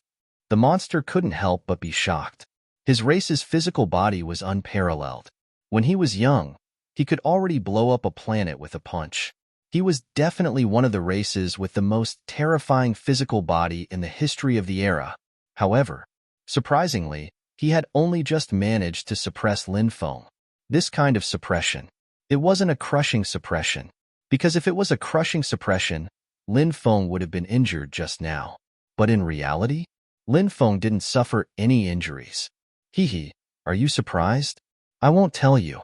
The monster couldn't help but be shocked. His race's physical body was unparalleled. When he was young, he could already blow up a planet with a punch. He was definitely one of the races with the most terrifying physical body in the history of the era. However, surprisingly, he had only just managed to suppress Lin Feng. This kind of suppression. It wasn't a crushing suppression, because if it was a crushing suppression, Lin Feng would have been injured just now. But in reality, Lin Feng didn't suffer any injuries. Hee, are you surprised? I won't tell you.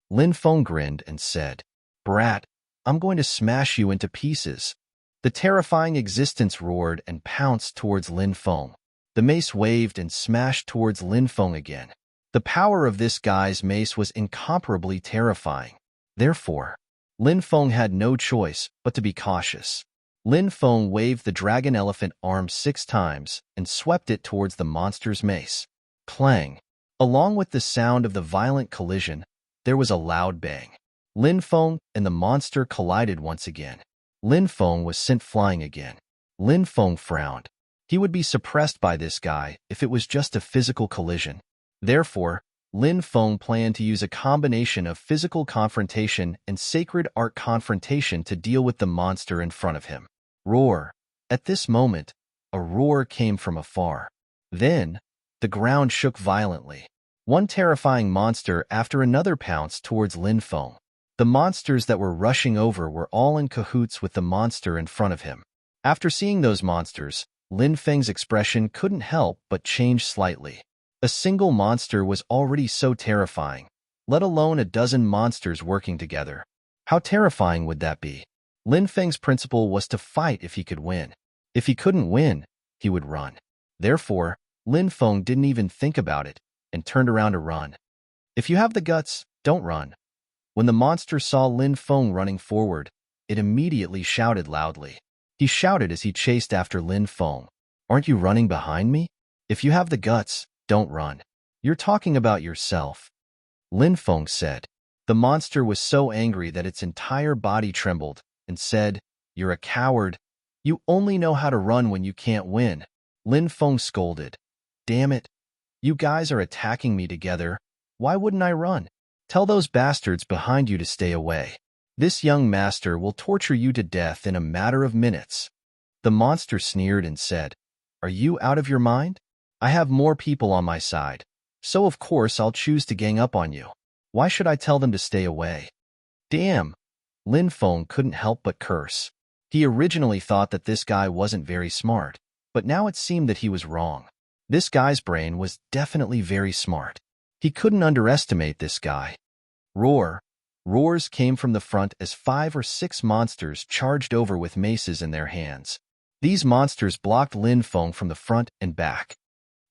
Lin Feng grinned and said, Brat, I'm going to smash you into pieces. The terrifying existence roared and pounced towards Lin Feng. The mace waved and smashed towards Lin Feng again. The power of this guy's mace was incomparably terrifying. Therefore, Lin Feng had no choice but to be cautious. Lin Feng waved the dragon elephant arm 6 times and swept it towards the monster's mace. Clang! Along with the sound of the violent collision, there was a loud bang. Lin Feng and the monster collided once again. Lin Feng was sent flying again. Lin Feng frowned. He would be suppressed by this guy if it was just a physical collision. Therefore, Lin Feng planned to use a combination of physical confrontation and sacred art confrontation to deal with the monster in front of him. Roar! At this moment, a roar came from afar. Then, the ground shook violently. One terrifying monster after another pounced towards Lin Feng. The monsters that were rushing over were all in cahoots with the monster in front of him. After seeing those monsters, Lin Feng's expression couldn't help but change slightly. A single monster was already so terrifying, let alone a dozen monsters working together. How terrifying would that be? Lin Feng's principle was to fight if he could win. If he couldn't win, he would run. Therefore, Lin Feng didn't even think about it and turned around to run. If you have the guts, don't run. When the monster saw Lin Feng running forward, it immediately shouted loudly. He shouted as he chased after Lin Feng. Aren't you running behind me? If you have the guts, don't run. You're talking about yourself. Lin Feng said. The monster was so angry that its entire body trembled and said, You're a coward. You only know how to run when you can't win. Lin Feng scolded. Damn it. You guys are attacking me together. Why wouldn't I run? Tell those bastards behind you to stay away. This young master will torture you to death in a matter of minutes. The monster sneered and said, Are you out of your mind? I have more people on my side, so of course I'll choose to gang up on you. Why should I tell them to stay away? Damn! Lin Feng couldn't help but curse. He originally thought that this guy wasn't very smart, but now it seemed that he was wrong. This guy's brain was definitely very smart. He couldn't underestimate this guy. Roar! Roars came from the front as 5 or 6 monsters charged over with maces in their hands. These monsters blocked Lin Feng from the front and back.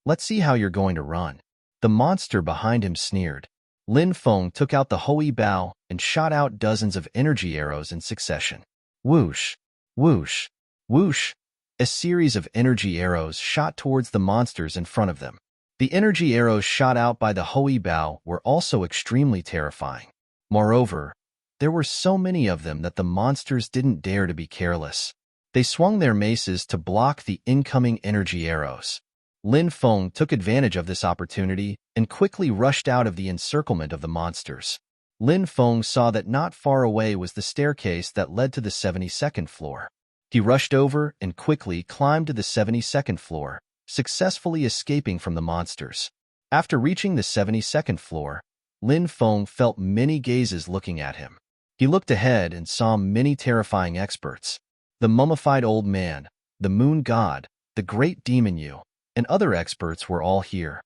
Let's see how you're going to run. The monster behind him sneered. Lin Feng took out the Hui Bao and shot out dozens of energy arrows in succession. Whoosh! Whoosh! Whoosh! A series of energy arrows shot towards the monsters in front of them. The energy arrows shot out by the Hui Bao were also extremely terrifying. Moreover, there were so many of them that the monsters didn't dare to be careless. They swung their maces to block the incoming energy arrows. Lin Feng took advantage of this opportunity and quickly rushed out of the encirclement of the monsters. Lin Feng saw that not far away was the staircase that led to the 72nd floor. He rushed over and quickly climbed to the 72nd floor, successfully escaping from the monsters. After reaching the 72nd floor, Lin Feng felt many gazes looking at him. He looked ahead and saw many terrifying experts. The mummified old man, the moon god, the great demon Yu, and other experts were all here.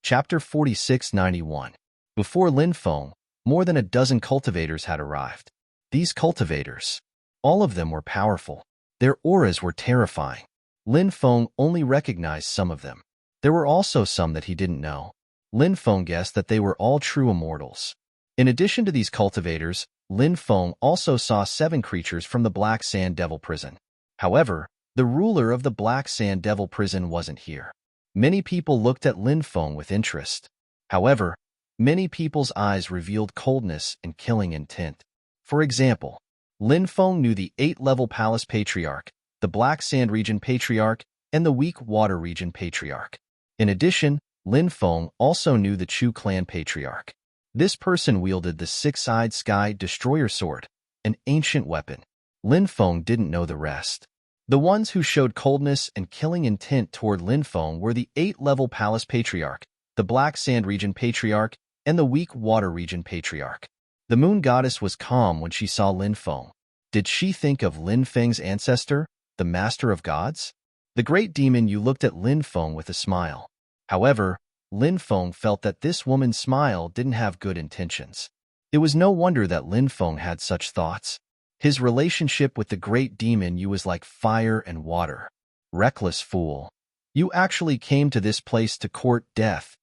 Chapter 4691. Before Lin Feng, more than a dozen cultivators had arrived. These cultivators, all of them were powerful. Their auras were terrifying. Lin Feng only recognized some of them. There were also some that he didn't know. Lin Feng guessed that they were all true immortals. In addition to these cultivators, Lin Feng also saw 7 creatures from the Black Sand Devil Prison. However, the ruler of the Black Sand Devil Prison wasn't here. Many people looked at Lin Feng with interest. However, many people's eyes revealed coldness and killing intent. For example, Lin Feng knew the 8-level Palace Patriarch, the Black Sand Region Patriarch, and the Weak Water Region Patriarch. In addition, Lin Feng also knew the Chu Clan Patriarch. This person wielded the Six-Eyed Sky Destroyer Sword, an ancient weapon. Lin Feng didn't know the rest. The ones who showed coldness and killing intent toward Lin Feng were the 8-level Palace Patriarch, the Black Sand Region Patriarch, and the Weak Water Region Patriarch. The Moon Goddess was calm when she saw Lin Feng. Did she think of Lin Feng's ancestor, the Master of Gods? The great demon Yu looked at Lin Feng with a smile. However, Lin Feng felt that this woman's smile didn't have good intentions. It was no wonder that Lin Feng had such thoughts. His relationship with the great demon Yu was like fire and water. Reckless fool. You actually came to this place to court death.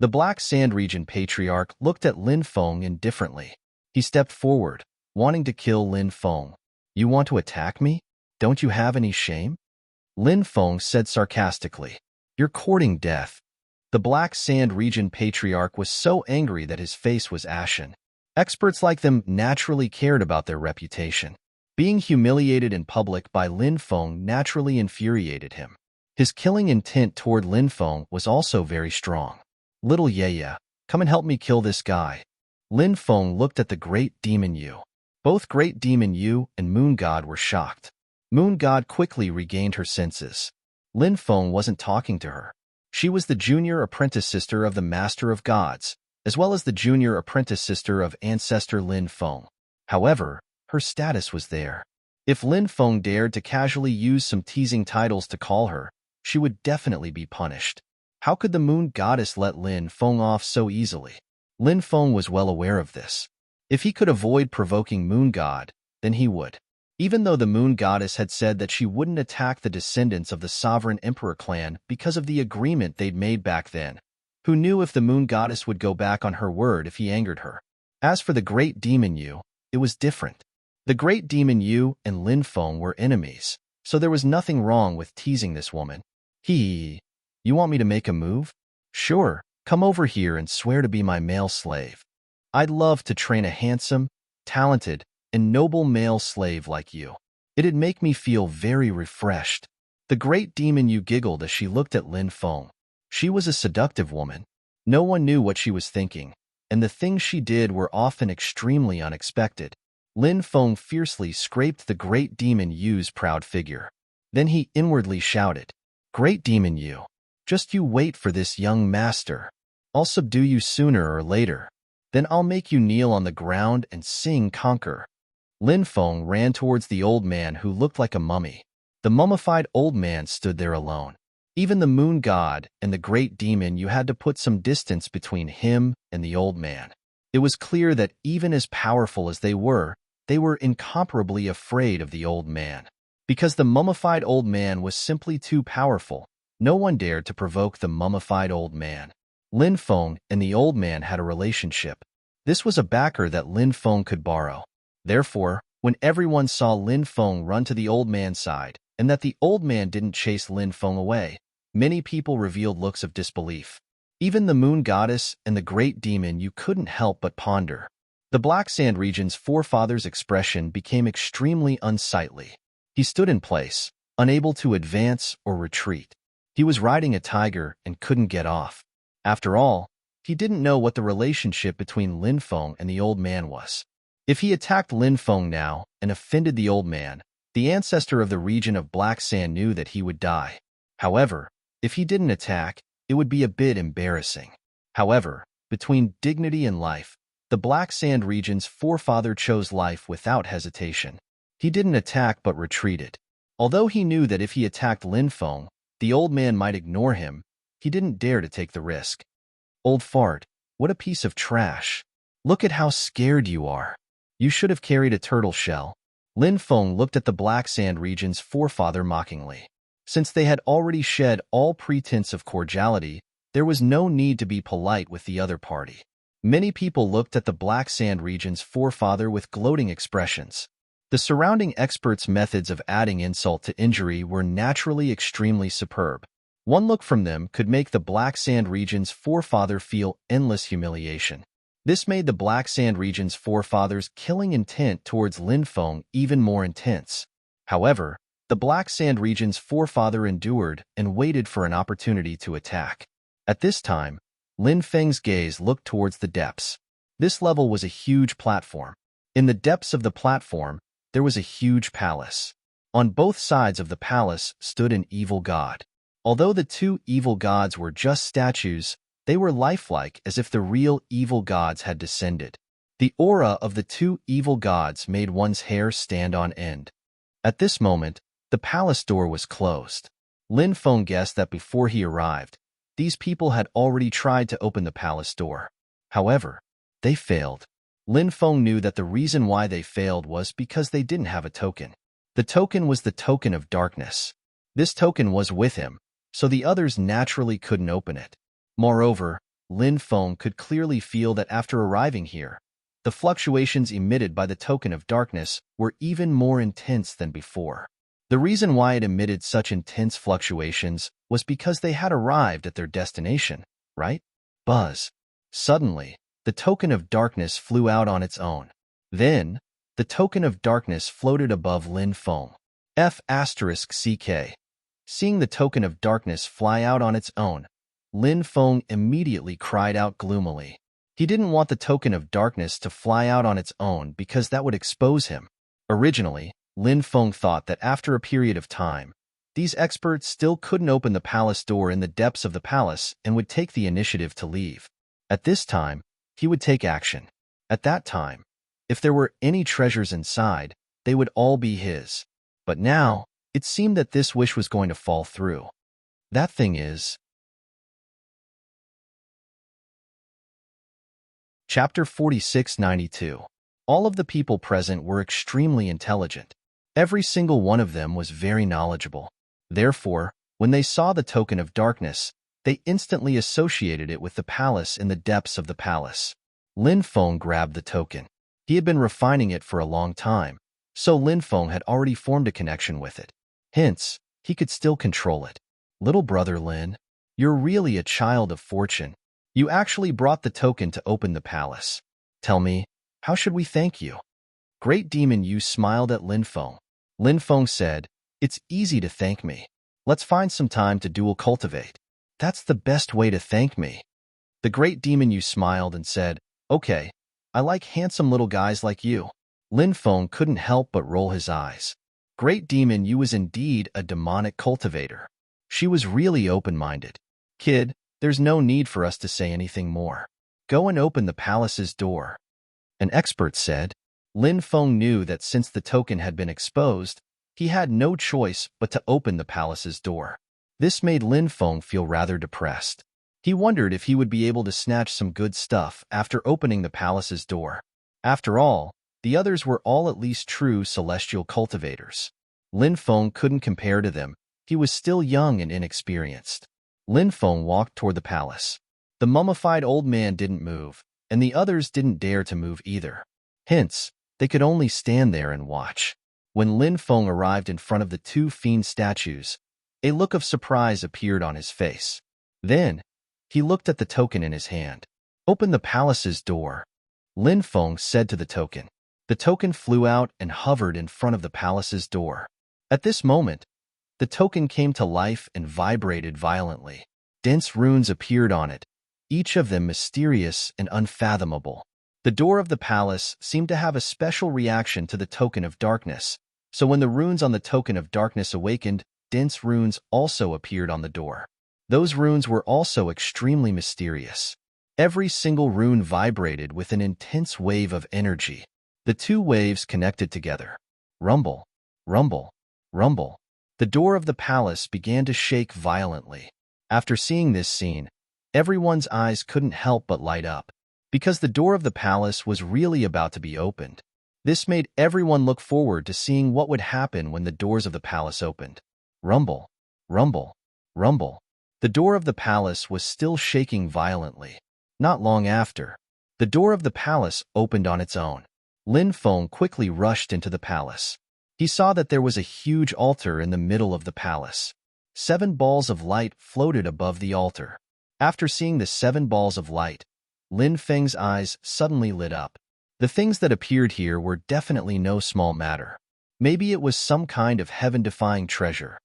The Black Sand Region Patriarch looked at Lin Feng indifferently. He stepped forward, wanting to kill Lin Feng. You want to attack me? Don't you have any shame? Lin Feng said sarcastically. You're courting death. The Black Sand Region Patriarch was so angry that his face was ashen. Experts like them naturally cared about their reputation. Being humiliated in public by Lin Feng naturally infuriated him. His killing intent toward Lin Feng was also very strong. Little Ye, come and help me kill this guy. Lin Feng looked at the great demon Yu. Both great demon Yu and Moon God were shocked. Moon God quickly regained her senses. Lin Feng wasn't talking to her. She was the junior apprentice sister of the Master of Gods, as well as the junior apprentice sister of ancestor Lin Feng. However, her status was there. If Lin Feng dared to casually use some teasing titles to call her, she would definitely be punished. How could the Moon Goddess let Lin Feng off so easily? Lin Feng was well aware of this. If he could avoid provoking Moon God, then he would. Even though the Moon Goddess had said that she wouldn't attack the descendants of the Sovereign Emperor clan because of the agreement they'd made back then, who knew if the Moon Goddess would go back on her word if he angered her? As for the Great Demon Yu, it was different. The Great Demon Yu and Lin Feng were enemies, so there was nothing wrong with teasing this woman. You want me to make a move? Sure, come over here and swear to be my male slave. I'd love to train a handsome, talented, and noble male slave like you. It'd make me feel very refreshed. The Great Demon Yu giggled as she looked at Lin Feng. She was a seductive woman. No one knew what she was thinking, and the things she did were often extremely unexpected. Lin Feng fiercely scraped the Great Demon Yu's proud figure. Then he inwardly shouted, Great Demon Yu, just you wait for this young master. I'll subdue you sooner or later. Then I'll make you kneel on the ground and sing conquer. Lin Feng ran towards the old man who looked like a mummy. The mummified old man stood there alone. Even the Moon God and the Great Demon Yu had to put some distance between him and the old man. It was clear that even as powerful as they were incomparably afraid of the old man. Because the mummified old man was simply too powerful, no one dared to provoke the mummified old man. Lin Feng and the old man had a relationship. This was a backer that Lin Feng could borrow. Therefore, when everyone saw Lin Feng run to the old man's side, and that the old man didn't chase Lin Feng away, many people revealed looks of disbelief. Even the Moon Goddess and the Great Demon Yu couldn't help but ponder. The Black Sand region's forefather's expression became extremely unsightly. He stood in place, unable to advance or retreat. He was riding a tiger and couldn't get off. After all, he didn't know what the relationship between Lin Feng and the old man was. If he attacked Lin Feng now and offended the old man, the ancestor of the region of Black Sand knew that he would die. However, if he didn't attack, it would be a bit embarrassing. However, between dignity and life, the Black Sand region's forefather chose life without hesitation. He didn't attack but retreated. Although he knew that if he attacked Lin Feng, the old man might ignore him, he didn't dare to take the risk. Old fart, what a piece of trash. Look at how scared you are. You should have carried a turtle shell. Lin Feng looked at the Black Sand region's forefather mockingly. Since they had already shed all pretense of cordiality, there was no need to be polite with the other party. Many people looked at the Black Sand region's forefather with gloating expressions. The surrounding experts' methods of adding insult to injury were naturally extremely superb. One look from them could make the Black Sand region's forefather feel endless humiliation. This made the Black Sand region's forefathers' killing intent towards Lin Feng even more intense. However, the Black Sand region's forefather endured and waited for an opportunity to attack. At this time, Lin Feng's gaze looked towards the depths. This level was a huge platform. In the depths of the platform, there was a huge palace. On both sides of the palace stood an evil god. Although the two evil gods were just statues, they were lifelike, as if the real evil gods had descended. The aura of the two evil gods made one's hair stand on end. At this moment, the palace door was closed. Lin Feng guessed that before he arrived, these people had already tried to open the palace door. However, they failed. Lin Feng knew that the reason why they failed was because they didn't have a token. The token was the token of darkness. This token was with him, so the others naturally couldn't open it. Moreover, Lin Feng could clearly feel that after arriving here, the fluctuations emitted by the token of darkness were even more intense than before. The reason why it emitted such intense fluctuations was because they had arrived at their destination, right? Buzz. Suddenly, the token of darkness flew out on its own. Then, the token of darkness floated above Lin Feng. F***CK. Seeing the token of darkness fly out on its own, Lin Feng immediately cried out gloomily. He didn't want the token of darkness to fly out on its own because that would expose him. Originally, Lin Feng thought that after a period of time, these experts still couldn't open the palace door in the depths of the palace and would take the initiative to leave. At this time, he would take action. At that time, if there were any treasures inside, they would all be his. But now, it seemed that this wish was going to fall through. That thing is... Chapter 4692. All of the people present were extremely intelligent. Every single one of them was very knowledgeable. Therefore, when they saw the token of darkness, they instantly associated it with the palace in the depths of the palace. Lin Feng grabbed the token. He had been refining it for a long time, so Lin Feng had already formed a connection with it. Hence, he could still control it. Little brother Lin, you're really a child of fortune. You actually brought the token to open the palace. Tell me, how should we thank you? Great Demon Yu smiled at Lin Feng. Lin Feng said, it's easy to thank me. Let's find some time to dual cultivate. That's the best way to thank me. The Great Demon Yu smiled and said, okay, I like handsome little guys like you. Lin Feng couldn't help but roll his eyes. Great Demon Yu was indeed a demonic cultivator. She was really open-minded. Kid, there's no need for us to say anything more. Go and open the palace's door. An expert said. Lin Feng knew that since the token had been exposed, he had no choice but to open the palace's door. This made Lin Feng feel rather depressed. He wondered if he would be able to snatch some good stuff after opening the palace's door. After all, the others were all at least true celestial cultivators. Lin Feng couldn't compare to them. He was still young and inexperienced. Lin Feng walked toward the palace. The mummified old man didn't move, and the others didn't dare to move either. Hence, they could only stand there and watch. When Lin Feng arrived in front of the two fiend statues, a look of surprise appeared on his face. Then, he looked at the token in his hand. Open the palace's door, Lin Feng said to the token. The token flew out and hovered in front of the palace's door. At this moment, the token came to life and vibrated violently. Dense runes appeared on it, each of them mysterious and unfathomable. The door of the palace seemed to have a special reaction to the token of darkness, so when the runes on the token of darkness awakened, dense runes also appeared on the door. Those runes were also extremely mysterious. Every single rune vibrated with an intense wave of energy. The two waves connected together. Rumble, rumble, rumble. The door of the palace began to shake violently. After seeing this scene, everyone's eyes couldn't help but light up, because the door of the palace was really about to be opened. This made everyone look forward to seeing what would happen when the doors of the palace opened. Rumble, rumble, rumble. The door of the palace was still shaking violently. Not long after, the door of the palace opened on its own. Lin Feng quickly rushed into the palace. He saw that there was a huge altar in the middle of the palace. 7 balls of light floated above the altar. After seeing the 7 balls of light, Lin Feng's eyes suddenly lit up. The things that appeared here were definitely no small matter. Maybe it was some kind of heaven-defying treasure.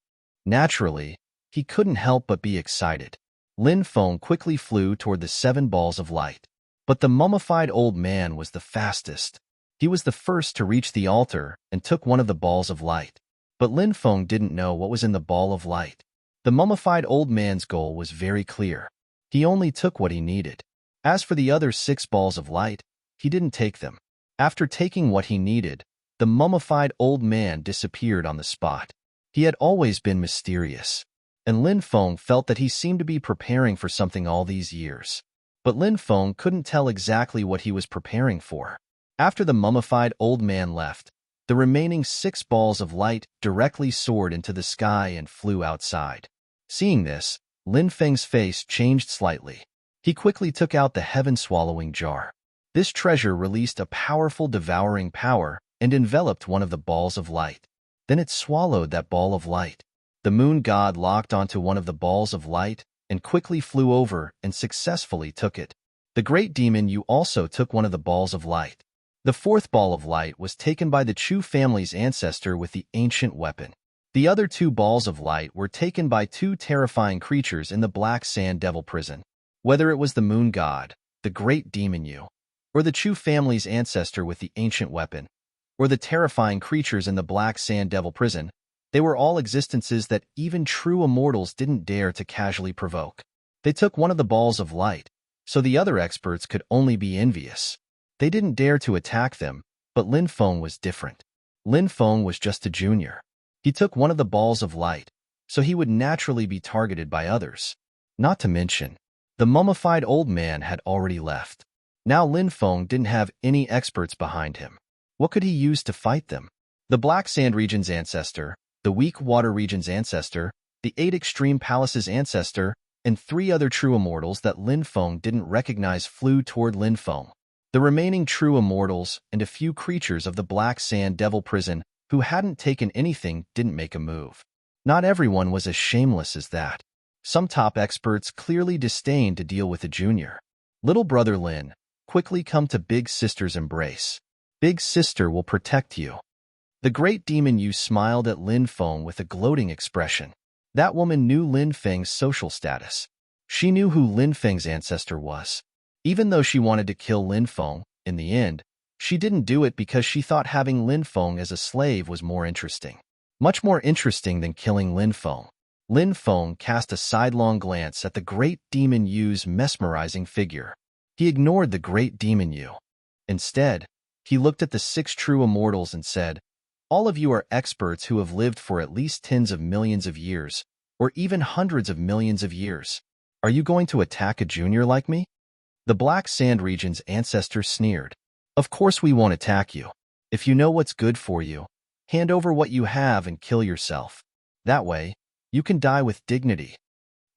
Naturally, he couldn't help but be excited. Lin Feng quickly flew toward the 7 balls of light. But the mummified old man was the fastest. He was the first to reach the altar and took one of the balls of light. But Lin Feng didn't know what was in the ball of light. The mummified old man's goal was very clear. He only took what he needed. As for the other 6 balls of light, he didn't take them. After taking what he needed, the mummified old man disappeared on the spot. He had always been mysterious, and Lin Feng felt that he seemed to be preparing for something all these years. But Lin Feng couldn't tell exactly what he was preparing for. After the mummified old man left, the remaining 6 balls of light directly soared into the sky and flew outside. Seeing this, Lin Feng's face changed slightly. He quickly took out the heaven-swallowing jar. This treasure released a powerful devouring power and enveloped one of the balls of light. Then it swallowed that ball of light. The moon god locked onto one of the balls of light and quickly flew over and successfully took it. The great demon Yu also took one of the balls of light. The 4th ball of light was taken by the Chu family's ancestor with the ancient weapon. The other 2 balls of light were taken by 2 terrifying creatures in the Black Sand Devil prison. Whether it was the moon god, the great demon Yu, or the Chu family's ancestor with the ancient weapon, or the terrifying creatures in the Black Sand Devil prison, they were all existences that even true immortals didn't dare to casually provoke. They took one of the balls of light, so the other experts could only be envious. They didn't dare to attack them, but Lin Feng was different. Lin Feng was just a junior. He took one of the balls of light, so he would naturally be targeted by others. Not to mention, the mummified old man had already left. Now Lin Feng didn't have any experts behind him. What could he use to fight them? The Black Sand region's ancestor, the Weak Water region's ancestor, the 8 Extreme Palace's ancestor, and 3 other true immortals that Lin Feng didn't recognize flew toward Lin Feng. The remaining true immortals and a few creatures of the Black Sand Devil prison who hadn't taken anything didn't make a move. Not everyone was as shameless as that. Some top experts clearly disdained to deal with a junior. Little brother Lin, quickly come to Big Sister's embrace. Big Sister will protect you. The great demon Yu smiled at Lin Feng with a gloating expression. That woman knew Lin Feng's social status. She knew who Lin Feng's ancestor was. Even though she wanted to kill Lin Feng, in the end, she didn't do it because she thought having Lin Feng as a slave was more interesting. Much more interesting than killing Lin Feng. Lin Feng cast a sidelong glance at the great demon Yu's mesmerizing figure. He ignored the great demon Yu. Instead, he looked at the 6 true immortals and said, "All of you are experts who have lived for at least tens of millions of years, or even hundreds of millions of years. Are you going to attack a junior like me?" The Black Sand region's ancestor sneered. "Of course we won't attack you. If you know what's good for you, hand over what you have and kill yourself. That way, you can die with dignity."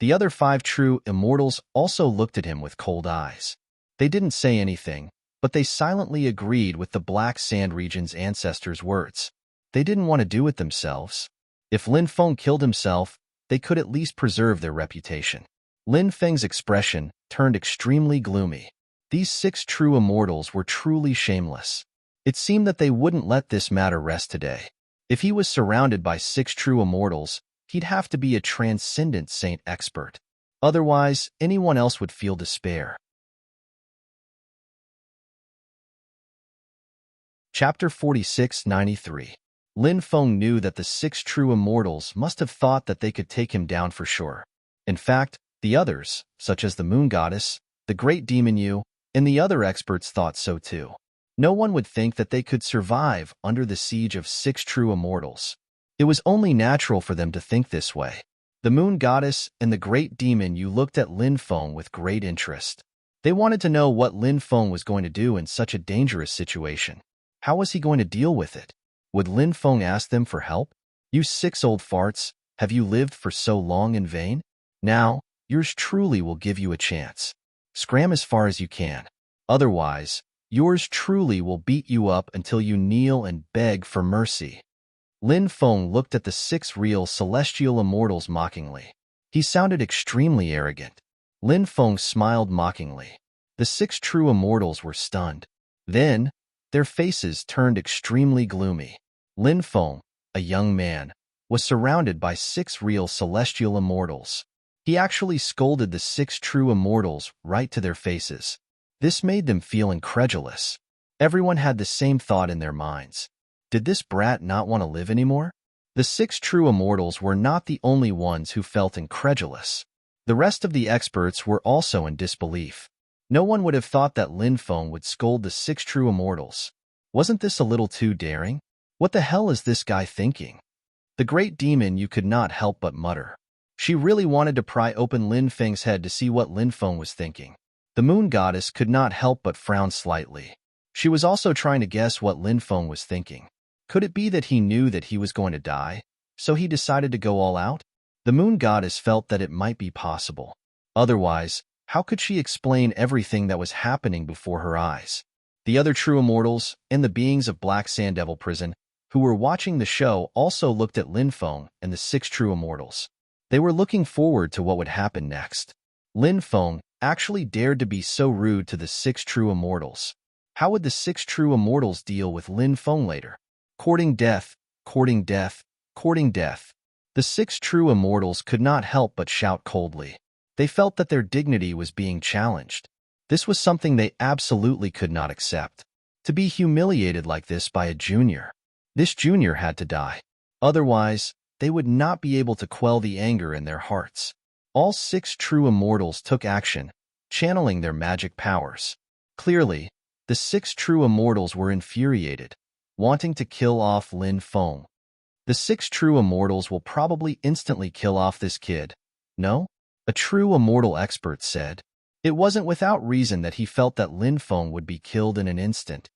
The other 5 true immortals also looked at him with cold eyes. They didn't say anything, but they silently agreed with the Black Sand region's ancestors' words. They didn't want to do it themselves. If Lin Feng killed himself, they could at least preserve their reputation. Lin Feng's expression turned extremely gloomy. These 6 true immortals were truly shameless. It seemed that they wouldn't let this matter rest today. If he was surrounded by 6 true immortals, he'd have to be a transcendent saint expert. Otherwise, anyone else would feel despair. Chapter 46-93. Lin Feng knew that the 6 true immortals must have thought that they could take him down for sure. In fact, the others, such as the Moon Goddess, the Great Demon Yu, and the other experts thought so too. No one would think that they could survive under the siege of 6 true immortals. It was only natural for them to think this way. The Moon Goddess and the Great Demon Yu looked at Lin Feng with great interest. They wanted to know what Lin Feng was going to do in such a dangerous situation. How was he going to deal with it? Would Lin Feng ask them for help? "You 6 old farts, have you lived for so long in vain? Now, yours truly will give you a chance. Scram as far as you can. Otherwise, yours truly will beat you up until you kneel and beg for mercy." Lin Feng looked at the 6 real celestial immortals mockingly. He sounded extremely arrogant. Lin Feng smiled mockingly. The 6 true immortals were stunned. Then, their faces turned extremely gloomy. Lin Feng, a young man, was surrounded by 6 real celestial immortals. He actually scolded the 6 true immortals right to their faces. This made them feel incredulous. Everyone had the same thought in their minds. Did this brat not want to live anymore? The 6 true immortals were not the only ones who felt incredulous. The rest of the experts were also in disbelief. No one would have thought that Lin Feng would scold the 6 true immortals. Wasn't this a little too daring? What the hell is this guy thinking? The great demon you could not help but mutter. She really wanted to pry open Lin Feng's head to see what Lin Feng was thinking. The moon goddess could not help but frown slightly. She was also trying to guess what Lin Feng was thinking. Could it be that he knew that he was going to die, so he decided to go all out? The moon goddess felt that it might be possible. Otherwise, how could she explain everything that was happening before her eyes? The other true immortals and the beings of Black Sand Devil Prison who were watching the show also looked at Lin Feng and the 6 true immortals. They were looking forward to what would happen next. Lin Feng actually dared to be so rude to the 6 true immortals. How would the 6 true immortals deal with Lin Feng later? Courting death, courting death, courting death. The 6 true immortals could not help but shout coldly. They felt that their dignity was being challenged. This was something they absolutely could not accept. To be humiliated like this by a junior. This junior had to die. Otherwise, they would not be able to quell the anger in their hearts. All 6 true immortals took action, channeling their magic powers. Clearly, the 6 true immortals were infuriated, wanting to kill off Lin Feng. The 6 true immortals will probably instantly kill off this kid. No? A true immortal expert said. It wasn't without reason that he felt that Lin Feng would be killed in an instant.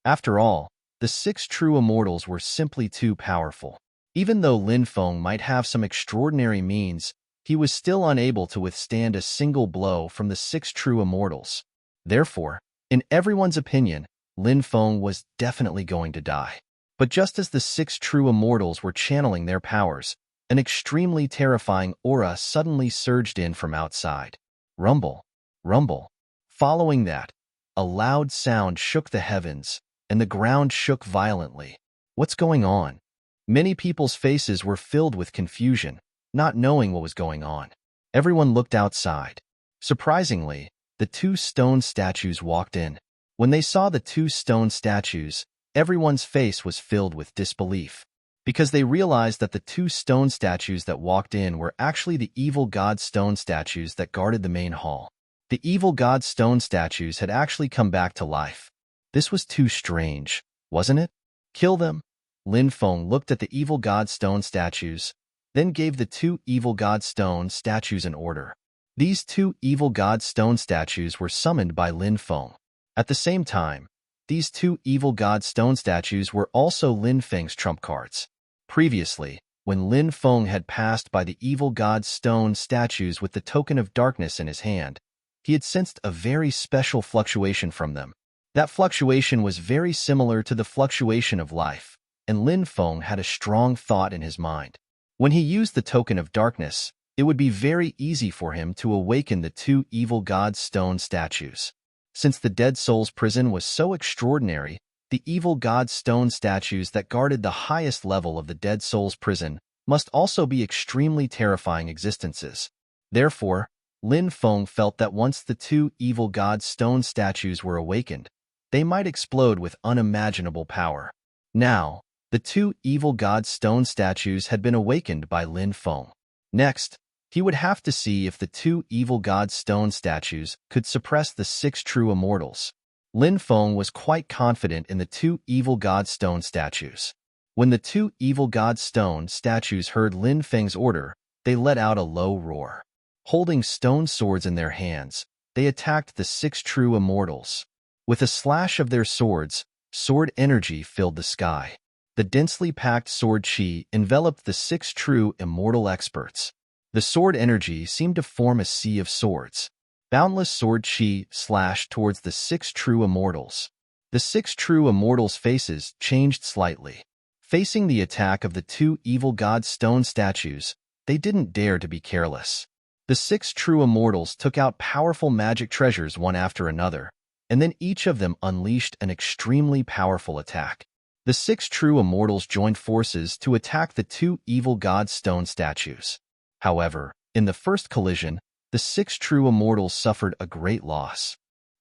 After all, the 6 true immortals were simply too powerful. Even though Lin Feng might have some extraordinary means, he was still unable to withstand a single blow from the 6 true immortals. Therefore, in everyone's opinion, Lin Feng was definitely going to die. But just as the 6 true immortals were channeling their powers, an extremely terrifying aura suddenly surged in from outside. Rumble, rumble. Following that, a loud sound shook the heavens, and the ground shook violently. What's going on? Many people's faces were filled with confusion, not knowing what was going on. Everyone looked outside. Surprisingly, the 2 stone statues walked in. When they saw the 2 stone statues, everyone's face was filled with disbelief, because they realized that the 2 stone statues that walked in were actually the evil god stone statues that guarded the main hall. The evil god stone statues had actually come back to life. This was too strange, wasn't it? Kill them. Lin Feng looked at the evil god stone statues, then gave the 2 evil god stone statues an order. These 2 evil god stone statues were summoned by Lin Feng. At the same time, these 2 evil god stone statues were also Lin Feng's trump cards. Previously, when Lin Feng had passed by the evil god stone statues with the token of darkness in his hand, he had sensed a very special fluctuation from them. That fluctuation was very similar to the fluctuation of life, and Lin Feng had a strong thought in his mind. When he used the token of darkness, it would be very easy for him to awaken the 2 evil god stone statues. Since the Dead Soul's prison was so extraordinary, the evil god stone statues that guarded the highest level of the Dead Soul's prison must also be extremely terrifying existences. Therefore, Lin Feng felt that once the 2 evil god stone statues were awakened, they might explode with unimaginable power. Now, the 2 evil god stone statues had been awakened by Lin Feng. Next, he would have to see if the 2 evil god stone statues could suppress the 6 true immortals. Lin Feng was quite confident in the 2 evil god stone statues. When the 2 evil god stone statues heard Lin Feng's order, they let out a low roar. Holding stone swords in their hands, they attacked the 6 true immortals. With a slash of their swords, sword energy filled the sky. The densely packed sword chi enveloped the 6 true immortal experts. The sword energy seemed to form a sea of swords. Boundless sword chi slashed towards the 6 true immortals. The 6 true immortals' faces changed slightly. Facing the attack of the two evil god stone statues, they didn't dare to be careless. The six true immortals took out powerful magic treasures one after another, and then each of them unleashed an extremely powerful attack. The six true immortals joined forces to attack the two evil god stone statues. However, in the first collision, the six true immortals suffered a great loss.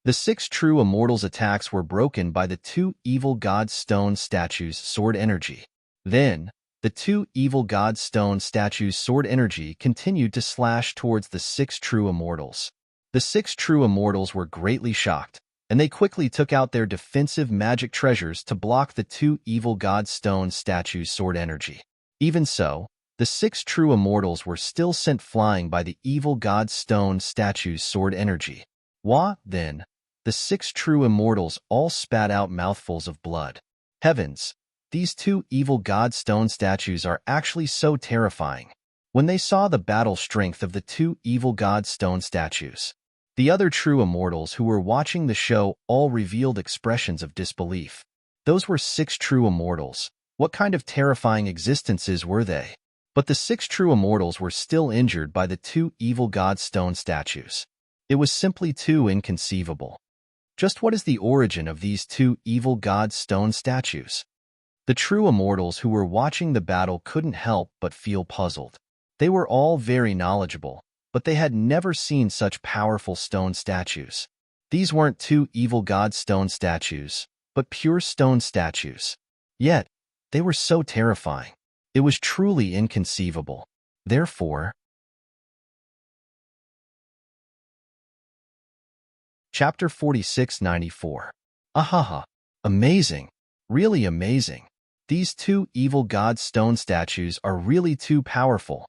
The six true immortals' attacks were broken by the two evil god stone statues' sword energy. Then, the two evil god stone statues' sword energy continued to slash towards the six true immortals. The six true immortals were greatly shocked, and they quickly took out their defensive magic treasures to block the two evil god stone statues' sword energy. Even so, the six true immortals were still sent flying by the evil god stone statues' sword energy. Then, the six true immortals all spat out mouthfuls of blood. Heavens! These two evil god stone statues are actually so terrifying. When they saw the battle strength of the two evil god stone statues, the other true immortals who were watching the show all revealed expressions of disbelief. Those were six true immortals. What kind of terrifying existences were they? But the six true immortals were still injured by the two evil god stone statues. It was simply too inconceivable. Just what is the origin of these two evil god stone statues? The true immortals who were watching the battle couldn't help but feel puzzled. They were all very knowledgeable, but they had never seen such powerful stone statues. These weren't two evil god stone statues, but pure stone statues. Yet, they were so terrifying. It was truly inconceivable. Therefore, Chapter 4694. Ahaha! Amazing! Really amazing! These two evil god stone statues are really too powerful.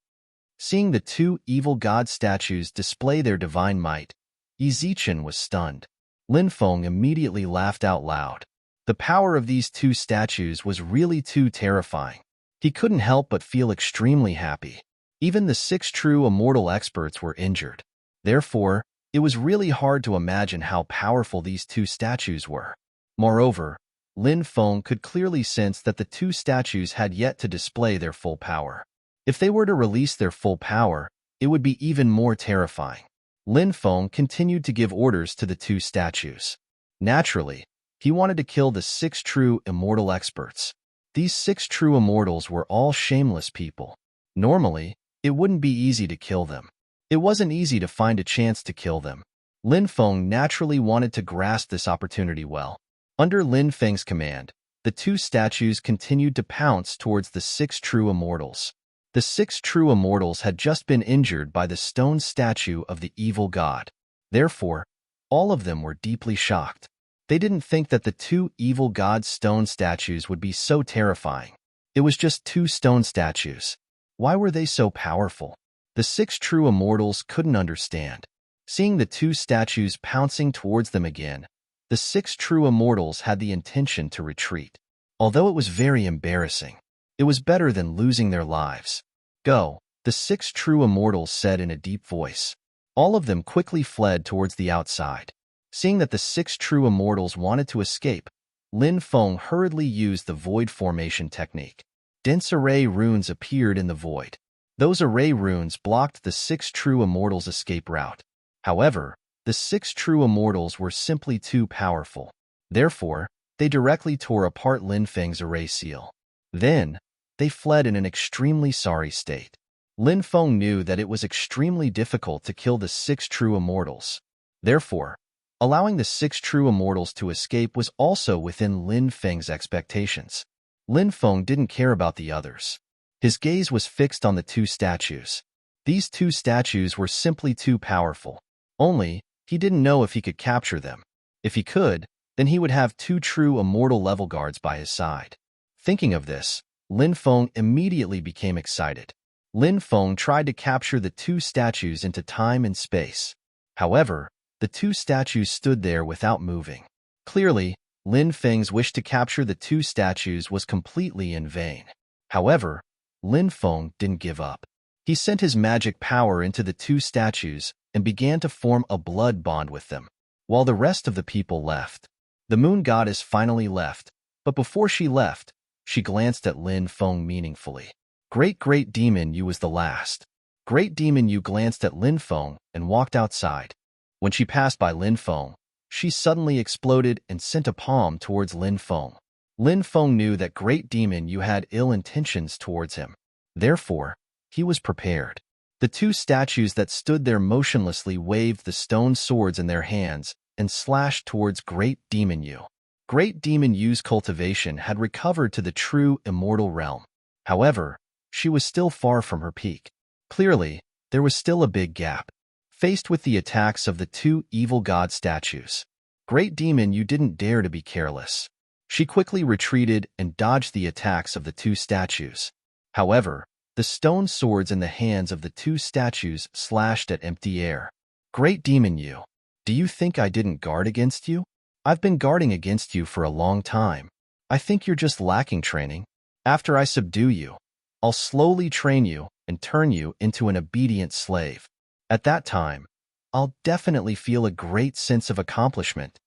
Seeing the two evil god statues display their divine might, Yizichen was stunned. Lin Feng immediately laughed out loud. The power of these two statues was really too terrifying. He couldn't help but feel extremely happy. Even the six true immortal experts were injured. Therefore, it was really hard to imagine how powerful these two statues were. Moreover, Lin Feng could clearly sense that the two statues had yet to display their full power. If they were to release their full power, it would be even more terrifying. Lin Feng continued to give orders to the two statues. Naturally, he wanted to kill the six true immortal experts. These six true immortals were all shameless people. Normally, it wouldn't be easy to kill them. It wasn't easy to find a chance to kill them. Lin Feng naturally wanted to grasp this opportunity well. Under Lin Feng's command, the two statues continued to pounce towards the six true immortals. The six true immortals had just been injured by the stone statue of the evil god. Therefore, all of them were deeply shocked. They didn't think that the two evil god stone statues would be so terrifying. It was just two stone statues. Why were they so powerful? The six true immortals couldn't understand. Seeing the two statues pouncing towards them again, the six true immortals had the intention to retreat. Although it was very embarrassing, it was better than losing their lives. Go, the six true immortals said in a deep voice. All of them quickly fled towards the outside. Seeing that the six true immortals wanted to escape, Lin Feng hurriedly used the void formation technique. Dense array runes appeared in the void. Those array runes blocked the six true immortals' escape route. However, the six true immortals were simply too powerful. Therefore, they directly tore apart Lin Feng's array seal. Then, they fled in an extremely sorry state. Lin Feng knew that it was extremely difficult to kill the six true immortals. Therefore, allowing the six true immortals to escape was also within Lin Feng's expectations. Lin Feng didn't care about the others. His gaze was fixed on the two statues. These two statues were simply too powerful. Only, he didn't know if he could capture them. If he could, then he would have two true immortal level guards by his side. Thinking of this, Lin Feng immediately became excited. Lin Feng tried to capture the two statues into time and space. However, the two statues stood there without moving. Clearly, Lin Feng's wish to capture the two statues was completely in vain. However, Lin Feng didn't give up. He sent his magic power into the two statues and began to form a blood bond with them. While the rest of the people left, the moon goddess finally left, but before she left, She glanced at Lin Feng meaningfully. Great demon, you was the last. Great demon, you glanced at Lin Feng and walked outside. When she passed by Lin Feng, she suddenly exploded and sent a palm towards Lin Feng. Lin Feng knew that Great Demon Yu had ill intentions towards him. Therefore, he was prepared. The two statues that stood there motionlessly waved the stone swords in their hands and slashed towards Great Demon Yu. Great Demon Yu's cultivation had recovered to the true immortal realm. However, she was still far from her peak. Clearly, there was still a big gap. Faced with the attacks of the two evil god statues, Great Demon Yu didn't dare to be careless. She quickly retreated and dodged the attacks of the two statues. However, the stone swords in the hands of the two statues slashed at empty air. Great Demon Yu, do you think I didn't guard against you? I've been guarding against you for a long time. I think you're just lacking training. After I subdue you, I'll slowly train you and turn you into an obedient slave. At that time, I'll definitely feel a great sense of accomplishment.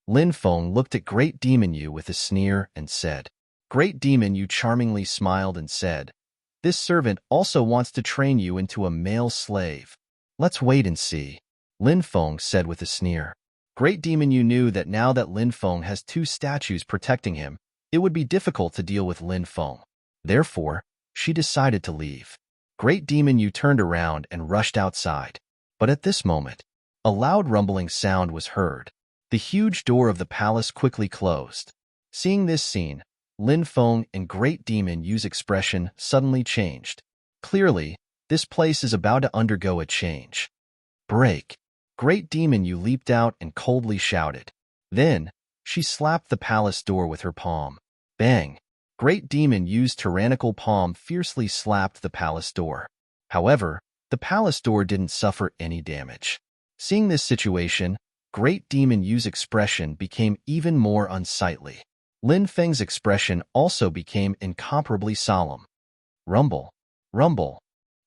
Lin Feng looked at Great Demon Yu with a sneer and said. Great Demon Yu charmingly smiled and said, this servant also wants to train you into a male slave. Let's wait and see, Lin Feng said with a sneer. Great Demon Yu knew that now that Lin Feng has two statues protecting him, it would be difficult to deal with Lin Feng. Therefore, she decided to leave. Great Demon Yu turned around and rushed outside. But at this moment, a loud rumbling sound was heard. The huge door of the palace quickly closed. Seeing this scene, Lin Feng and Great Demon Yu's expression suddenly changed. Clearly, this place is about to undergo a change. Break! Great Demon Yu leaped out and coldly shouted. Then, she slapped the palace door with her palm. Bang! Great Demon Yu's tyrannical palm fiercely slapped the palace door. However, the palace door didn't suffer any damage. Seeing this situation, Great Demon Yu's expression became even more unsightly. Lin Feng's expression also became incomparably solemn. Rumble, rumble.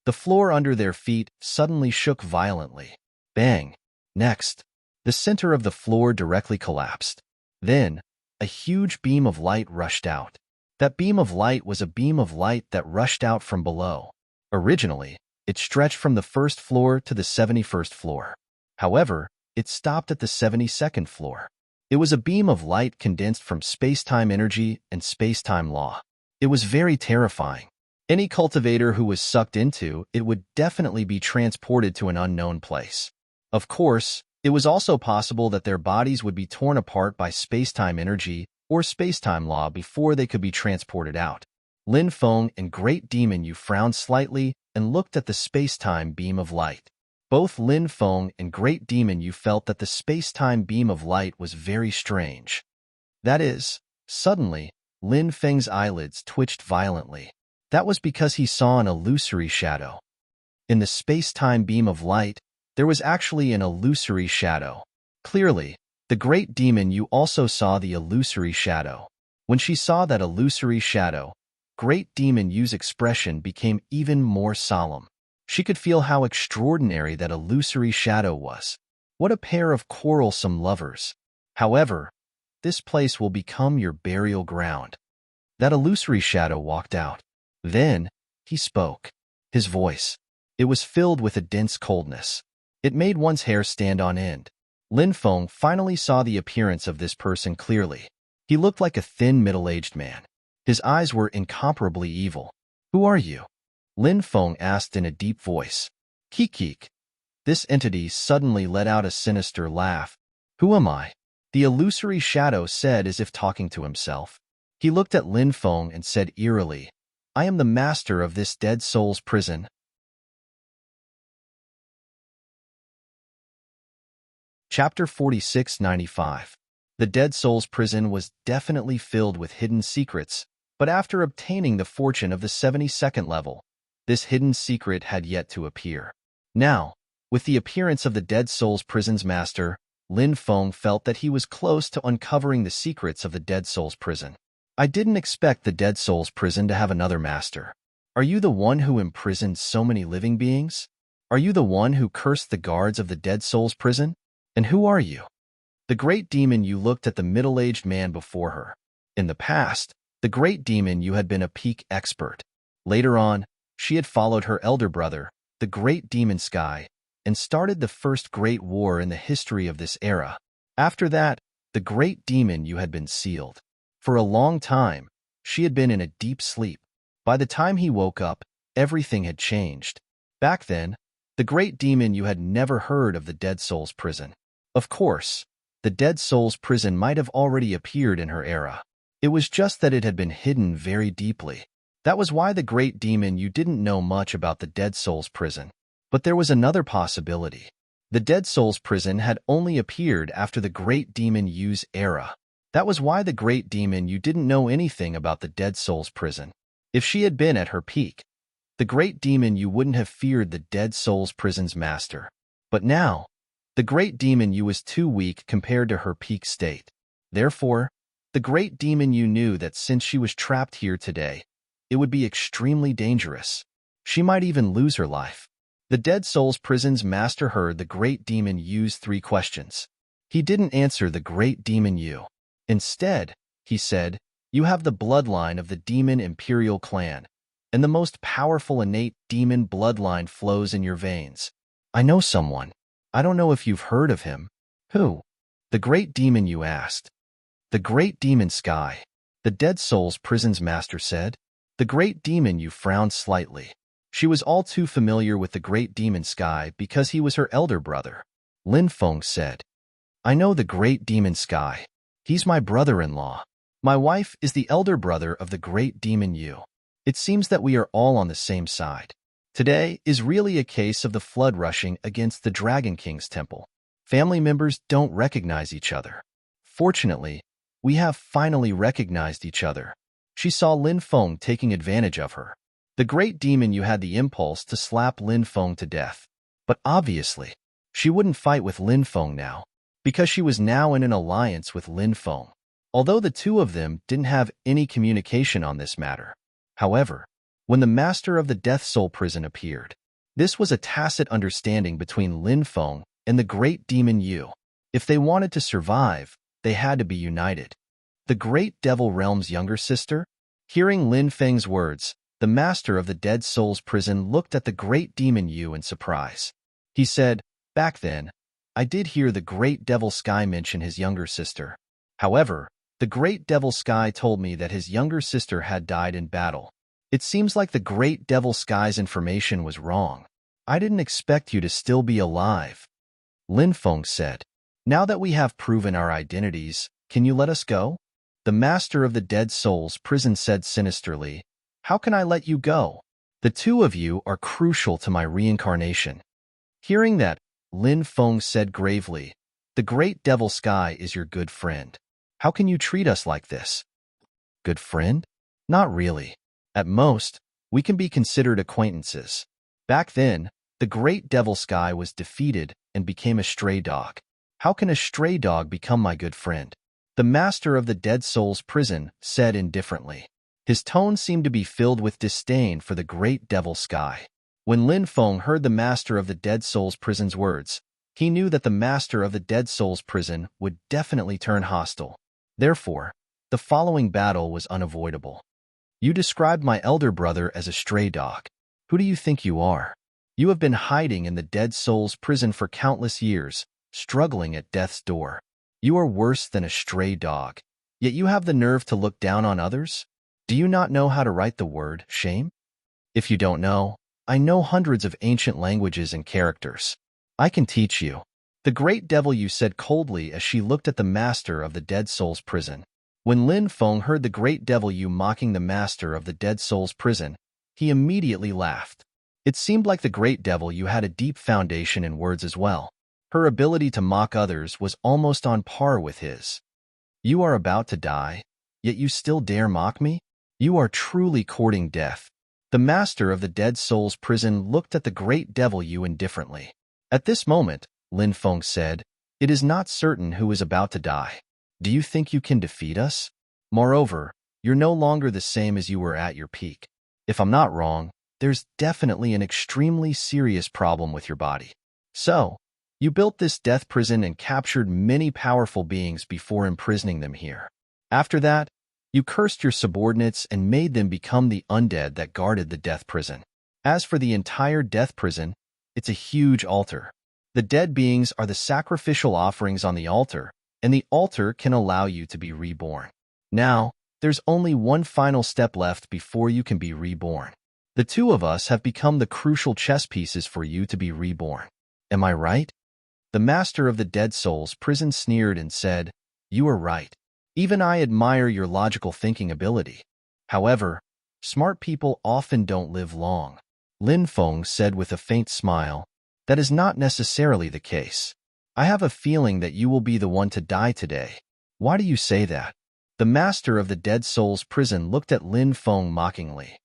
The floor under their feet suddenly shook violently. Bang! Next, the center of the floor directly collapsed. Then, a huge beam of light rushed out. That beam of light was a beam of light that rushed out from below. Originally, it stretched from the first floor to the 71st floor. However, it stopped at the 72nd floor. It was a beam of light condensed from space-time energy and space-time law. It was very terrifying. Any cultivator who was sucked into it would definitely be transported to an unknown place. Of course, it was also possible that their bodies would be torn apart by space-time energy or space-time law before they could be transported out. Lin Feng and Great Demon Yu frowned slightly and looked at the space-time beam of light. Both Lin Feng and Great Demon Yu felt that the space-time beam of light was very strange. That is, suddenly, Lin Feng's eyelids twitched violently. That was because he saw an illusory shadow. In the space-time beam of light, there was actually an illusory shadow. Clearly, the Great Demon Yu also saw the illusory shadow. When she saw that illusory shadow, Great Demon Yu's expression became even more solemn. She could feel how extraordinary that illusory shadow was. What a pair of quarrelsome lovers. However, this place will become your burial ground. That illusory shadow walked out. Then, he spoke. His voice. It was filled with a dense coldness. It made one's hair stand on end. Lin Feng finally saw the appearance of this person clearly. He looked like a thin, middle-aged man. His eyes were incomparably evil. Who are you? Lin Feng asked in a deep voice. Kik. This entity suddenly let out a sinister laugh. Who am I? The illusory shadow said as if talking to himself. He looked at Lin Feng and said eerily, I am the master of this dead soul's prison. Chapter 4695. The Dead Soul's prison was definitely filled with hidden secrets, but after obtaining the fortune of the 72nd level, this hidden secret had yet to appear. Now, with the appearance of the Dead Soul's prison's master, Lin Feng felt that he was close to uncovering the secrets of the Dead Soul's prison. I didn't expect the Dead Soul's prison to have another master. Are you the one who imprisoned so many living beings? Are you the one who cursed the guards of the Dead Soul's prison? And who are you? The Great Demon Yu looked at the middle-aged man before her. In the past, The great demon Yu had been a peak expert. Later on, she had followed her elder brother, the great demon Sky, and started the first great war in the history of this era. After that, the great demon Yu had been sealed. For a long time, she had been in a deep sleep. By the time he woke up, everything had changed. Back then, the great demon Yu had never heard of the Dead Souls prison. Of course, the Dead Souls prison might have already appeared in her era. It was just that it had been hidden very deeply. That was why the great demon Yu didn't know much about the Dead Souls prison. But there was another possibility. The Dead Souls prison had only appeared after the great demon Yu's era. That was why the great demon Yu didn't know anything about the Dead Souls prison. If she had been at her peak, the great demon Yu wouldn't have feared the Dead Souls prison's master. But now, the great demon Yu was too weak compared to her peak state. Therefore, the great demon Yu knew that since she was trapped here today, it would be extremely dangerous. She might even lose her life. The Dead Souls prison's master heard the great demon Yu's 3 questions. He didn't answer the great demon Yu. Instead, he said, "You have the bloodline of the demon imperial clan, and the most powerful innate demon bloodline flows in your veins. I know someone. I don't know if you've heard of him." "Who?" the great demon Yu asked. "The great demon Sky," the Dead Souls prison's master said. The great demon Yu frowned slightly. She was all too familiar with the great demon Sky because he was her elder brother. Lin Feng said, "I know the great demon Sky. He's my brother-in-law. My wife is the elder brother of the great demon Yu. It seems that we are all on the same side. Today is really a case of the flood rushing against the Dragon King's temple. Family members don't recognize each other. Fortunately, we have finally recognized each other." She saw Lin Feng taking advantage of her. The great demon Yu had the impulse to slap Lin Feng to death. But obviously, she wouldn't fight with Lin Feng now, because she was now in an alliance with Lin Feng, although the two of them didn't have any communication on this matter. However, when the master of the Death Soul prison appeared, this was a tacit understanding between Lin Feng and the great demon Yu. If they wanted to survive, they had to be united. The great Devil Realm's younger sister? Hearing Lin Feng's words, the master of the Dead Souls prison looked at the great demon Yu in surprise. He said, "Back then, I did hear the great Devil Sky mention his younger sister. However, the great Devil Sky told me that his younger sister had died in battle. It seems like the great Devil Sky's information was wrong. I didn't expect you to still be alive." Lin Feng said, "Now that we have proven our identities, can you let us go?" The master of the Dead Souls prison said sinisterly, "How can I let you go? The two of you are crucial to my reincarnation." Hearing that, Lin Feng said gravely, "The great Devil Sky is your good friend. How can you treat us like this?" "Good friend? Not really. At most, we can be considered acquaintances." Back then, the great Devil Sky was defeated and became a stray dog. "How can a stray dog become my good friend?" The master of the Dead Souls prison said indifferently. His tone seemed to be filled with disdain for the great Devil Sky. When Lin Feng heard the master of the Dead Souls prison's words, he knew that the master of the Dead Souls prison would definitely turn hostile. Therefore, the following battle was unavoidable. "You described my elder brother as a stray dog. Who do you think you are? You have been hiding in the Dead Souls prison for countless years, struggling at death's door. You are worse than a stray dog, yet you have the nerve to look down on others? Do you not know how to write the word shame? If you don't know, I know hundreds of ancient languages and characters. I can teach you." The great Devil Yu said coldly as she looked at the master of the Dead Souls prison. When Lin Feng heard the great Devil Yu mocking the master of the Dead Souls prison, he immediately laughed. It seemed like the great Devil Yu had a deep foundation in words as well. Her ability to mock others was almost on par with his. "You are about to die, yet you still dare mock me? You are truly courting death." The master of the Dead Souls prison looked at the great Devil Yu indifferently. At this moment, Lin Feng said, "It is not certain who is about to die. Do you think you can defeat us? Moreover, you're no longer the same as you were at your peak. If I'm not wrong, there's definitely an extremely serious problem with your body. So, you built this death prison and captured many powerful beings before imprisoning them here. After that, You cursed your subordinates and made them become the undead that guarded the death prison. As for the entire death prison, it's a huge altar. The dead beings are the sacrificial offerings on the altar, and the altar can allow you to be reborn. Now, there's only one final step left before you can be reborn. The two of us have become the crucial chess pieces for you to be reborn. Am I right? The master of the dead souls prison sneered and said, "You are right. Even I admire your logical thinking ability. However, smart people often don't live long." Lin Feng said with a faint smile, "That is not necessarily the case. I have a feeling that you will be the one to die today." "Why do you say that?" The master of the dead souls prison looked at Lin Feng mockingly.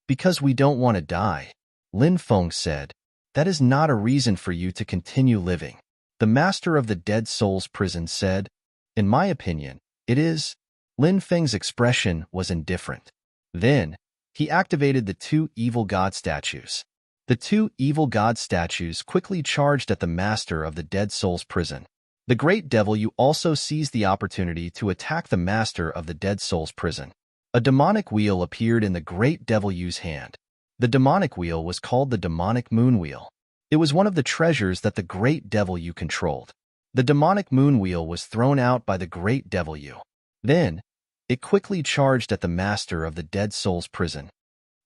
"Because we don't want to die," Lin Feng said. "That is not a reason for you to continue living." The master of the dead souls prison said, "In my opinion, it is." Lin Feng's expression was indifferent. Then, he activated the two evil god statues. The two evil god statues quickly charged at the master of the dead souls prison. The great devil you also seized the opportunity to attack the master of the dead souls prison. A demonic wheel appeared in the great devil Yu's hand. The demonic wheel was called the demonic moon wheel. It was one of the treasures that the great devil Yu controlled. The demonic moon wheel was thrown out by the great devil Yu. Then, it quickly charged at the master of the dead souls prison.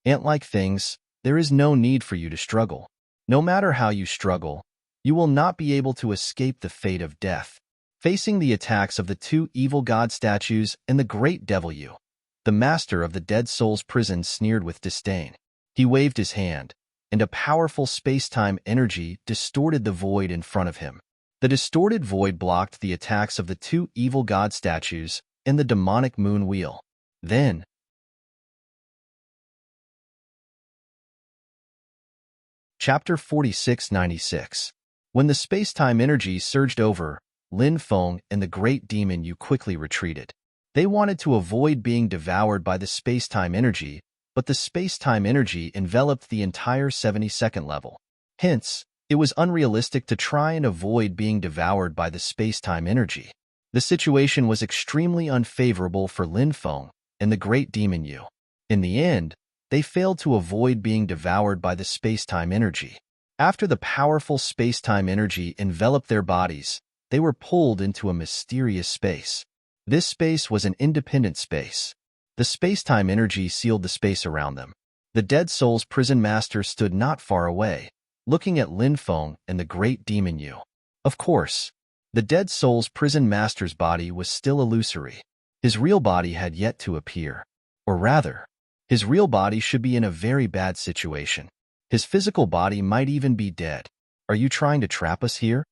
Ant-like things, there is no need for you to struggle. No matter how you struggle, you will not be able to escape the fate of death. Facing the attacks of the two evil god statues and the great devil Yu, the master of the dead souls prison sneered with disdain. He waved his hand, and a powerful space-time energy distorted the void in front of him. The distorted void blocked the attacks of the two evil god statues and the demonic moon wheel. Then, Chapter 4696. When the space-time energy surged over, Lin Feng and the great demon Yu quickly retreated. They wanted to avoid being devoured by the space-time energy, but the space-time energy enveloped the entire 72nd level. Hence, it was unrealistic to try and avoid being devoured by the space-time energy. The situation was extremely unfavorable for Lin Feng and the great demon Yu. In the end, they failed to avoid being devoured by the space-time energy. After the powerful space-time energy enveloped their bodies, they were pulled into a mysterious space. This space was an independent space. The space-time energy sealed the space around them. The dead soul's prison master stood not far away, looking at Lin Feng and the great demon Yu. Of course, the dead soul's prison master's body was still illusory. His real body had yet to appear. Or rather, his real body should be in a very bad situation. His physical body might even be dead. "Are you trying to trap us here?"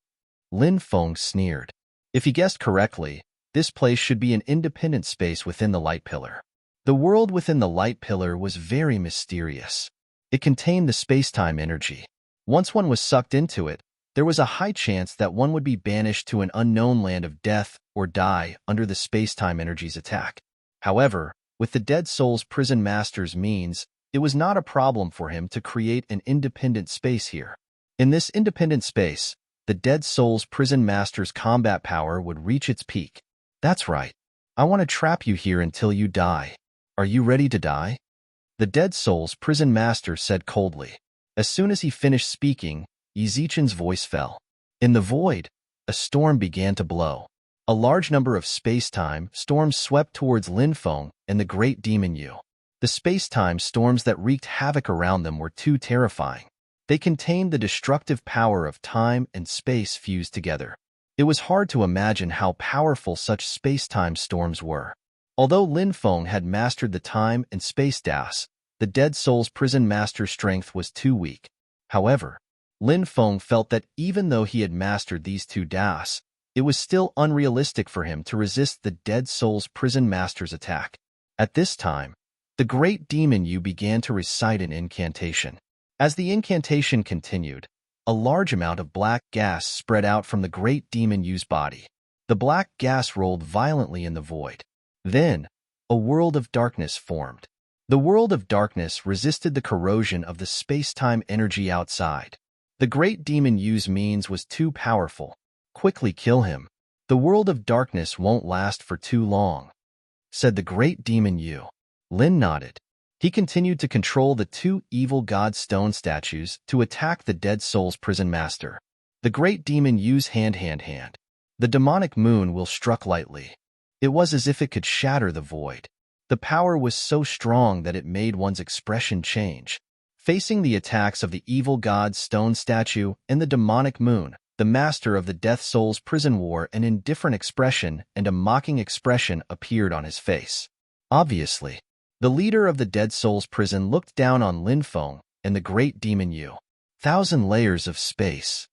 Lin Feng sneered. If he guessed correctly, this place should be an independent space within the light pillar. The world within the light pillar was very mysterious. It contained the space-time energy. Once one was sucked into it, there was a high chance that one would be banished to an unknown land of death or die under the space-time energy's attack. However, with the dead soul's prison master's means, it was not a problem for him to create an independent space here. In this independent space, the dead soul's prison master's combat power would reach its peak. "That's right. I want to trap you here until you die. Are you ready to die?" The dead soul's prison master said coldly. As soon as he finished speaking, Yizichen's voice fell. In the void, a storm began to blow. A large number of space-time storms swept towards Lin Feng and the great demon Yu. The space-time storms that wreaked havoc around them were too terrifying. They contained the destructive power of time and space fused together. It was hard to imagine how powerful such space-time storms were. Although Lin Feng had mastered the time and space das, the dead soul's prison master's strength was too weak. However, Lin Feng felt that even though he had mastered these two das, it was still unrealistic for him to resist the dead soul's prison master's attack. At this time, the great demon Yu began to recite an incantation. As the incantation continued, a large amount of black gas spread out from the great demon Yu's body. The black gas rolled violently in the void. Then, a world of darkness formed. The world of darkness resisted the corrosion of the space-time energy outside. The great demon Yu's means was too powerful. Quickly kill him. The world of darkness won't last for too long. said the great demon Yu. Lin nodded. He continued to control the two evil god stone statues to attack the dead soul's prison master. The great demon Yu's hand. The demonic moon will struck lightly. It was as if it could shatter the void. The power was so strong that it made one's expression change. Facing the attacks of the evil god stone statue and the demonic moon, the master of the death soul's prison wore an indifferent expression, and a mocking expression appeared on his face. Obviously, the leader of the dead soul's prison looked down on Lin Feng and the great demon Yu. 1,000 layers of space.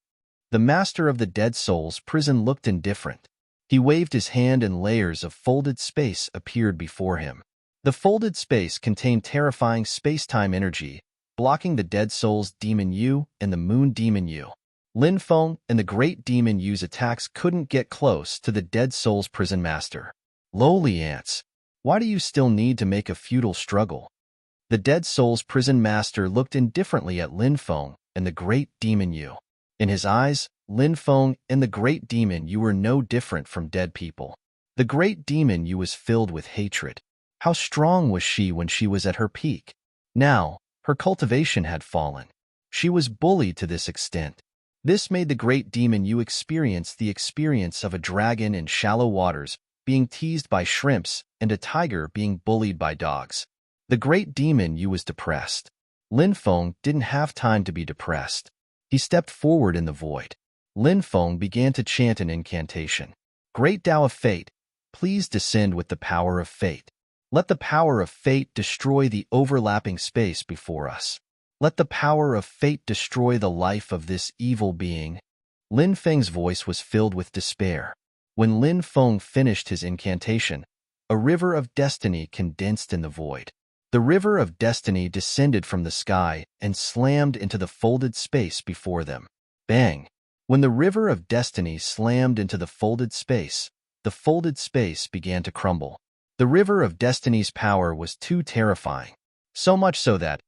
The master of the dead soul's prison looked indifferent. He waved his hand and layers of folded space appeared before him. The folded space contained terrifying space-time energy, blocking the dead soul's demon Yu and the moon demon Yu. Lin Feng and the great demon Yu's attacks couldn't get close to the dead soul's prison master. Lowly ants, why do you still need to make a futile struggle? The dead soul's prison master looked indifferently at Lin Feng and the great demon Yu. In his eyes, Lin Feng and the great demon Yu were no different from dead people. The great demon Yu was filled with hatred. How strong was she when she was at her peak? Now, her cultivation had fallen. She was bullied to this extent. This made the great demon Yu experience the experience of a dragon in shallow waters being teased by shrimps and a tiger being bullied by dogs. The great demon Yu was depressed. Lin Feng didn't have time to be depressed. He stepped forward in the void. Lin Feng began to chant an incantation. Great Tao of Fate, please descend with the power of fate. Let the power of fate destroy the overlapping space before us. Let the power of fate destroy the life of this evil being. Lin Feng's voice was filled with despair. When Lin Feng finished his incantation, a river of destiny condensed in the void. The river of destiny descended from the sky and slammed into the folded space before them. Bang! When the river of destiny slammed into the folded space began to crumble. The river of destiny's power was too terrifying, so much so that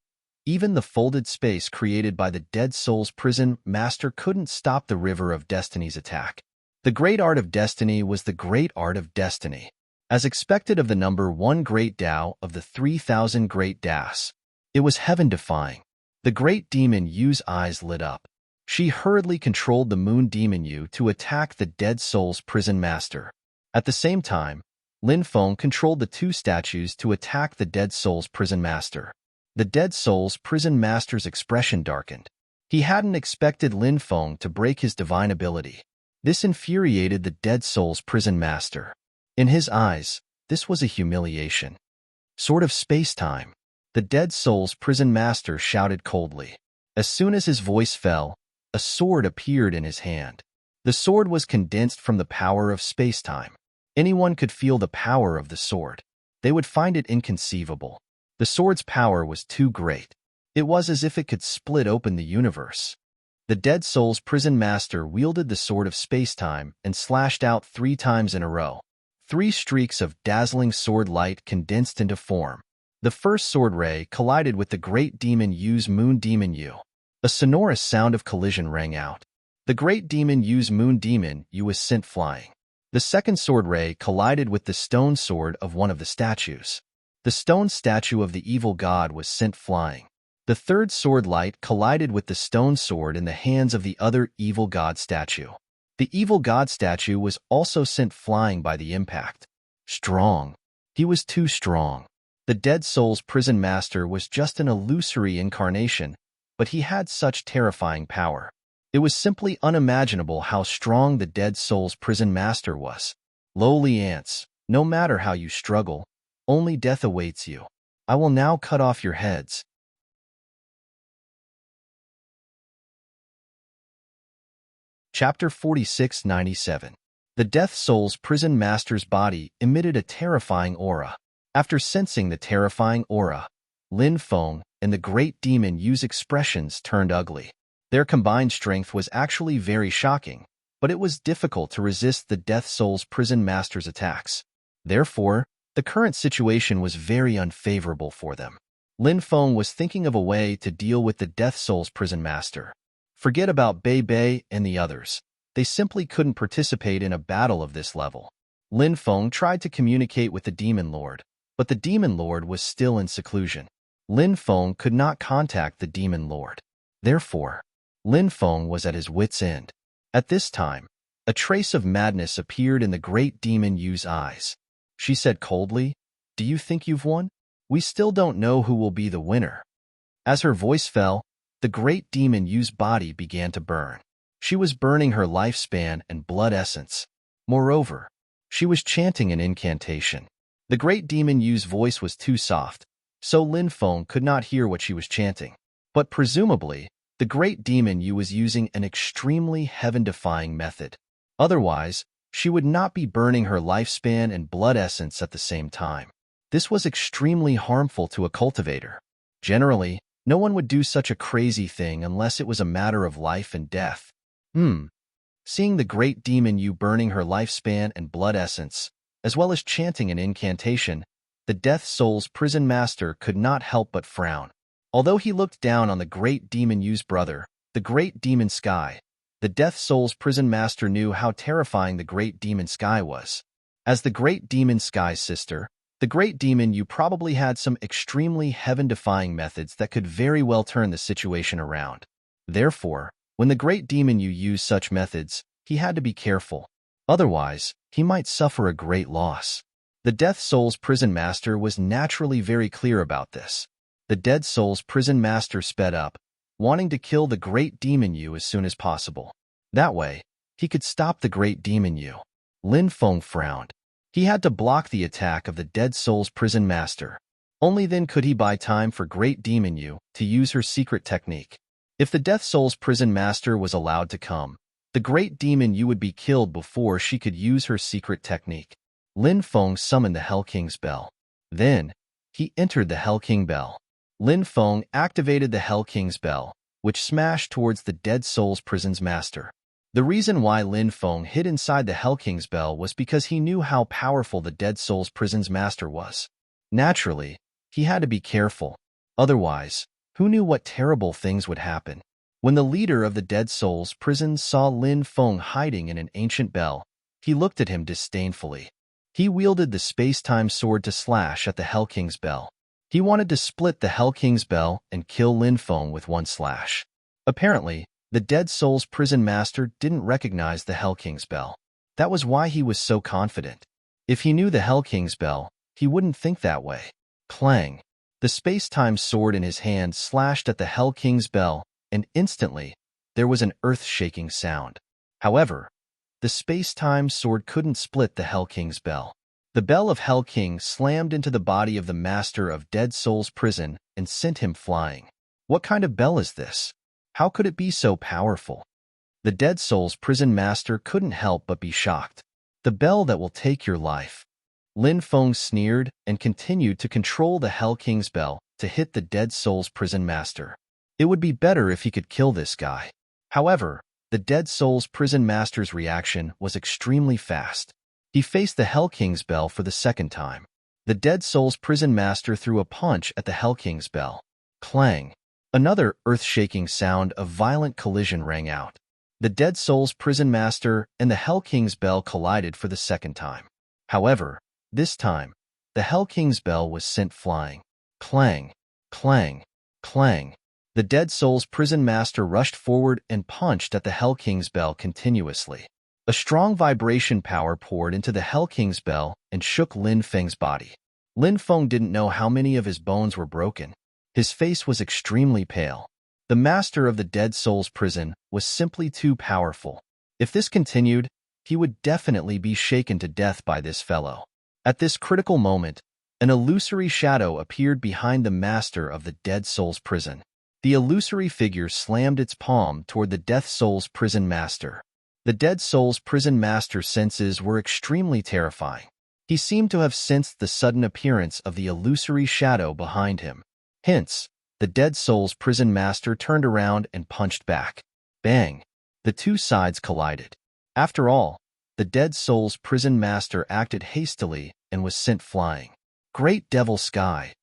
even the folded space created by the dead soul's prison master couldn't stop the river of destiny's attack. The great art of destiny was the great art of destiny. As expected of the number 1 great Tao of the 3,000 great Das, it was heaven-defying. The great demon Yu's eyes lit up. She hurriedly controlled the moon demon Yu to attack the dead soul's prison master. At the same time, Lin Feng controlled the two statues to attack the dead soul's prison master. The dead soul's prison master's expression darkened. He hadn't expected Lin Feng to break his divine ability. This infuriated the dead soul's prison master. In his eyes, this was a humiliation. Sort of space-time. The dead soul's prison master shouted coldly. As soon as his voice fell, a sword appeared in his hand. The sword was condensed from the power of space-time. Anyone could feel the power of the sword. They would find it inconceivable. The sword's power was too great. It was as if it could split open the universe. The dead soul's prison master wielded the sword of space-time and slashed out 3 times in a row. 3 streaks of dazzling sword light condensed into form. The first sword ray collided with the great demon Yu's moon demon Yu. A sonorous sound of collision rang out. The great demon Yu's moon demon Yu was sent flying. The second sword ray collided with the stone sword of one of the statues. The stone statue of the evil god was sent flying. The third sword light collided with the stone sword in the hands of the other evil god statue. The evil god statue was also sent flying by the impact. Strong. He was too strong. The dead soul's prison master was just an illusory incarnation, but he had such terrifying power. It was simply unimaginable how strong the dead soul's prison master was. Lowly ants, no matter how you struggle, only death awaits you. I will now cut off your heads. Chapter 4697. The Death Soul's prison master's body emitted a terrifying aura. After sensing the terrifying aura, Lin Feng and the great demon Yu's expressions turned ugly. Their combined strength was actually very shocking, but it was difficult to resist the Death Soul's prison master's attacks. Therefore, the current situation was very unfavorable for them. Lin Feng was thinking of a way to deal with the Death Soul's prison master. Forget about Bei Bei and the others. They simply couldn't participate in a battle of this level. Lin Feng tried to communicate with the Demon Lord, but the Demon Lord was still in seclusion. Lin Feng could not contact the Demon Lord. Therefore, Lin Feng was at his wit's end. At this time, a trace of madness appeared in the great demon Yu's eyes. She said coldly, "Do you think you've won? We still don't know who will be the winner." As her voice fell, the great demon Yu's body began to burn. She was burning her lifespan and blood essence. Moreover, she was chanting an incantation. The great demon Yu's voice was too soft, so Lin Feng could not hear what she was chanting. But presumably, the great demon Yu was using an extremely heaven-defying method. Otherwise, she would not be burning her lifespan and blood essence at the same time. This was extremely harmful to a cultivator. Generally, no one would do such a crazy thing unless it was a matter of life and death. Seeing the great demon Yu burning her lifespan and blood essence, as well as chanting an incantation, the Death Soul's prison master could not help but frown. Although he looked down on the great demon Yu's brother, the great demon Sky, the Death Soul's prison master knew how terrifying the great demon Sky was. As the great demon Sky's sister, the great demon Yu probably had some extremely heaven-defying methods that could very well turn the situation around. Therefore, when the great demon Yu used such methods, he had to be careful. Otherwise, he might suffer a great loss. The Death Soul's prison master was naturally very clear about this. The Dead Soul's prison master sped up, wanting to kill the great demon Yu as soon as possible. That way, he could stop the great demon Yu. Lin Feng frowned. He had to block the attack of the Dead Soul's prison master. Only then could he buy time for great demon Yu to use her secret technique. If the Death Soul's prison master was allowed to come, the great demon Yu would be killed before she could use her secret technique. Lin Feng summoned the Hell King's bell. Then, he entered the Hell King bell. Lin Feng activated the Hell King's bell, which smashed towards the Dead Soul's prison's master. The reason why Lin Feng hid inside the Hell King's bell was because he knew how powerful the Dead Soul's prison's master was. Naturally, he had to be careful. Otherwise, who knew what terrible things would happen? When the leader of the Dead Soul's prison saw Lin Feng hiding in an ancient bell, he looked at him disdainfully. He wielded the space-time sword to slash at the Hell King's bell. He wanted to split the Hell King's bell and kill Lin Feng with one slash. Apparently, the Dead Soul's prison master didn't recognize the Hell King's bell. That was why he was so confident. If he knew the Hell King's bell, he wouldn't think that way. Clang! The space-time sword in his hand slashed at the Hell King's bell, and instantly, there was an earth-shaking sound. However, the space-time sword couldn't split the Hell King's bell. The bell of Hell King slammed into the body of the master of Dead Soul's prison and sent him flying. What kind of bell is this? How could it be so powerful? The Dead Soul's prison master couldn't help but be shocked. The bell that will take your life. Lin Feng sneered and continued to control the Hell King's bell to hit the Dead Soul's prison master. It would be better if he could kill this guy. However, the Dead Soul's prison master's reaction was extremely fast. He faced the Hell King's bell for the second time. The Dead Soul's prison master threw a punch at the Hell King's bell. Clang! Another earth-shaking sound of violent collision rang out. The Dead Soul's prison master and the Hell King's bell collided for the second time. However, this time, the Hell King's bell was sent flying. Clang! Clang! Clang! The Dead Soul's prison master rushed forward and punched at the Hell King's bell continuously. A strong vibration power poured into the Hell King's bell and shook Lin Feng's body. Lin Feng didn't know how many of his bones were broken. His face was extremely pale. The master of the Dead Soul's prison was simply too powerful. If this continued, he would definitely be shaken to death by this fellow. At this critical moment, an illusory shadow appeared behind the master of the Dead Soul's prison. The illusory figure slammed its palm toward the Death Soul's prison master. The Dead Soul's prison master's senses were extremely terrifying. He seemed to have sensed the sudden appearance of the illusory shadow behind him. Hence, the Dead Soul's prison master turned around and punched back. Bang! The two sides collided. After all, the Dead Soul's prison master acted hastily and was sent flying. Great Devil Sky!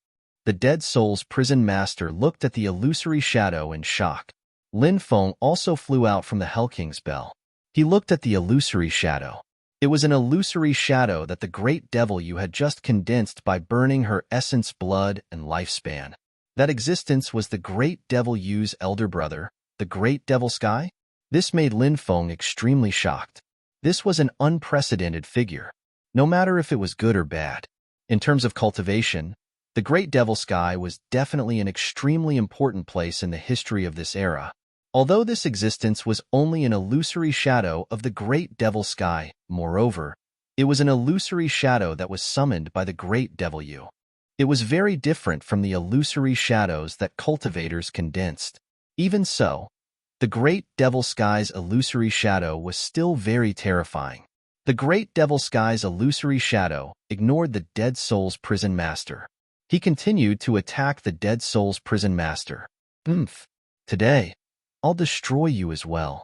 The Dead Soul's prison master looked at the illusory shadow in shock. Lin Feng also flew out from the Hell King's bell. He looked at the illusory shadow. It was an illusory shadow that the great devil you had just condensed by burning her essence, blood, and lifespan. That existence was the great devil Yu's elder brother, the great devil Sky? This made Lin Feng extremely shocked. This was an unprecedented figure, no matter if it was good or bad. In terms of cultivation, the Great Devil Sky was definitely an extremely important place in the history of this era. Although this existence was only an illusory shadow of the Great Devil Sky, moreover, it was an illusory shadow that was summoned by the Great Devil Yu. It was very different from the illusory shadows that cultivators condensed. Even so, the Great Devil Sky's illusory shadow was still very terrifying. The Great Devil Sky's illusory shadow ignored the Dead Soul's prison master. He continued to attack the Dead Soul's prison master. Today, I'll destroy you as well.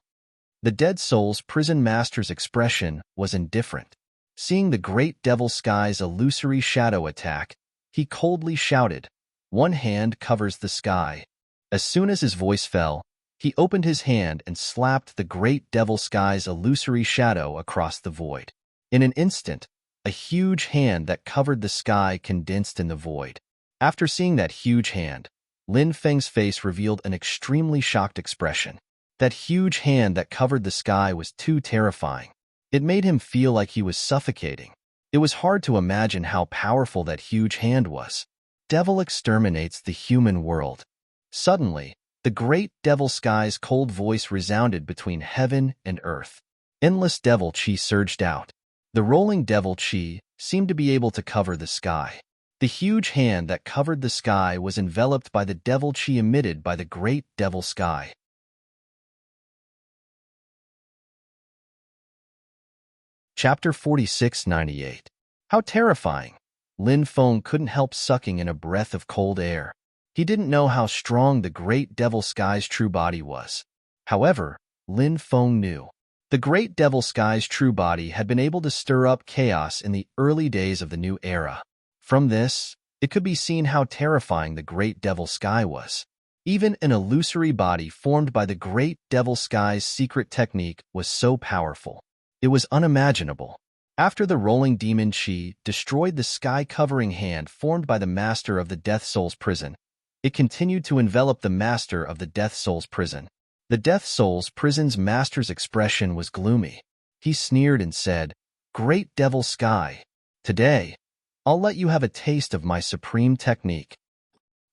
The Dead Soul's prison master's expression was indifferent. Seeing the Great Devil Sky's illusory shadow attack, he coldly shouted, "One hand covers the sky." As soon as his voice fell, he opened his hand and slapped the Great Devil Sky's illusory shadow across the void. In an instant, a huge hand that covered the sky condensed in the void. After seeing that huge hand, Lin Feng's face revealed an extremely shocked expression. That huge hand that covered the sky was too terrifying. It made him feel like he was suffocating. It was hard to imagine how powerful that huge hand was. Devil exterminates the human world. Suddenly, the Great Devil Sky's cold voice resounded between heaven and earth. Endless devil chi surged out. The rolling devil chi seemed to be able to cover the sky. The huge hand that covered the sky was enveloped by the devil chi emitted by the Great Devil Sky. Chapter 4698. How terrifying! Lin Feng couldn't help sucking in a breath of cold air. He didn't know how strong the Great Devil Sky's true body was. However, Lin Feng knew. The Great Devil Sky's true body had been able to stir up chaos in the early days of the new era. From this, it could be seen how terrifying the Great Devil Sky was. Even an illusory body formed by the Great Devil Sky's secret technique was so powerful. It was unimaginable. After the rolling demon chi destroyed the sky-covering hand formed by the master of the Death Soul's prison, it continued to envelop the master of the Death Soul's prison. The Death Soul's prison's master's expression was gloomy. He sneered and said, "Great Devil Sky, today, I'll let you have a taste of my supreme technique.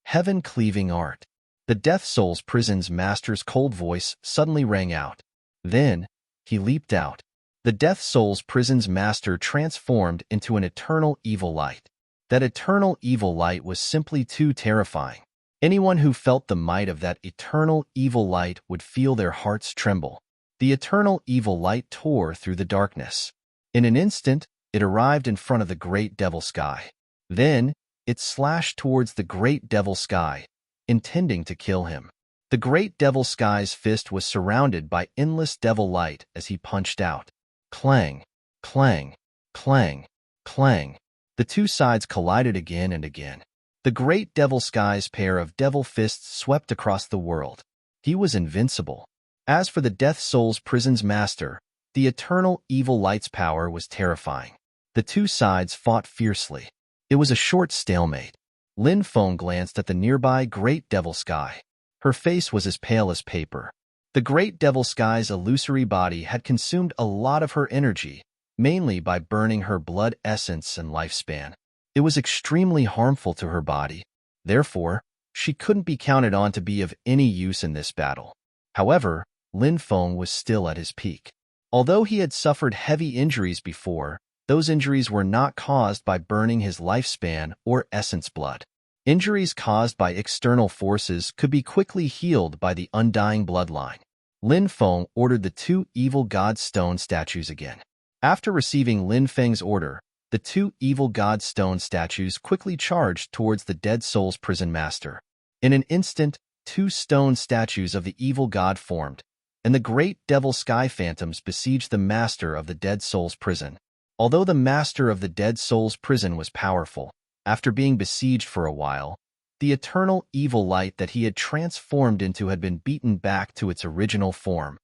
Heaven-cleaving art." The Death Soul's prison's master's cold voice suddenly rang out. Then, he leaped out. The Death Soul's prison's master transformed into an eternal evil light. That eternal evil light was simply too terrifying. Anyone who felt the might of that eternal evil light would feel their hearts tremble. The eternal evil light tore through the darkness. In an instant, it arrived in front of the Great Devil Sky. Then, it slashed towards the Great Devil Sky, intending to kill him. The Great Devil Sky's fist was surrounded by endless devil light as he punched out. Clang, clang, clang, clang. The two sides collided again and again. The Great Devil Sky's pair of devil fists swept across the world. He was invincible. As for the Death Soul's prison's master, the eternal evil light's power was terrifying. The two sides fought fiercely. It was a short stalemate. Lin Feng glanced at the nearby Great Devil Sky. Her face was as pale as paper. The Great Devil Sky's illusory body had consumed a lot of her energy, mainly by burning her blood essence and lifespan. It was extremely harmful to her body. Therefore, she couldn't be counted on to be of any use in this battle. However, Lin Feng was still at his peak. Although he had suffered heavy injuries before, those injuries were not caused by burning his lifespan or essence blood. Injuries caused by external forces could be quickly healed by the undying bloodline. Lin Feng ordered the two evil god stone statues again. After receiving Lin Feng's order, the two evil god stone statues quickly charged towards the Dead Soul's prison master. In an instant, two stone statues of the evil god formed, and the Great Devil Sky Phantoms besieged the master of the Dead Soul's prison. Although the master of the Dead Soul's prison was powerful, after being besieged for a while, the eternal evil light that he had transformed into had been beaten back to its original form.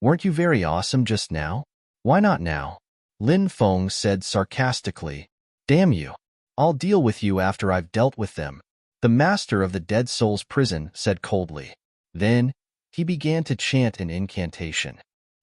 "Weren't you very awesome just now? Why not now?" Lin Feng said sarcastically. Damn you. I'll deal with you after I've dealt with them, the master of the dead soul's prison said coldly. Then, he began to chant an incantation.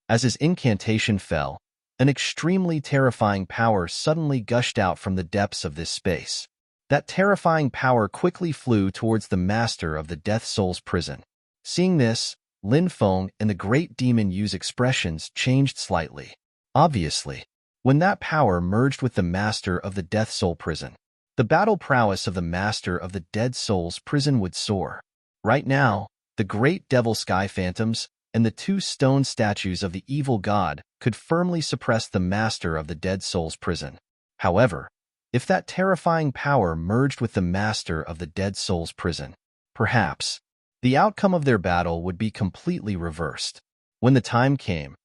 As his incantation fell, an extremely terrifying power suddenly gushed out from the depths of this space. That terrifying power quickly flew towards the master of the death soul's prison. Seeing this, Lin Feng and the great demon Yu's expressions changed slightly. Obviously, when that power merged with the master of the death soul prison, the battle prowess of the master of the dead soul's prison would soar. Right now, the great devil sky phantoms and the two stone statues of the evil god could firmly suppress the master of the dead soul's prison. However, if that terrifying power merged with the master of the dead soul's prison, perhaps the outcome of their battle would be completely reversed. When the time came,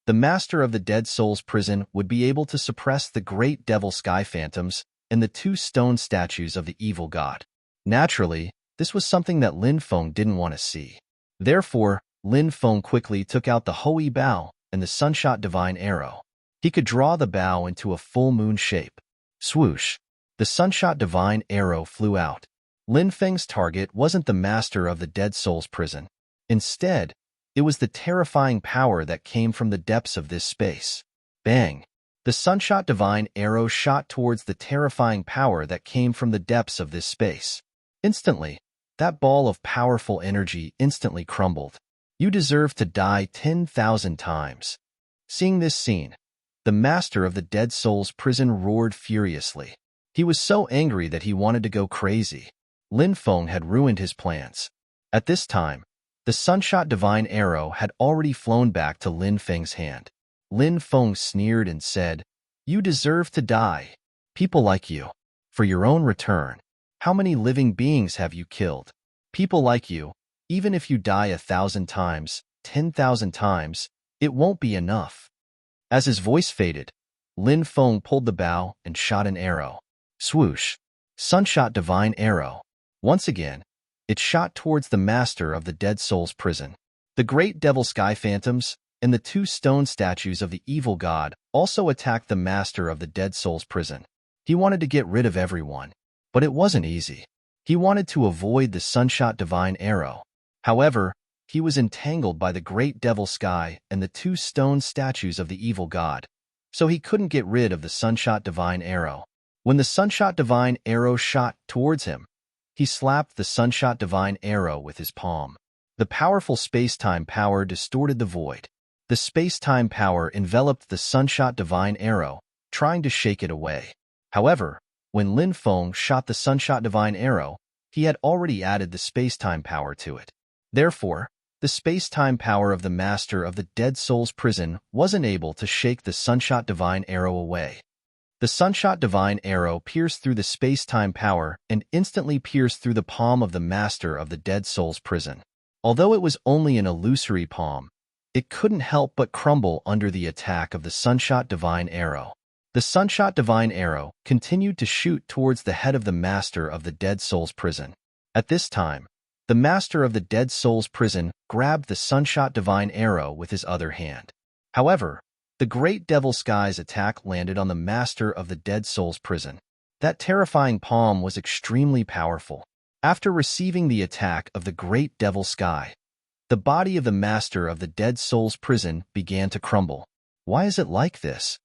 the master of the dead soul's prison would be able to suppress the great devil sky phantoms and the two stone statues of the evil god. Naturally, this was something that Lin Feng didn't want to see. Therefore, Lin Feng quickly took out the Hoi Bow and the Sunshot Divine Arrow. He could draw the bow into a full moon shape. Swoosh! The Sunshot Divine Arrow flew out. Lin Feng's target wasn't the master of the dead soul's prison. Instead, it was the terrifying power that came from the depths of this space. Bang! The Sunshot Divine Arrow shot towards the terrifying power that came from the depths of this space. Instantly, that ball of powerful energy instantly crumbled. You deserve to die 10,000 times. Seeing this scene, the master of the dead soul's prison roared furiously. He was so angry that he wanted to go crazy. Lin Feng had ruined his plans. At this time, the Sunshot Divine Arrow had already flown back to Lin Feng's hand. Lin Feng sneered and said, "You deserve to die. People like you. For your own return, how many living beings have you killed? People like you, even if you die 1,000 times, 10,000 times, it won't be enough." As his voice faded, Lin Feng pulled the bow and shot an arrow. Swoosh! Sunshot Divine Arrow. Once again, it shot towards the master of the dead soul's prison. The great devil sky phantoms and the two stone statues of the evil god also attacked the master of the dead soul's prison. He wanted to get rid of everyone, but it wasn't easy. He wanted to avoid the Sunshot Divine Arrow. However, he was entangled by the great devil sky and the two stone statues of the evil god, so he couldn't get rid of the Sunshot Divine Arrow. When the Sunshot Divine Arrow shot towards him, he slapped the Sunshot Divine Arrow with his palm. The powerful space-time power distorted the void. The space-time power enveloped the Sunshot Divine Arrow, trying to shake it away. However, when Lin Feng shot the Sunshot Divine Arrow, he had already added the space-time power to it. Therefore, the space-time power of the master of the dead soul's prison wasn't able to shake the Sunshot Divine Arrow away. The Sunshot Divine Arrow pierced through the space-time power and instantly pierced through the palm of the master of the dead soul's prison. Although it was only an illusory palm, it couldn't help but crumble under the attack of the Sunshot Divine Arrow. The Sunshot Divine Arrow continued to shoot towards the head of the master of the dead soul's prison. At this time, the master of the dead soul's prison grabbed the Sunshot Divine Arrow with his other hand. However, the great devil sky's attack landed on the master of the dead soul's prison. That terrifying palm was extremely powerful. After receiving the attack of the great devil sky, the body of the master of the dead soul's prison began to crumble. Why is it like this?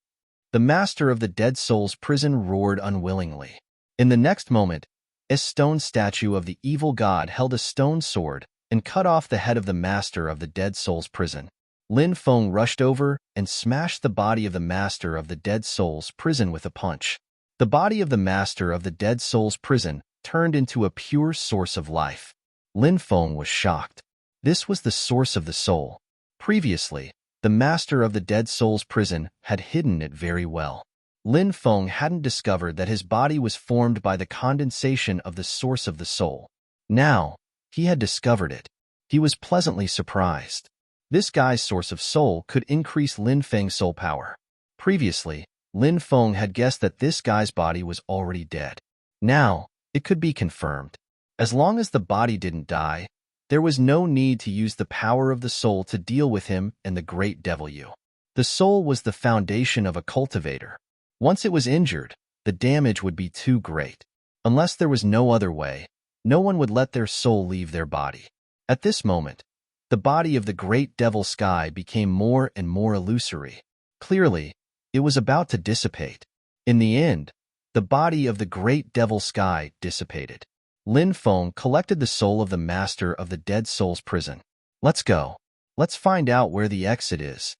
The master of the dead soul's prison roared unwillingly. In the next moment, a stone statue of the evil god held a stone sword and cut off the head of the master of the dead soul's prison. Lin Feng rushed over and smashed the body of the master of the dead soul's prison with a punch. The body of the master of the dead soul's prison turned into a pure source of life. Lin Feng was shocked. This was the source of the soul. Previously, the master of the dead soul's prison had hidden it very well. Lin Feng hadn't discovered that his body was formed by the condensation of the source of the soul. Now, he had discovered it. He was pleasantly surprised. This guy's source of soul could increase Lin Feng's soul power. Previously, Lin Feng had guessed that this guy's body was already dead. Now, it could be confirmed. As long as the body didn't die, there was no need to use the power of the soul to deal with him and the great devil Yu. The soul was the foundation of a cultivator. Once it was injured, the damage would be too great. Unless there was no other way, no one would let their soul leave their body. At this moment, the body of the great devil sky became more and more illusory. Clearly, it was about to dissipate. In the end, the body of the great devil sky dissipated. Lin Feng collected the soul of the master of the dead soul's prison. Let's go. Let's find out where the exit is.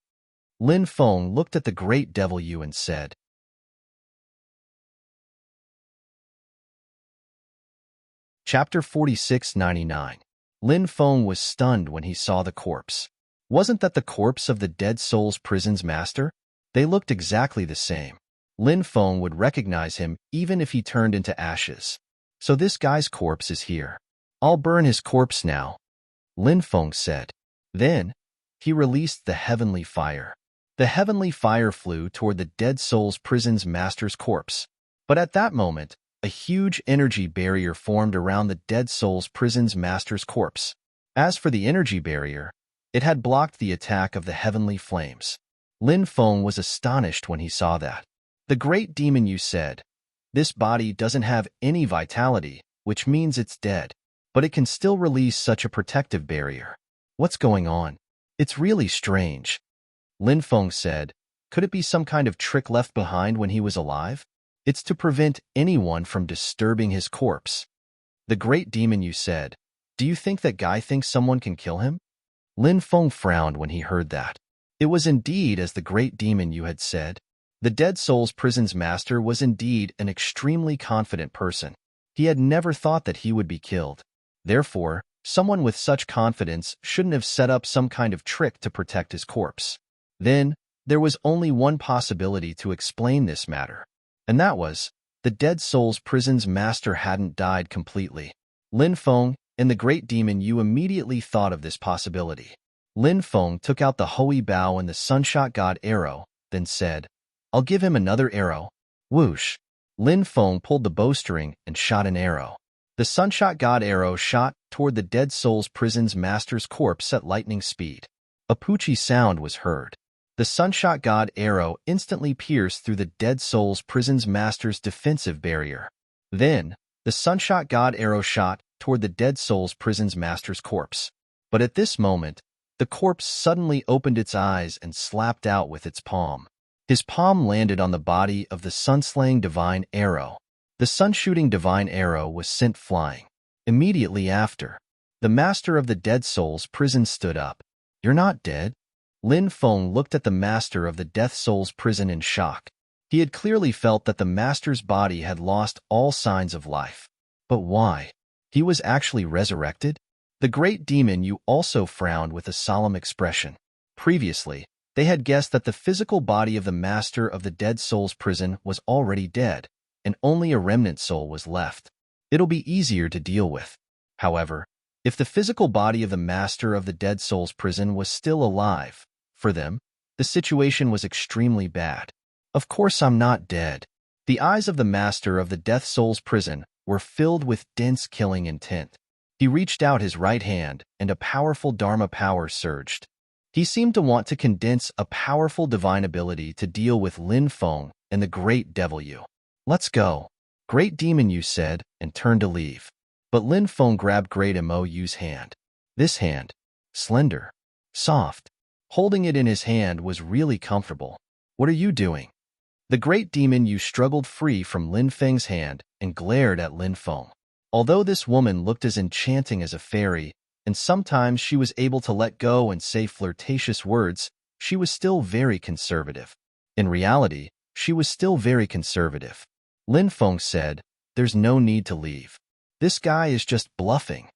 Lin Feng looked at the great devil Yu and said. Chapter 4699. Lin Feng was stunned when he saw the corpse. Wasn't that the corpse of the dead soul's prison's master? They looked exactly the same. Lin Feng would recognize him even if he turned into ashes. So this guy's corpse is here. I'll burn his corpse now, Lin Feng said. Then, he released the heavenly fire. The heavenly fire flew toward the dead soul's prison's master's corpse. But at that moment, a huge energy barrier formed around the dead soul's prison's master's corpse. As for the energy barrier, it had blocked the attack of the heavenly flames. Lin Feng was astonished when he saw that. The great demon Yu said, "This body doesn't have any vitality, which means it's dead, but it can still release such a protective barrier. What's going on? It's really strange." Lin Feng said, "Could it be some kind of trick left behind when he was alive? It's to prevent anyone from disturbing his corpse." The great demon Yu said, "Do you think that guy thinks someone can kill him?" Lin Feng frowned when he heard that. It was indeed as the great demon Yu had said. The dead soul's prison's master was indeed an extremely confident person. He had never thought that he would be killed. Therefore, someone with such confidence shouldn't have set up some kind of trick to protect his corpse. Then, there was only one possibility to explain this matter. And that was, the dead soul's prison's master hadn't died completely. Lin Feng and the great demon Yu immediately thought of this possibility. Lin Feng took out the Hui Bao and the Sunshot God arrow, then said, "I'll give him another arrow." Whoosh! Lin Feng pulled the bowstring and shot an arrow. The Sunshot God arrow shot toward the dead soul's prison's master's corpse at lightning speed. A poochie sound was heard. The Sunshot God arrow instantly pierced through the dead soul's prison's master's defensive barrier. Then, the Sunshot God arrow shot toward the dead soul's prison's master's corpse. But at this moment, the corpse suddenly opened its eyes and slapped out with its palm. His palm landed on the body of the sun-slaying divine arrow. The sun-shooting divine arrow was sent flying. Immediately after, the master of the dead soul's prison stood up. "You're not dead?" Lin Feng looked at the master of the death soul's prison in shock. He had clearly felt that the master's body had lost all signs of life. But why? He was actually resurrected? The great demon Yu also frowned with a solemn expression. Previously, they had guessed that the physical body of the master of the dead soul's prison was already dead, and only a remnant soul was left. It'll be easier to deal with. However, if the physical body of the master of the dead soul's prison was still alive, for them, the situation was extremely bad. "Of course I'm not dead." The eyes of the master of the death soul's prison were filled with dense killing intent. He reached out his right hand, and a powerful Dharma power surged. He seemed to want to condense a powerful divine ability to deal with Lin Feng and the great devil Yu. "Let's go," Great Demon Yu said, and turned to leave. But Lin Feng grabbed Great Mo Yu's hand. This hand, slender, soft, holding it in his hand was really comfortable. "What are you doing?" The Great Demon Yu struggled free from Lin Feng's hand and glared at Lin Feng. Although this woman looked as enchanting as a fairy, and sometimes she was able to let go and say flirtatious words, she was still very conservative. In reality, she was still very conservative. Lin Feng said, "There's no need to leave. This guy is just bluffing."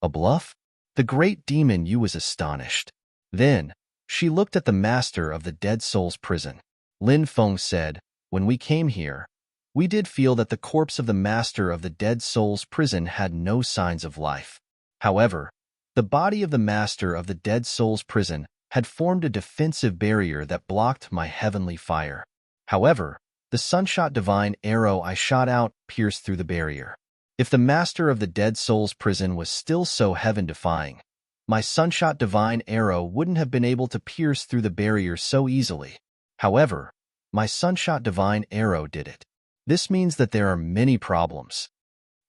"A bluff?" The Great Demon Yu was astonished. Then, she looked at the master of the dead soul's prison. Lin Feng said, "When we came here, we did feel that the corpse of the master of the dead soul's prison had no signs of life. However, the body of the master of the dead soul's prison had formed a defensive barrier that blocked my heavenly fire. However, the sunshot divine arrow I shot out pierced through the barrier. If the master of the dead soul's prison was still so heaven-defying, my sunshot divine arrow wouldn't have been able to pierce through the barrier so easily. However, my sunshot divine arrow did it. This means that there are many problems.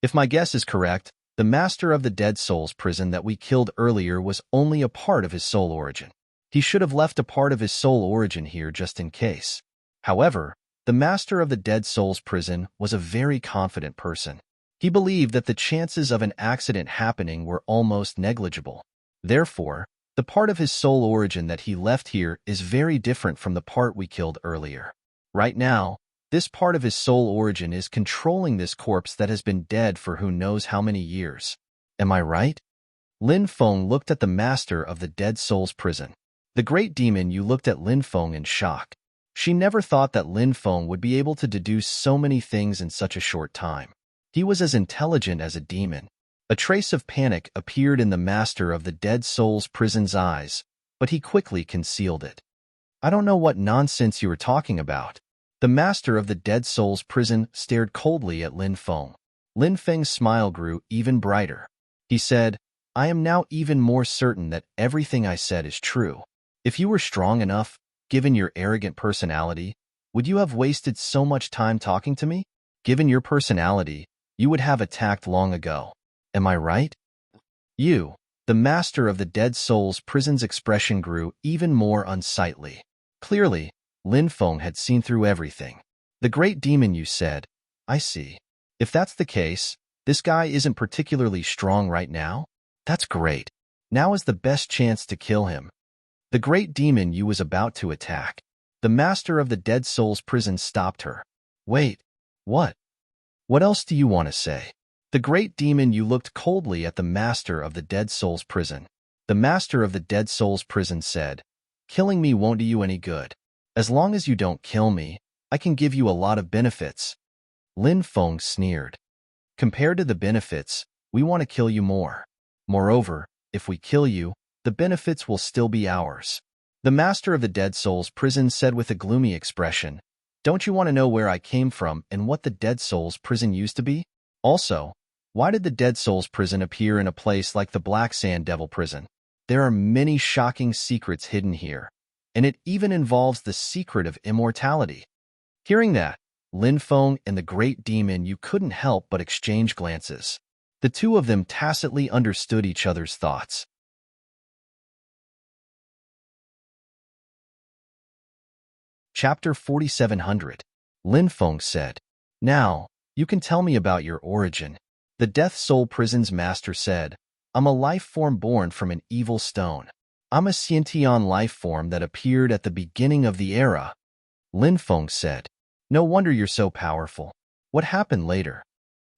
If my guess is correct, the master of the dead soul's prison that we killed earlier was only a part of his soul origin. He should have left a part of his soul origin here just in case. However, the master of the dead soul's prison was a very confident person. He believed that the chances of an accident happening were almost negligible. Therefore, the part of his soul origin that he left here is very different from the part we killed earlier. Right now, this part of his soul origin is controlling this corpse that has been dead for who knows how many years. Am I right? Lin Feng looked at the master of the dead soul's prison. The great demon Yu looked at Lin Feng in shock. She never thought that Lin Feng would be able to deduce so many things in such a short time. He was as intelligent as a demon. A trace of panic appeared in the master of the dead soul's prison's eyes, but he quickly concealed it. I don't know what nonsense you are talking about. The master of the dead soul's prison stared coldly at Lin Feng. Lin Feng's smile grew even brighter. He said, I am now even more certain that everything I said is true. If you were strong enough, given your arrogant personality, would you have wasted so much time talking to me? Given your personality, you would have attacked long ago. Am I right? You, the master of the dead soul's prison's expression grew even more unsightly. Clearly, Lin Feng had seen through everything. The great demon Yu said, I see. If that's the case, this guy isn't particularly strong right now? That's great. Now is the best chance to kill him. The great demon Yu was about to attack. The master of the dead soul's prison stopped her. Wait, what? What else do you want to say? The great demon Yu looked coldly at the master of the dead soul's prison. The master of the dead soul's prison said, Killing me won't do you any good. As long as you don't kill me, I can give you a lot of benefits. Lin Feng sneered. Compared to the benefits, we want to kill you more. Moreover, if we kill you, the benefits will still be ours. The master of the dead soul's prison said with a gloomy expression, Don't you want to know where I came from and what the dead soul's prison used to be? Also, why did the dead soul's prison appear in a place like the Black Sand Devil prison? There are many shocking secrets hidden here, and it even involves the secret of immortality. Hearing that, Lin Feng and the great demon Yu couldn't help but exchange glances. The two of them tacitly understood each other's thoughts. Chapter 4700. Lin Feng said, Now, you can tell me about your origin. The Death Soul Prison's master said, I'm a life form born from an evil stone. I'm a sentient life form that appeared at the beginning of the era. Lin Feng said, No wonder you're so powerful. What happened later?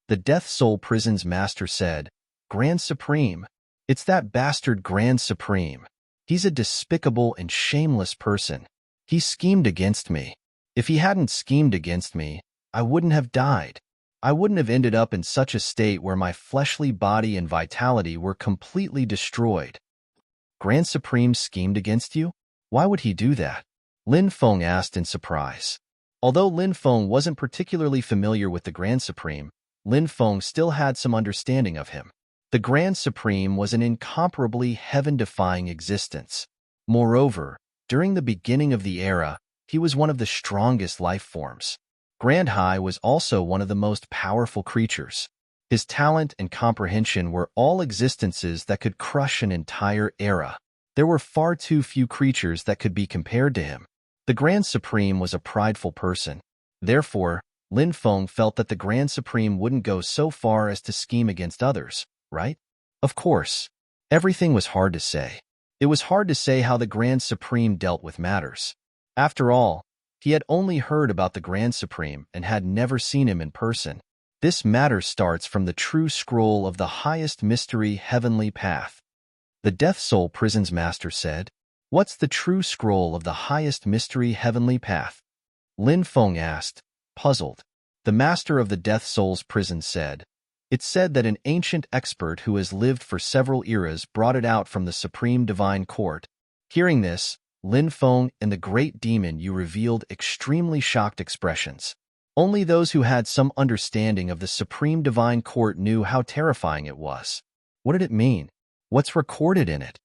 The Death Soul Prison's master said, Grand Supreme. It's that bastard Grand Supreme. He's a despicable and shameless person. He schemed against me. If he hadn't schemed against me, I wouldn't have died. I wouldn't have ended up in such a state where my fleshly body and vitality were completely destroyed. Grand Supreme schemed against you? Why would he do that? Lin Feng asked in surprise. Although Lin Feng wasn't particularly familiar with the Grand Supreme, Lin Feng still had some understanding of him. The Grand Supreme was an incomparably heaven-defying existence. Moreover, during the beginning of the era, he was one of the strongest life forms. Grand Hai was also one of the most powerful creatures. His talent and comprehension were all existences that could crush an entire era. There were far too few creatures that could be compared to him. The Grand Supreme was a prideful person. Therefore, Lin Feng felt that the Grand Supreme wouldn't go so far as to scheme against others, right? Of course. Everything was hard to say. It was hard to say how the Grand Supreme dealt with matters. After all, he had only heard about the Grand Supreme and had never seen him in person. This matter starts from the true scroll of the highest mystery heavenly path. The Death Soul Prison's master said, What's the true scroll of the highest mystery heavenly path? Lin Feng asked, puzzled. The master of the Death Soul's prison said, It's said that an ancient expert who has lived for several eras brought it out from the Supreme Divine Court. Hearing this, Lin Feng and the great demon Yu revealed extremely shocked expressions. Only those who had some understanding of the Supreme Divine Court knew how terrifying it was. What did it mean? What's recorded in it?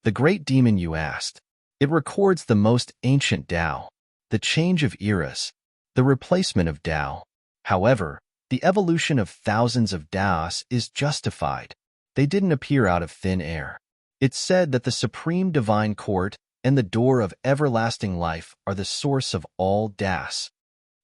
The great demon Yu asked. It records the most ancient Tao, the change of eras, the replacement of Tao. However, the evolution of thousands of Taos is justified. They didn't appear out of thin air. It's said that the supreme divine court and the door of everlasting life are the source of all Das.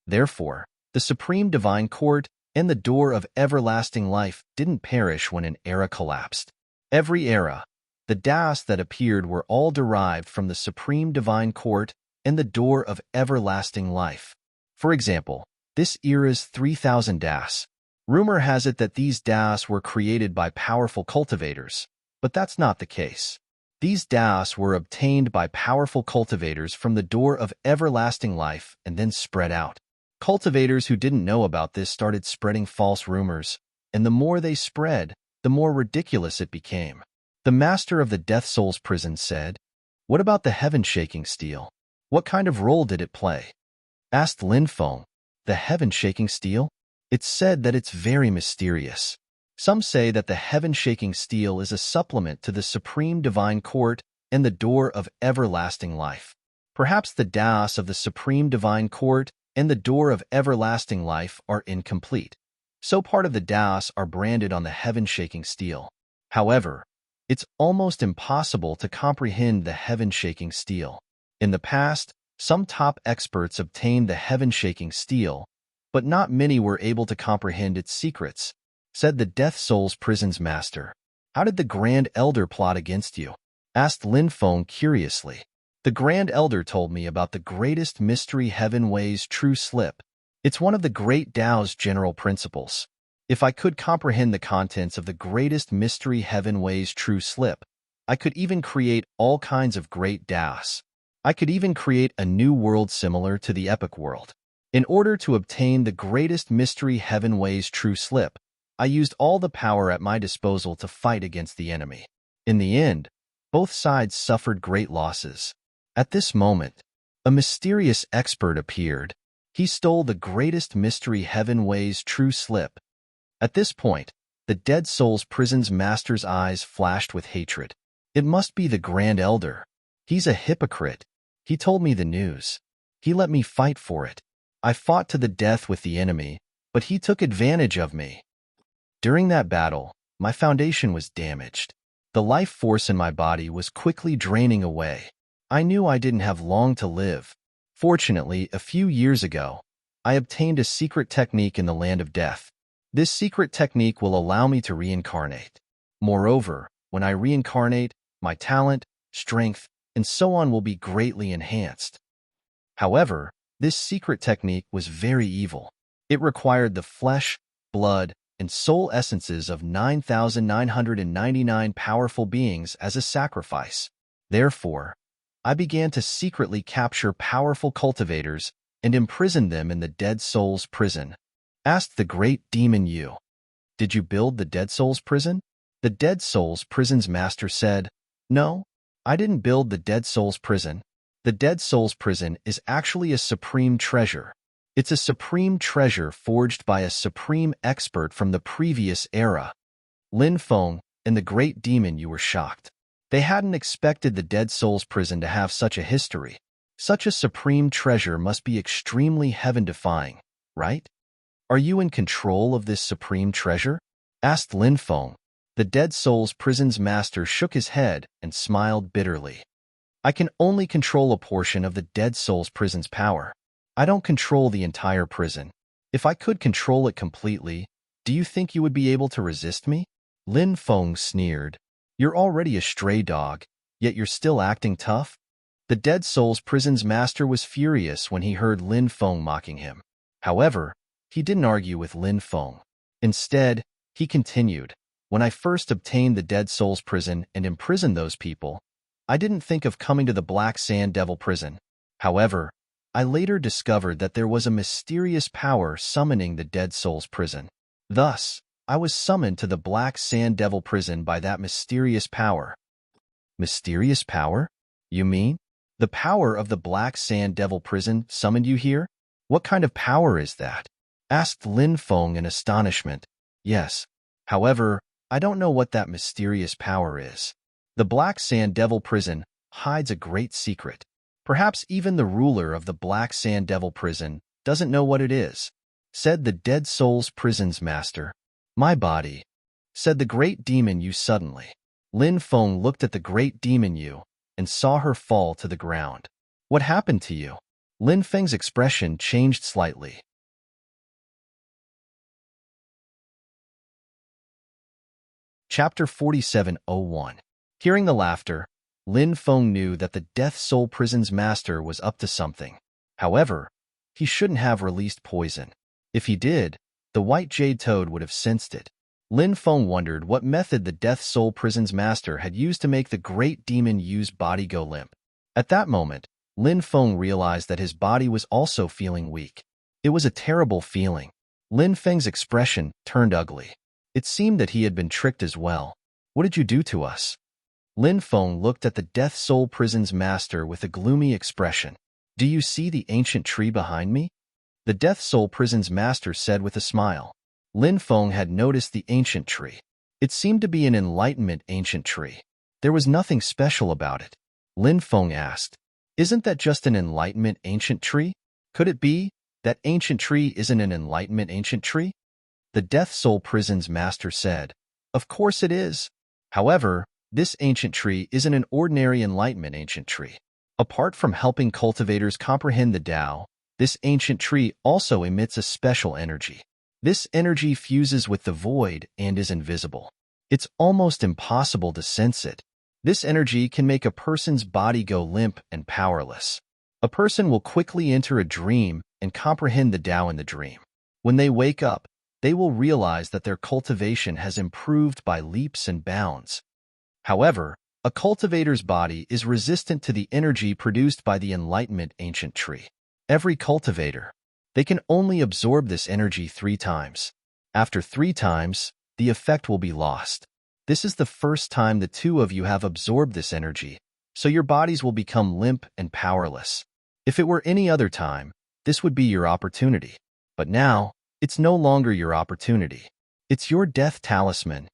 Therefore, the supreme divine court and the door of everlasting life didn't perish when an era collapsed. Every era, the Das that appeared were all derived from the supreme divine court and the door of everlasting life. For example, this era's 3,000 Das. Rumor has it that these Das were created by powerful cultivators, but that's not the case. These Das were obtained by powerful cultivators from the door of everlasting life and then spread out. Cultivators who didn't know about this started spreading false rumors, and the more they spread, the more ridiculous it became. The master of the Death Soul's prison said, "What about the heaven-shaking steel? What kind of role did it play?" Asked Lin Feng. The heaven-shaking steel? It's said that it's very mysterious. Some say that the heaven-shaking steel is a supplement to the supreme divine court and the door of everlasting life. Perhaps the Daos of the supreme divine court and the door of everlasting life are incomplete. So part of the Daos are branded on the heaven-shaking steel. However, it's almost impossible to comprehend the heaven-shaking steel. In the past, some top experts obtained the heaven-shaking steel, but not many were able to comprehend its secrets, said the Death Soul's prison's master. How did the Grand Elder plot against you? Asked Lin Feng curiously. The Grand Elder told me about the greatest mystery heaven weighs true slip. It's one of the great Tao's general principles. If I could comprehend the contents of the greatest mystery heaven weighs true slip, I could even create all kinds of great Taos. I could even create a new world similar to the epic world. In order to obtain the greatest mystery heaven weighs true slip, I used all the power at my disposal to fight against the enemy. In the end, both sides suffered great losses. At this moment, a mysterious expert appeared. He stole the greatest mystery heaven weighs true slip. At this point, the Dead Soul's prison's master's eyes flashed with hatred. It must be the Grand Elder. He's a hypocrite. He told me the news. He let me fight for it. I fought to the death with the enemy, but he took advantage of me. During that battle, my foundation was damaged. The life force in my body was quickly draining away. I knew I didn't have long to live. Fortunately, a few years ago, I obtained a secret technique in the land of death. This secret technique will allow me to reincarnate. Moreover, when I reincarnate, my talent, strength, and so on will be greatly enhanced. However, this secret technique was very evil. It required the flesh, blood, and soul essences of 9,999 powerful beings as a sacrifice. Therefore, I began to secretly capture powerful cultivators and imprison them in the Dead Soul's prison. Asked the great demon Yu, "Did you build the Dead Soul's prison?" The Dead Soul's prison's master said, "No, I didn't build the Dead Soul's prison. The Dead Soul's prison is actually a supreme treasure. It's a supreme treasure forged by a supreme expert from the previous era." Lin Feng and the great demon Yu were shocked. They hadn't expected the Dead Soul's prison to have such a history. Such a supreme treasure must be extremely heaven-defying, right? "Are you in control of this supreme treasure?" asked Lin Feng. The Dead Soul's prison's master shook his head and smiled bitterly. "I can only control a portion of the Dead Soul's prison's power. I don't control the entire prison. If I could control it completely, do you think you would be able to resist me?" Lin Feng sneered. "You're already a stray dog, yet you're still acting tough?" The Dead Soul's prison's master was furious when he heard Lin Feng mocking him. However, he didn't argue with Lin Feng. Instead, he continued, "When I first obtained the Dead Soul's prison and imprisoned those people, I didn't think of coming to the Black Sand Devil prison. However, I later discovered that there was a mysterious power summoning the Dead Soul's prison. Thus, I was summoned to the Black Sand Devil prison by that mysterious power." Mysterious power? You mean? The power of the Black Sand Devil prison summoned you here? What kind of power is that? Asked Lin Feng in astonishment. Yes. However, I don't know what that mysterious power is. The Black Sand Devil Prison hides a great secret. Perhaps even the ruler of the Black Sand Devil Prison doesn't know what it is, said the Dead Souls Prison's master. My body, said the great demon Yu suddenly. Lin Feng looked at the great demon Yu and saw her fall to the ground. What happened to you? Lin Feng's expression changed slightly. Chapter 4701. Hearing the laughter, Lin Feng knew that the Death Soul Prison's master was up to something. However, he shouldn't have released poison. If he did, the White Jade Toad would have sensed it. Lin Feng wondered what method the Death Soul Prison's master had used to make the great demon Yu's body go limp. At that moment, Lin Feng realized that his body was also feeling weak. It was a terrible feeling. Lin Feng's expression turned ugly. It seemed that he had been tricked as well. What did you do to us? Lin Feng looked at the Death Soul Prison's master with a gloomy expression. Do you see the ancient tree behind me? The Death Soul Prison's master said with a smile. Lin Feng had noticed the ancient tree. It seemed to be an enlightenment ancient tree. There was nothing special about it. Lin Feng asked, isn't that just an enlightenment ancient tree? Could it be that ancient tree isn't an enlightenment ancient tree? The Death Soul Prison's master said, of course it is. However, this ancient tree isn't an ordinary enlightenment ancient tree. Apart from helping cultivators comprehend the Tao, this ancient tree also emits a special energy. This energy fuses with the void and is invisible. It's almost impossible to sense it. This energy can make a person's body go limp and powerless. A person will quickly enter a dream and comprehend the Tao in the dream. When they wake up, they will realize that their cultivation has improved by leaps and bounds. However, a cultivator's body is resistant to the energy produced by the enlightenment ancient tree. Every cultivator, they can only absorb this energy 3 times. After 3 times, the effect will be lost. This is the first time the 2 of you have absorbed this energy, so your bodies will become limp and powerless. If it were any other time, this would be your opportunity. But now, it's no longer your opportunity. It's your death talisman.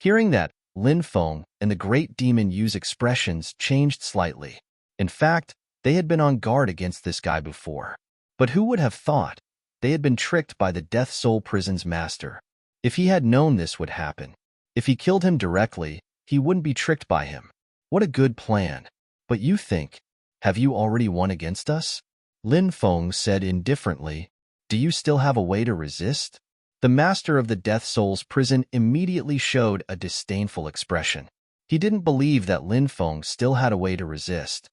Hearing that, Lin Feng and the great demon Yu's expressions changed slightly. In fact, they had been on guard against this guy before. But who would have thought they had been tricked by the Death Soul Prison's master? If he had known this would happen, if he killed him directly, he wouldn't be tricked by him. What a good plan. But you think, have you already won against us? Lin Feng said indifferently, do you still have a way to resist? The master of the Death Soul's prison immediately showed a disdainful expression. He didn't believe that Lin Feng still had a way to resist.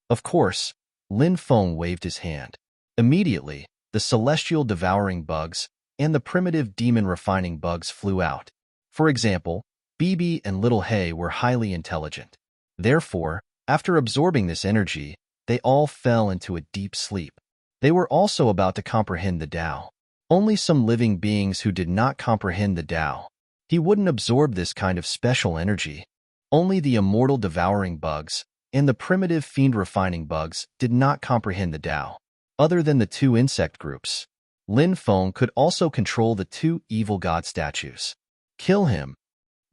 Of course, Lin Feng waved his hand. Immediately, the celestial devouring bugs and the primitive demon refining bugs flew out. For example, Bibi and Little Hay were highly intelligent. Therefore, after absorbing this energy, they all fell into a deep sleep. They were also about to comprehend the Tao. Only some living beings who did not comprehend the Tao. He wouldn't absorb this kind of special energy. Only the immortal devouring bugs and the primitive fiend refining bugs did not comprehend the Tao. Other than the 2 insect groups, Lin Feng could also control the 2 evil god statues. Kill him.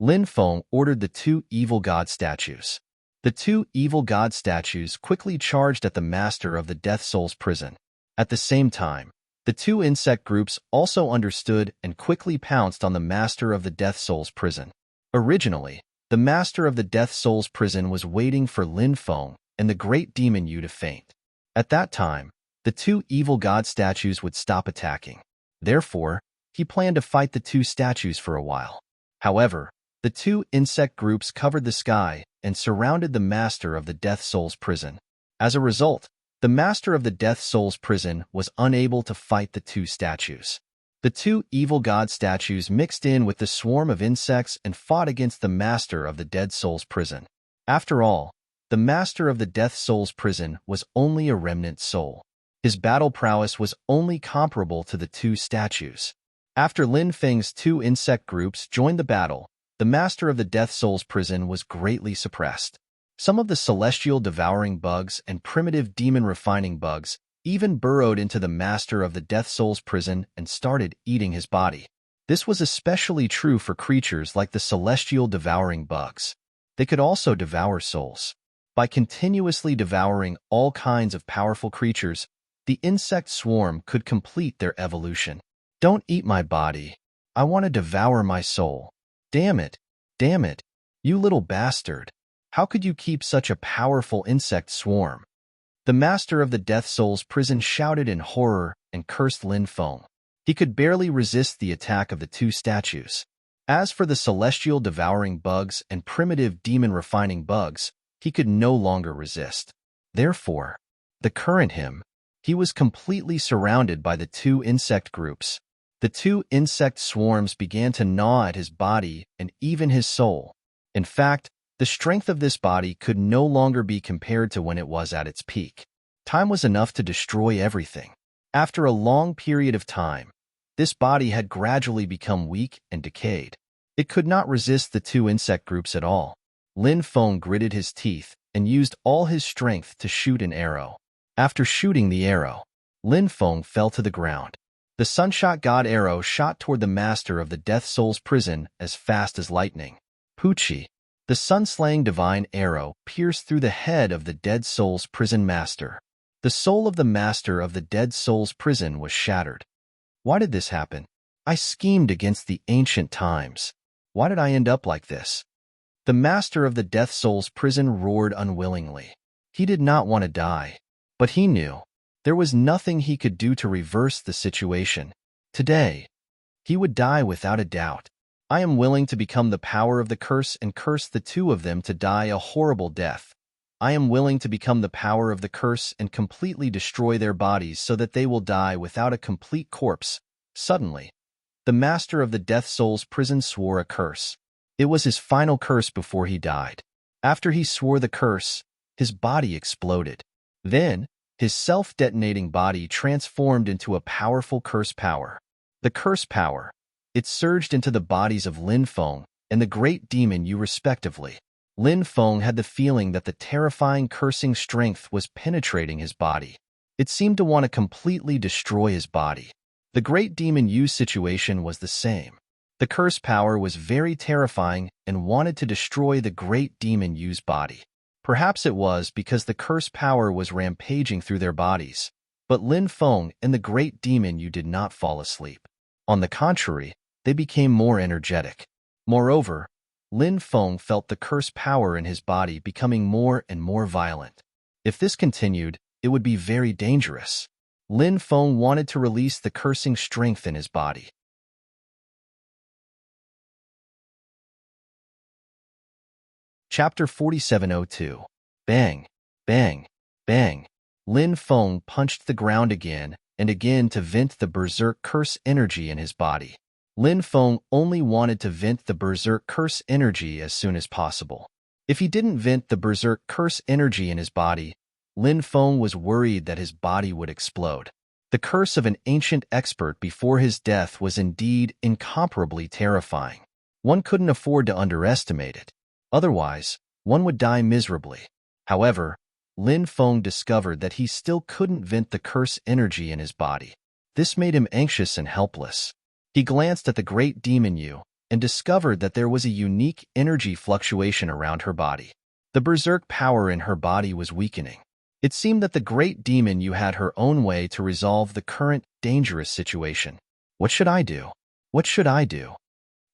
Lin Feng ordered the 2 evil god statues. The 2 evil god statues quickly charged at the master of the Death Soul's prison. At the same time, the 2 insect groups also understood and quickly pounced on the master of the Death Soul's prison. Originally, the master of the Death Soul's prison was waiting for Lin Feng and the great demon Yu to faint. At that time, the 2 evil god statues would stop attacking. Therefore, he planned to fight the 2 statues for a while. However, the 2 insect groups covered the sky and surrounded the master of the Death Soul's prison. As a result, the master of the Death Soul's prison was unable to fight the 2 statues. The 2 evil god statues mixed in with the swarm of insects and fought against the master of the Dead Soul's prison. After all, the master of the Death Soul's prison was only a remnant soul. His battle prowess was only comparable to the 2 statues. After Lin Feng's 2 insect groups joined the battle, the master of the Death Soul's prison was greatly suppressed. Some of the celestial devouring bugs and primitive demon refining bugs even burrowed into the master of the Death Soul's prison and started eating his body. This was especially true for creatures like the celestial devouring bugs. They could also devour souls. By continuously devouring all kinds of powerful creatures, the insect swarm could complete their evolution. Don't eat my body. I want to devour my soul. Damn it. Damn it. You little bastard. How could you keep such a powerful insect swarm? The master of the Death Soul's prison shouted in horror and cursed Lin Feng. He could barely resist the attack of the two statues. As for the celestial devouring bugs and primitive demon refining bugs, he could no longer resist. Therefore, the current him, he was completely surrounded by the two insect groups. The two insect swarms began to gnaw at his body and even his soul. In fact, the strength of this body could no longer be compared to when it was at its peak. Time was enough to destroy everything. After a long period of time, this body had gradually become weak and decayed. It could not resist the two insect groups at all. Lin Feng gritted his teeth and used all his strength to shoot an arrow. After shooting the arrow, Lin Feng fell to the ground. The Sunshot God arrow shot toward the master of the Death Soul's prison as fast as lightning. Pucci, the sun-slaying divine arrow, pierced through the head of the Dead Soul's prison master. The soul of the master of the Dead Soul's prison was shattered. Why did this happen? I schemed against the ancient times. Why did I end up like this? The master of the Death Soul's prison roared unwillingly. He did not want to die, but he knew there was nothing he could do to reverse the situation. Today, he would die without a doubt. I am willing to become the power of the curse and curse the two of them to die a horrible death. I am willing to become the power of the curse and completely destroy their bodies so that they will die without a complete corpse. Suddenly, the master of the Death Soul's prison swore a curse. It was his final curse before he died. After he swore the curse, his body exploded. Then, his self-detonating body transformed into a powerful curse power. The curse power, it surged into the bodies of Lin Feng and the great demon Yu respectively. Lin Feng had the feeling that the terrifying cursing strength was penetrating his body. It seemed to want to completely destroy his body. The great demon Yu's situation was the same. The curse power was very terrifying and wanted to destroy the great demon Yu's body. Perhaps it was because the curse power was rampaging through their bodies, but Lin Feng and the great demon Yu did not fall asleep. On the contrary, they became more energetic. Moreover, Lin Feng felt the curse power in his body becoming more and more violent. If this continued, it would be very dangerous. Lin Feng wanted to release the cursing strength in his body. Chapter 4702. Bang, bang, bang. Lin Feng punched the ground again and again to vent the berserk curse energy in his body. Lin Feng only wanted to vent the berserk curse energy as soon as possible. If he didn't vent the berserk curse energy in his body, Lin Feng was worried that his body would explode. The curse of an ancient expert before his death was indeed incomparably terrifying. One couldn't afford to underestimate it. Otherwise, one would die miserably. However, Lin Feng discovered that he still couldn't vent the curse energy in his body. This made him anxious and helpless. He glanced at the great demon Yu and discovered that there was a unique energy fluctuation around her body. The berserk power in her body was weakening. It seemed that the great demon Yu had her own way to resolve the current dangerous situation. What should I do? What should I do?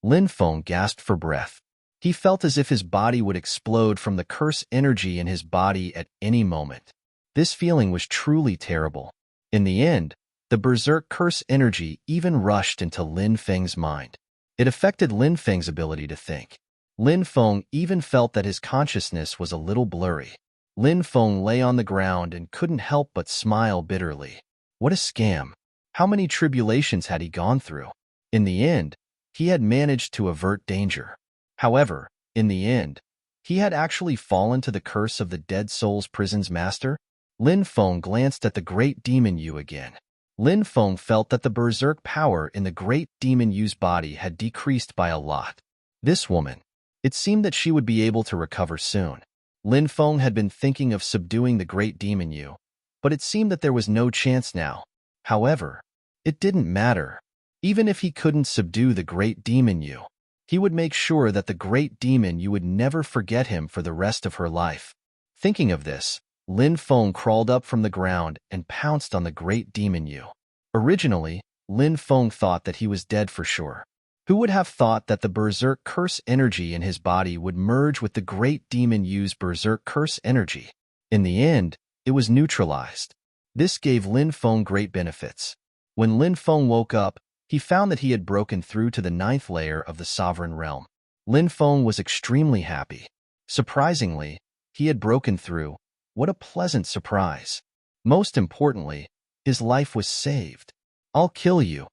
Lin Feng gasped for breath. He felt as if his body would explode from the curse energy in his body at any moment. This feeling was truly terrible. In the end, the berserk curse energy even rushed into Lin Feng's mind. It affected Lin Feng's ability to think. Lin Feng even felt that his consciousness was a little blurry. Lin Feng lay on the ground and couldn't help but smile bitterly. What a scam! How many tribulations had he gone through? In the end, he had managed to avert danger. However, in the end, he had actually fallen to the curse of the Dead Soul's prison's master. Lin Feng glanced at the great demon Yu again. Lin Feng felt that the berserk power in the great demon Yu's body had decreased by a lot. This woman, it seemed that she would be able to recover soon. Lin Feng had been thinking of subduing the great demon Yu, but it seemed that there was no chance now. However, it didn't matter. Even if he couldn't subdue the great demon Yu, he would make sure that the great demon Yu would never forget him for the rest of her life. Thinking of this, Lin Feng crawled up from the ground and pounced on the great demon Yu. Originally, Lin Feng thought that he was dead for sure. Who would have thought that the Berserk Curse energy in his body would merge with the great demon Yu's Berserk Curse energy? In the end, it was neutralized. This gave Lin Feng great benefits. When Lin Feng woke up, he found that he had broken through to the 9th layer of the Sovereign Realm. Lin Feng was extremely happy. Surprisingly, he had broken through. What a pleasant surprise. Most importantly, his life was saved. I'll kill you.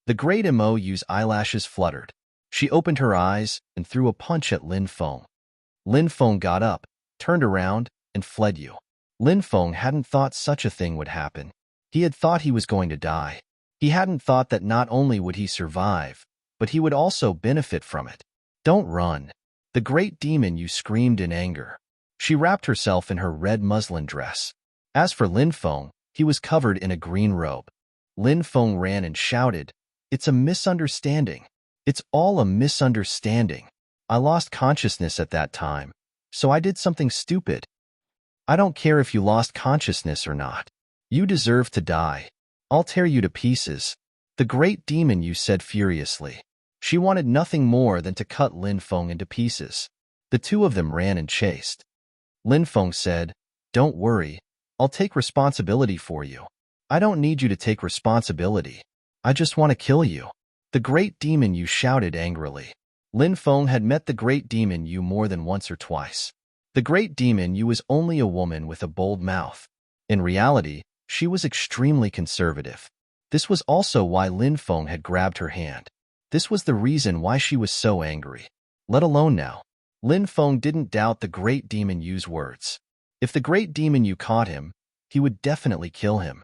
The great Yu's eyelashes fluttered. She opened her eyes and threw a punch at Lin Feng. Lin Feng got up, turned around, and fled. Lin Feng hadn't thought such a thing would happen. He had thought he was going to die. He hadn't thought that not only would he survive, but he would also benefit from it. Don't run. The great demon Yu screamed in anger. She wrapped herself in her red muslin dress. As for Lin Feng, he was covered in a green robe. Lin Feng ran and shouted, "It's a misunderstanding. It's all a misunderstanding. I lost consciousness at that time, so I did something stupid. I don't care if you lost consciousness or not. You deserve to die. I'll tear you to pieces." The great demon Yu said furiously. She wanted nothing more than to cut Lin Feng into pieces. The two of them ran and chased. Lin Feng said, "Don't worry. I'll take responsibility for you. I don't need you to take responsibility. I just want to kill you." The great demon Yu shouted angrily. Lin Feng had met the great demon Yu more than once or twice. The great demon Yu was only a woman with a bold mouth. In reality, she was extremely conservative. This was also why Lin Feng had grabbed her hand. This was the reason why she was so angry. Let alone now. Lin Feng didn't doubt the great demon Yu's words. If the great demon Yu caught him, he would definitely kill him.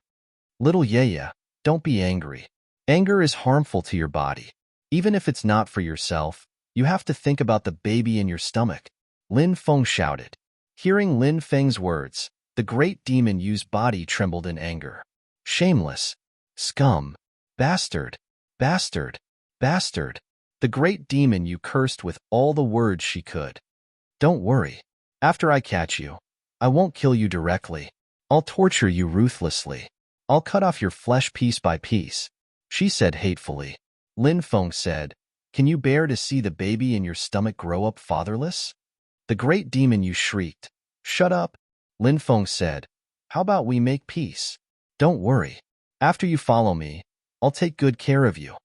Little Yaya, don't be angry. Anger is harmful to your body. Even if it's not for yourself, you have to think about the baby in your stomach. Lin Feng shouted. Hearing Lin Feng's words, the great demon Yu's body trembled in anger. Shameless. Scum. Bastard. Bastard. Bastard. The great demon Yu cursed with all the words she could. Don't worry. After I catch you, I won't kill you directly. I'll torture you ruthlessly. I'll cut off your flesh piece by piece, she said hatefully. Lin Feng said, Can you bear to see the baby in your stomach grow up fatherless? The great demon Yu shrieked. Shut up. Lin Feng said, How about we make peace? Don't worry. After you follow me, I'll take good care of you.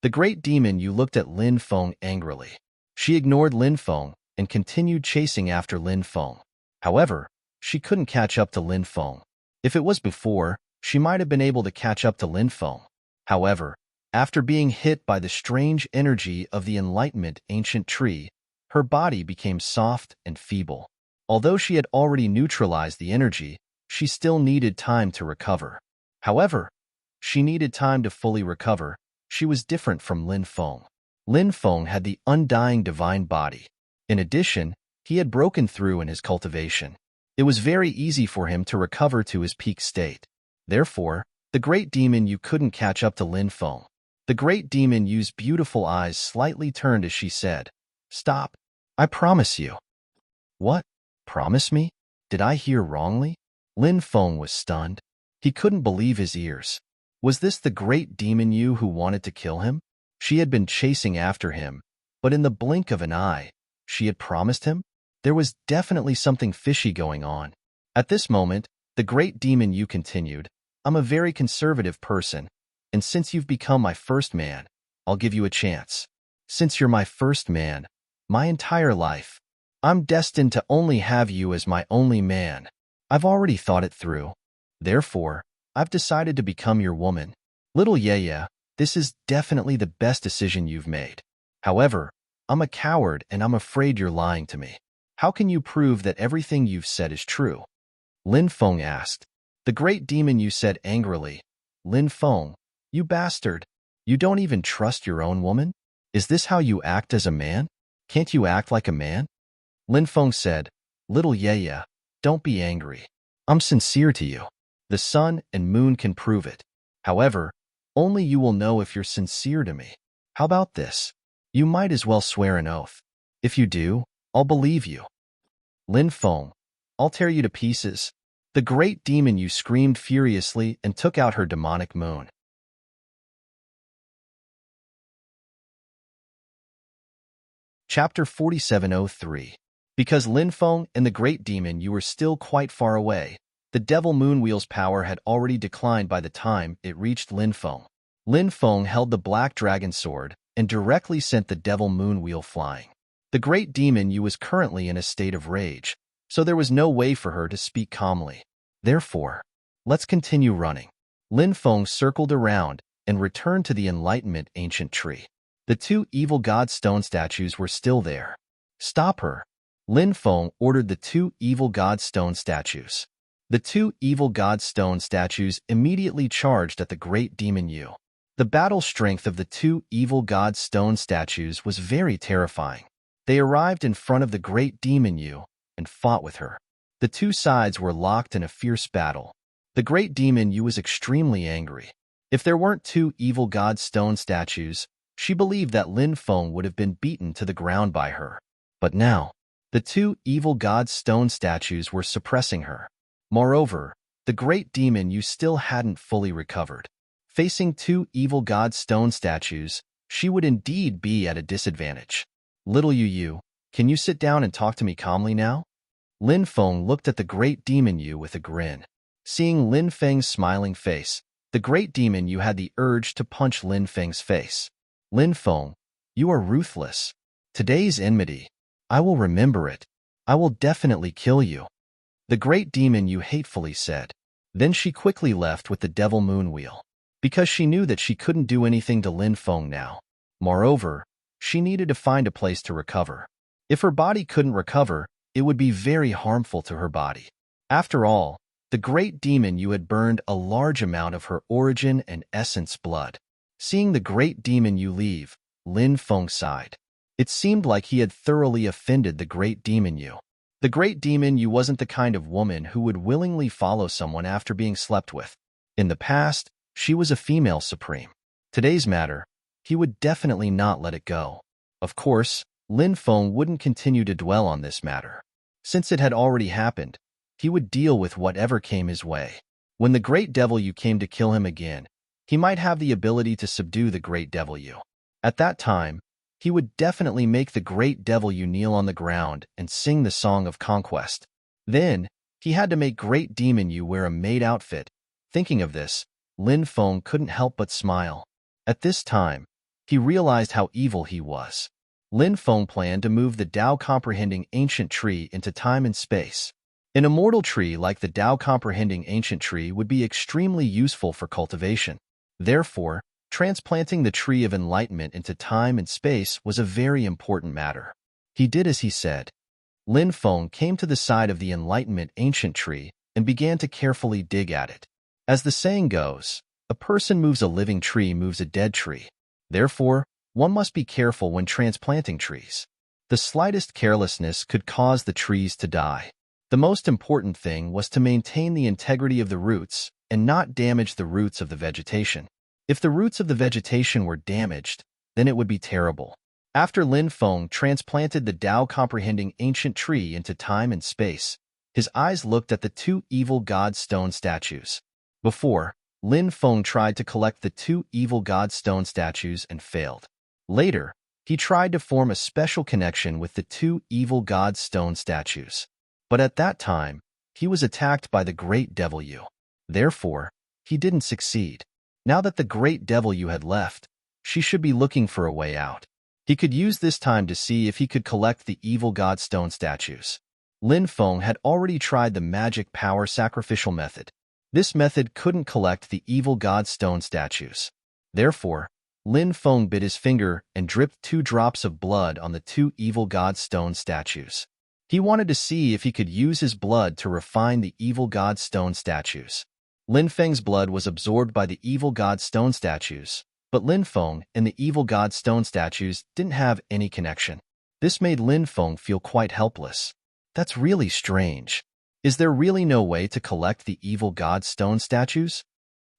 The great demon Yu looked at Lin Feng angrily. She ignored Lin Feng and continued chasing after Lin Feng. However, she couldn't catch up to Lin Feng. If it was before, she might have been able to catch up to Lin Feng. However, after being hit by the strange energy of the enlightenment ancient tree, her body became soft and feeble. Although she had already neutralized the energy, she still needed time to recover. However, she needed time to fully recover. She was different from Lin Feng. Lin Feng had the undying divine body. In addition, he had broken through in his cultivation. It was very easy for him to recover to his peak state. Therefore, the great demon Yu couldn't catch up to Lin Feng. The great demon Yu's beautiful eyes slightly turned as she said, Stop. I promise you. What? Promise me? Did I hear wrongly? Lin Feng was stunned. He couldn't believe his ears. Was this the great demon Yu who wanted to kill him? She had been chasing after him, but in the blink of an eye, she had promised him? There was definitely something fishy going on. At this moment, the great demon Yu continued, I'm a very conservative person, and since you've become my first man, I'll give you a chance. Since you're my first man, my entire life, I'm destined to only have you as my only man. I've already thought it through. Therefore, I've decided to become your woman. Little Yaya, this is definitely the best decision you've made. However, I'm a coward and I'm afraid you're lying to me. How can you prove that everything you've said is true? Lin Feng asked. The great demon Yu said angrily, Lin Feng, you bastard. You don't even trust your own woman? Is this how you act as a man? Can't you act like a man? Lin Feng said, Little Yaya, don't be angry. I'm sincere to you. The sun and moon can prove it. However, Only you will know if you're sincere to me. How about this? You might as well swear an oath. If you do, I'll believe you. Lin Feng, I'll tear you to pieces. The great demon Yu screamed furiously and took out her demonic moon. Chapter 4703. Because Lin Feng and the great demon Yu were still quite far away, the devil moonwheel's power had already declined by the time it reached Lin Feng. Lin Feng held the black dragon sword and directly sent the devil moonwheel flying. The great demon Yu was currently in a state of rage, so there was no way for her to speak calmly. Therefore, let's continue running. Lin Feng circled around and returned to the Enlightenment ancient tree. The two evil god stone statues were still there. Stop her! Lin Feng ordered the two evil god stone statues. The two evil god stone statues immediately charged at the great demon Yu. The battle strength of the two evil god stone statues was very terrifying. They arrived in front of the great demon Yu and fought with her. The two sides were locked in a fierce battle. The great demon Yu was extremely angry. If there weren't two evil god stone statues, she believed that Lin Feng would have been beaten to the ground by her. But now, the two evil god stone statues were suppressing her. Moreover, the great demon Yu still hadn't fully recovered. Facing two evil god stone statues, she would indeed be at a disadvantage. Little Yu, can you sit down and talk to me calmly now? Lin Feng looked at the great demon Yu with a grin. Seeing Lin Feng's smiling face, the great demon Yu had the urge to punch Lin Feng's face. Lin Feng, you are ruthless. Today's enmity. I will remember it. I will definitely kill you. The great demon Yu hatefully said. Then she quickly left with the devil moonwheel. Because she knew that she couldn't do anything to Lin Feng now. Moreover, she needed to find a place to recover. If her body couldn't recover, it would be very harmful to her body. After all, the great demon Yu had burned a large amount of her origin and essence blood. Seeing the great demon Yu leave, Lin Feng sighed. It seemed like he had thoroughly offended the great demon Yu. The great demon Yu wasn't the kind of woman who would willingly follow someone after being slept with. In the past, she was a female supreme. Today's matter, he would definitely not let it go. Of course, Lin Feng wouldn't continue to dwell on this matter. Since it had already happened, he would deal with whatever came his way. When the great devil Yu came to kill him again, he might have the ability to subdue the great devil Yu. At that time, he would definitely make the great devil Yu kneel on the ground and sing the song of conquest. Then, he had to make great demon Yu wear a maid outfit. Thinking of this, Lin Feng couldn't help but smile. At this time, he realized how evil he was. Lin Feng planned to move the Tao-comprehending ancient tree into time and space. An immortal tree like the Tao-comprehending ancient tree would be extremely useful for cultivation. Therefore, transplanting the tree of enlightenment into time and space was a very important matter. He did as he said. Lin Feng came to the side of the enlightenment ancient tree and began to carefully dig at it. As the saying goes, a person moves a living tree moves a dead tree. Therefore, one must be careful when transplanting trees. The slightest carelessness could cause the trees to die. The most important thing was to maintain the integrity of the roots and not damage the roots of the vegetation. If the roots of the vegetation were damaged, then it would be terrible. After Lin Feng transplanted the Tao-comprehending ancient tree into time and space, his eyes looked at the two evil god stone statues. Before, Lin Feng tried to collect the two evil god stone statues and failed. Later, he tried to form a special connection with the two evil god stone statues. But at that time, he was attacked by the great devil Yu. Therefore, he didn't succeed. Now that the great devil Yu had left, she should be looking for a way out. He could use this time to see if he could collect the evil god stone statues. Lin Feng had already tried the magic power sacrificial method. This method couldn't collect the evil god stone statues. Therefore, Lin Feng bit his finger and dripped 2 drops of blood on the two evil god stone statues. He wanted to see if he could use his blood to refine the evil god stone statues. Lin Feng's blood was absorbed by the evil god stone statues, but Lin Feng and the evil god stone statues didn't have any connection. This made Lin Feng feel quite helpless. That's really strange. Is there really no way to collect the evil god stone statues?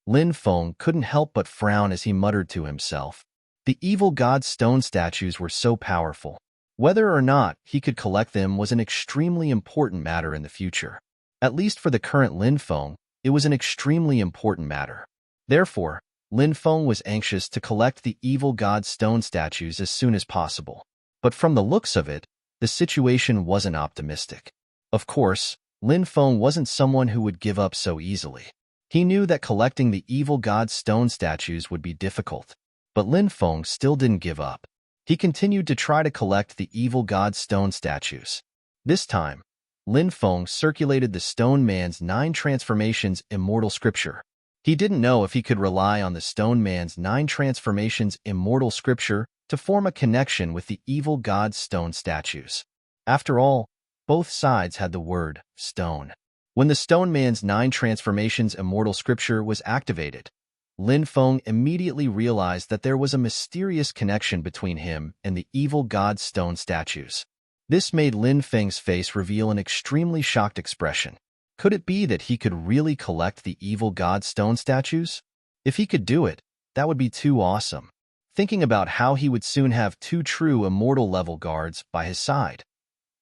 Lin Feng couldn't help but frown as he muttered to himself. The evil god stone statues were so powerful. Whether or not he could collect them was an extremely important matter in the future. At least for the current Lin Feng, it was an extremely important matter. Therefore, Lin Feng was anxious to collect the evil god stone statues as soon as possible. But from the looks of it, the situation wasn't optimistic. Of course, Lin Feng wasn't someone who would give up so easily. He knew that collecting the evil god stone statues would be difficult. But Lin Feng still didn't give up. He continued to try to collect the evil god stone statues. This time, Lin Feng circulated the stone man's 9 transformations immortal scripture. He didn't know if he could rely on the stone man's 9 transformations immortal scripture to form a connection with the evil god stone statues. After all, both sides had the word stone. When the stone man's 9 transformations immortal scripture was activated, Lin Feng immediately realized that there was a mysterious connection between him and the evil god stone statues. This made Lin Feng's face reveal an extremely shocked expression. Could it be that he could really collect the evil god stone statues? If he could do it, that would be too awesome. Thinking about how he would soon have 2 true immortal level guards by his side,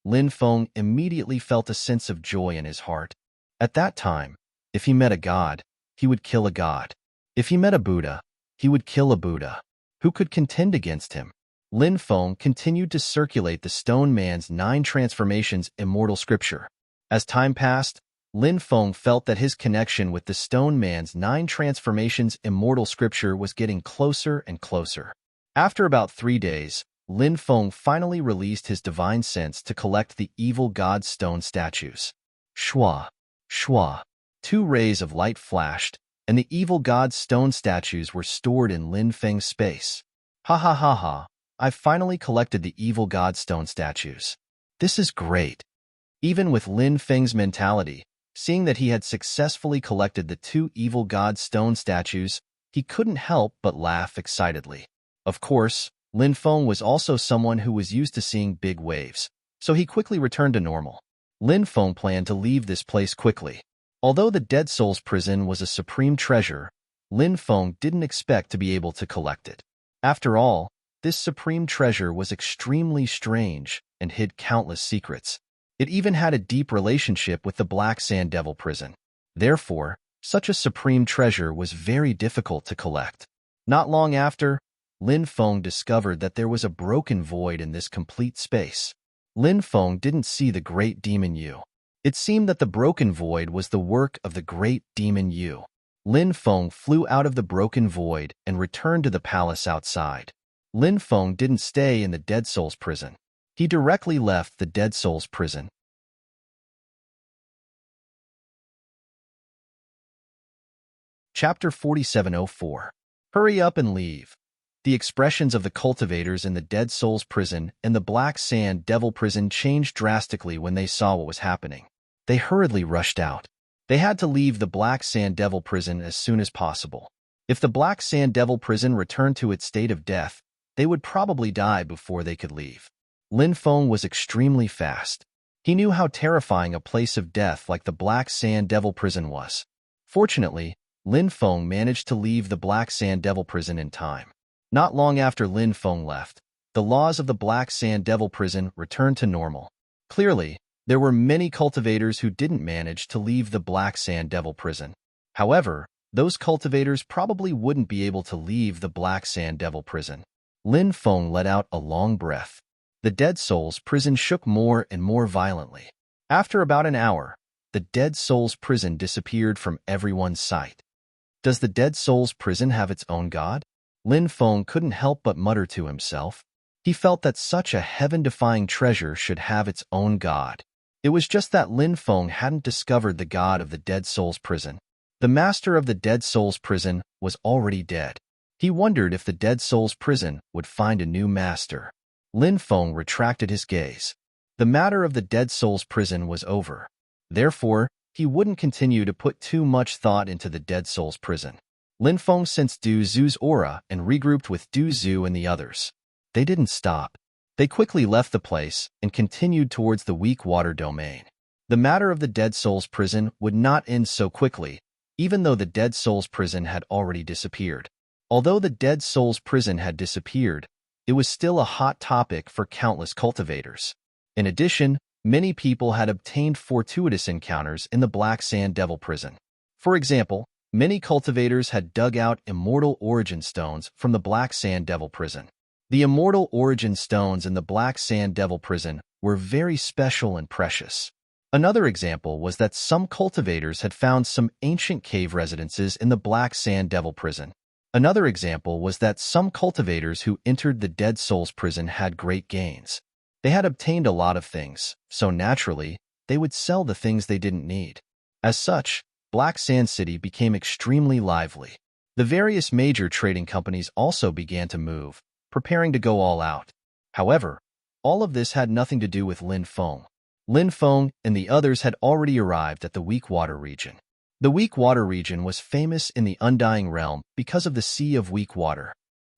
Lin Feng immediately felt a sense of joy in his heart. At that time, if he met a god, he would kill a god. If he met a Buddha, he would kill a Buddha. Who could contend against him? Lin Feng continued to circulate the stone man's 9 transformations immortal scripture. As time passed, Lin Feng felt that his connection with the stone man's 9 transformations immortal scripture was getting closer and closer. After about 3 days, Lin Feng finally released his divine sense to collect the evil god stone statues. Shwa, shwa. 2 rays of light flashed, and the evil god stone statues were stored in Lin Feng's space. Ha ha ha ha, I've finally collected the evil god stone statues. This is great. Even with Lin Feng's mentality, seeing that he had successfully collected the 2 evil god stone statues, he couldn't help but laugh excitedly. Of course, Lin Feng was also someone who was used to seeing big waves, so he quickly returned to normal. Lin Feng planned to leave this place quickly. Although the Dead Souls prison was a supreme treasure, Lin Feng didn't expect to be able to collect it. After all, this supreme treasure was extremely strange and hid countless secrets. It even had a deep relationship with the Black Sand Devil prison. Therefore, such a supreme treasure was very difficult to collect. Not long after, Lin Feng discovered that there was a broken void in this complete space. Lin Feng didn't see the great demon Yu. It seemed that the broken void was the work of the great demon Yu. Lin Feng flew out of the broken void and returned to the palace outside. Lin Feng didn't stay in the Dead Souls prison. He directly left the Dead Souls prison. Chapter 4704. Hurry up and leave. The expressions of the cultivators in the Dead Souls prison and the Black Sand Devil prison changed drastically when they saw what was happening. They hurriedly rushed out. They had to leave the Black Sand Devil prison as soon as possible. If the Black Sand Devil prison returned to its state of death, they would probably die before they could leave. Lin Feng was extremely fast. He knew how terrifying a place of death like the Black Sand Devil prison was. Fortunately, Lin Feng managed to leave the Black Sand Devil prison in time. Not long after Lin Feng left, the laws of the Black Sand Devil prison returned to normal. Clearly, there were many cultivators who didn't manage to leave the Black Sand Devil prison. However, those cultivators probably wouldn't be able to leave the Black Sand Devil prison. Lin Feng let out a long breath. The Dead Souls prison shook more and more violently. After about an hour, the Dead Souls prison disappeared from everyone's sight. Does the Dead Souls prison have its own god? Lin Feng couldn't help but mutter to himself. He felt that such a heaven-defying treasure should have its own god. It was just that Lin Feng hadn't discovered the god of the Dead Souls prison. The master of the Dead Souls prison was already dead. He wondered if the Dead Souls prison would find a new master. Lin Feng retracted his gaze. The matter of the Dead Souls prison was over. Therefore, he wouldn't continue to put too much thought into the Dead Souls prison. Lin Feng sensed Du Zhu's aura and regrouped with Du Zhu and the others. They didn't stop. They quickly left the place and continued towards the weak water domain. The matter of the Dead Souls prison would not end so quickly, even though the Dead Souls prison had already disappeared. Although the Dead Souls prison had disappeared, it was still a hot topic for countless cultivators. In addition, many people had obtained fortuitous encounters in the Black Sand Devil prison. For example, many cultivators had dug out immortal origin stones from the Black Sand Devil prison. The immortal origin stones in the Black Sand Devil prison were very special and precious. Another example was that some cultivators had found some ancient cave residences in the Black Sand Devil prison. Another example was that some cultivators who entered the Dead Souls prison had great gains. They had obtained a lot of things, so naturally, they would sell the things they didn't need. As such, Black Sand City became extremely lively. The various major trading companies also began to move, preparing to go all out. However, all of this had nothing to do with Lin Feng. Lin Feng and the others had already arrived at the Weak Water region. The Weak Water region was famous in the Undying Realm because of the Sea of Weak Water.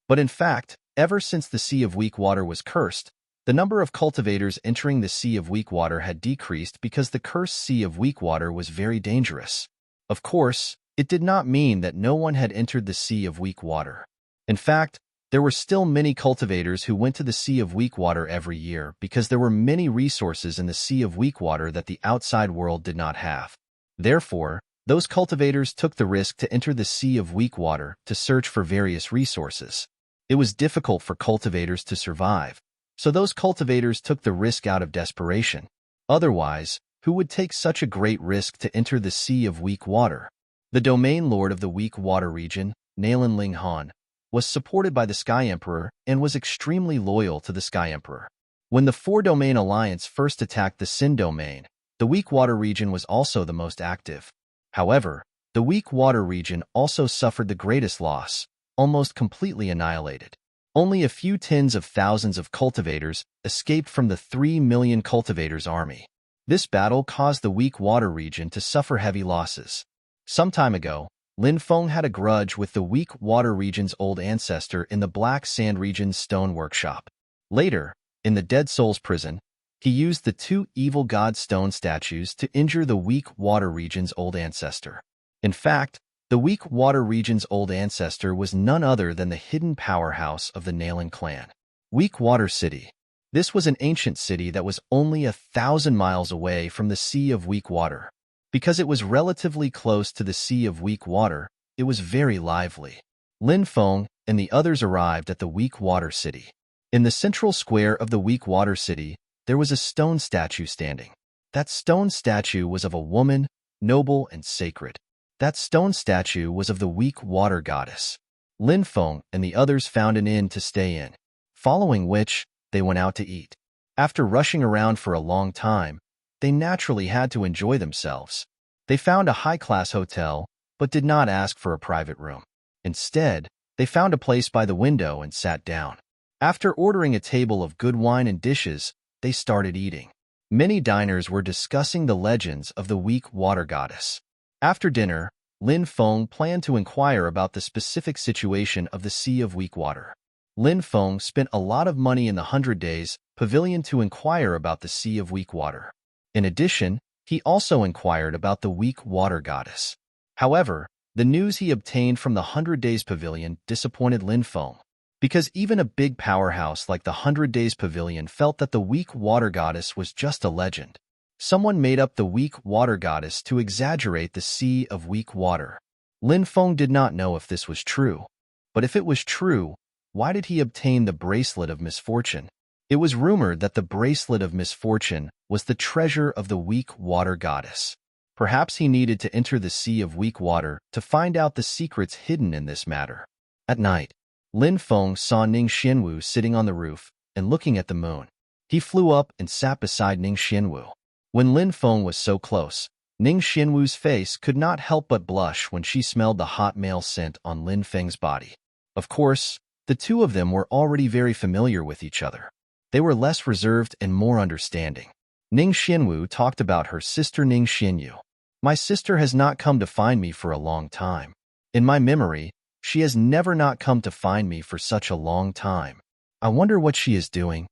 But in fact, ever since the Sea of Weak Water was cursed, the number of cultivators entering the Sea of Weak Water had decreased because the cursed Sea of Weak Water was very dangerous. Of course, it did not mean that no one had entered the Sea of Weak Water. In fact, there were still many cultivators who went to the Sea of Weak Water every year because there were many resources in the Sea of Weak Water that the outside world did not have. Therefore, those cultivators took the risk to enter the Sea of Weak Water to search for various resources. It was difficult for cultivators to survive, so those cultivators took the risk out of desperation. Otherwise, who would take such a great risk to enter the Sea of Weak Water? The domain lord of the Weak Water region, Nalan Ling Han, was supported by the Sky Emperor and was extremely loyal to the Sky Emperor. When the Four-Domain Alliance first attacked the Sin Domain, the Weak Water region was also the most active. However, the Weak Water region also suffered the greatest loss, almost completely annihilated. Only a few tens of thousands of cultivators escaped from the 3 million cultivators army. This battle caused the Weak Water region to suffer heavy losses. Some time ago, Lin Feng had a grudge with the Weak Water region's old ancestor in the Black Sand region's stone workshop. Later, in the Dead Souls prison, he used the 2 evil god stone statues to injure the Weak Water region's old ancestor. In fact, the Weak Water region's old ancestor was none other than the hidden powerhouse of the Nalan clan. Weak Water City. This was an ancient city that was only 1,000 miles away from the Sea of Weak Water. Because it was relatively close to the Sea of Weak Water, it was very lively. Lin Feng and the others arrived at the Weak Water City. In the central square of the Weak Water City, there was a stone statue standing. That stone statue was of a woman, noble and sacred. That stone statue was of the Weak Water goddess. Lin Feng and the others found an inn to stay in, following which, they went out to eat. After rushing around for a long time, they naturally had to enjoy themselves. They found a high-class hotel, but did not ask for a private room. Instead, they found a place by the window and sat down. After ordering a table of good wine and dishes, they started eating. Many diners were discussing the legends of the Weak Water goddess. After dinner, Lin Feng planned to inquire about the specific situation of the Sea of Weak Water. Lin Feng spent a lot of money in the 100 Days Pavilion to inquire about the Sea of Weak Water. In addition, he also inquired about the Weak Water goddess. However, the news he obtained from the 100 Days Pavilion disappointed Lin Feng, because even a big powerhouse like the 100 Days Pavilion felt that the Weak Water goddess was just a legend. Someone made up the Weak Water goddess to exaggerate the Sea of Weak Water. Lin Feng did not know if this was true. But if it was true, why did he obtain the Bracelet of Misfortune? It was rumored that the Bracelet of Misfortune was the treasure of the Weak Water goddess. Perhaps he needed to enter the Sea of Weak Water to find out the secrets hidden in this matter. At night, Lin Feng saw Ning Xianwu sitting on the roof and looking at the moon. He flew up and sat beside Ning Xianwu. When Lin Feng was so close, Ning Xianwu's face could not help but blush when she smelled the hot male scent on Lin Feng's body. Of course, the two of them were already very familiar with each other. They were less reserved and more understanding. Ning Xianwu talked about her sister Ning Xianyu. My sister has not come to find me for a long time. In my memory, she has never not come to find me for such a long time. I wonder what she is doing.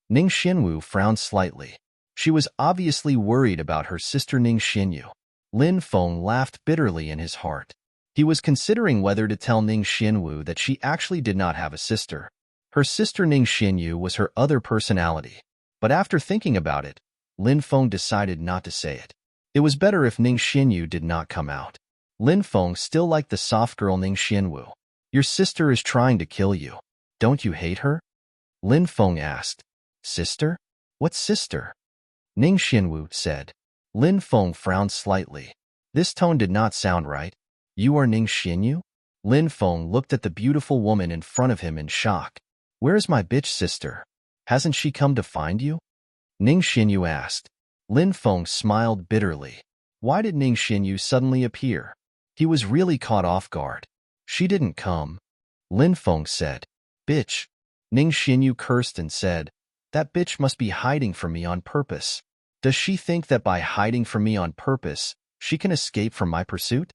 Ning Xianwu frowned slightly. She was obviously worried about her sister Ning Xianyu. Lin Feng laughed bitterly in his heart. He was considering whether to tell Ning Xinwu that she actually did not have a sister. Her sister Ning Xinyu was her other personality. But after thinking about it, Lin Feng decided not to say it. It was better if Ning Xinyu did not come out. Lin Feng still liked the soft girl Ning Xinwu. Your sister is trying to kill you. Don't you hate her? Lin Feng asked. Sister? What sister? Ning Xinwu said. Lin Feng frowned slightly. This tone did not sound right. You are Ning Xinyu? Lin Feng looked at the beautiful woman in front of him in shock. Where is my bitch sister? Hasn't she come to find you? Ning Xinyu asked. Lin Feng smiled bitterly. Why did Ning Xinyu suddenly appear? He was really caught off guard. She didn't come. Lin Feng said. Bitch. Ning Xinyu cursed and said, that bitch must be hiding from me on purpose. Does she think that by hiding from me on purpose, she can escape from my pursuit?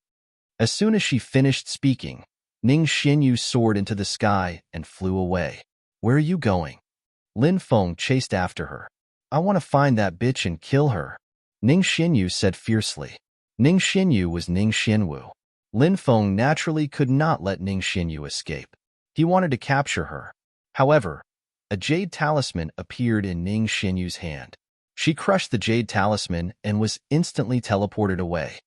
As soon as she finished speaking, Ning Xinyu soared into the sky and flew away. Where are you going? Lin Feng chased after her. I want to find that bitch and kill her, Ning Xinyu said fiercely. Ning Xinyu was Ning Xinwu. Lin Feng naturally could not let Ning Xinyu escape. He wanted to capture her. However, a jade talisman appeared in Ning Xinyu's hand. She crushed the jade talisman and was instantly teleported away.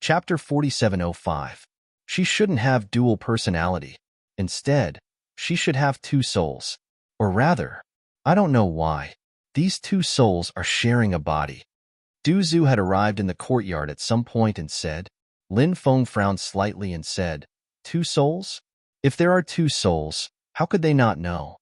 Chapter 4705. She shouldn't have dual personality. Instead, she should have two souls. Or rather, I don't know why. These two souls are sharing a body. Du Zhu had arrived in the courtyard at some point and said. Lin Feng frowned slightly and said, 2 souls? If there are 2 souls, how could they not know?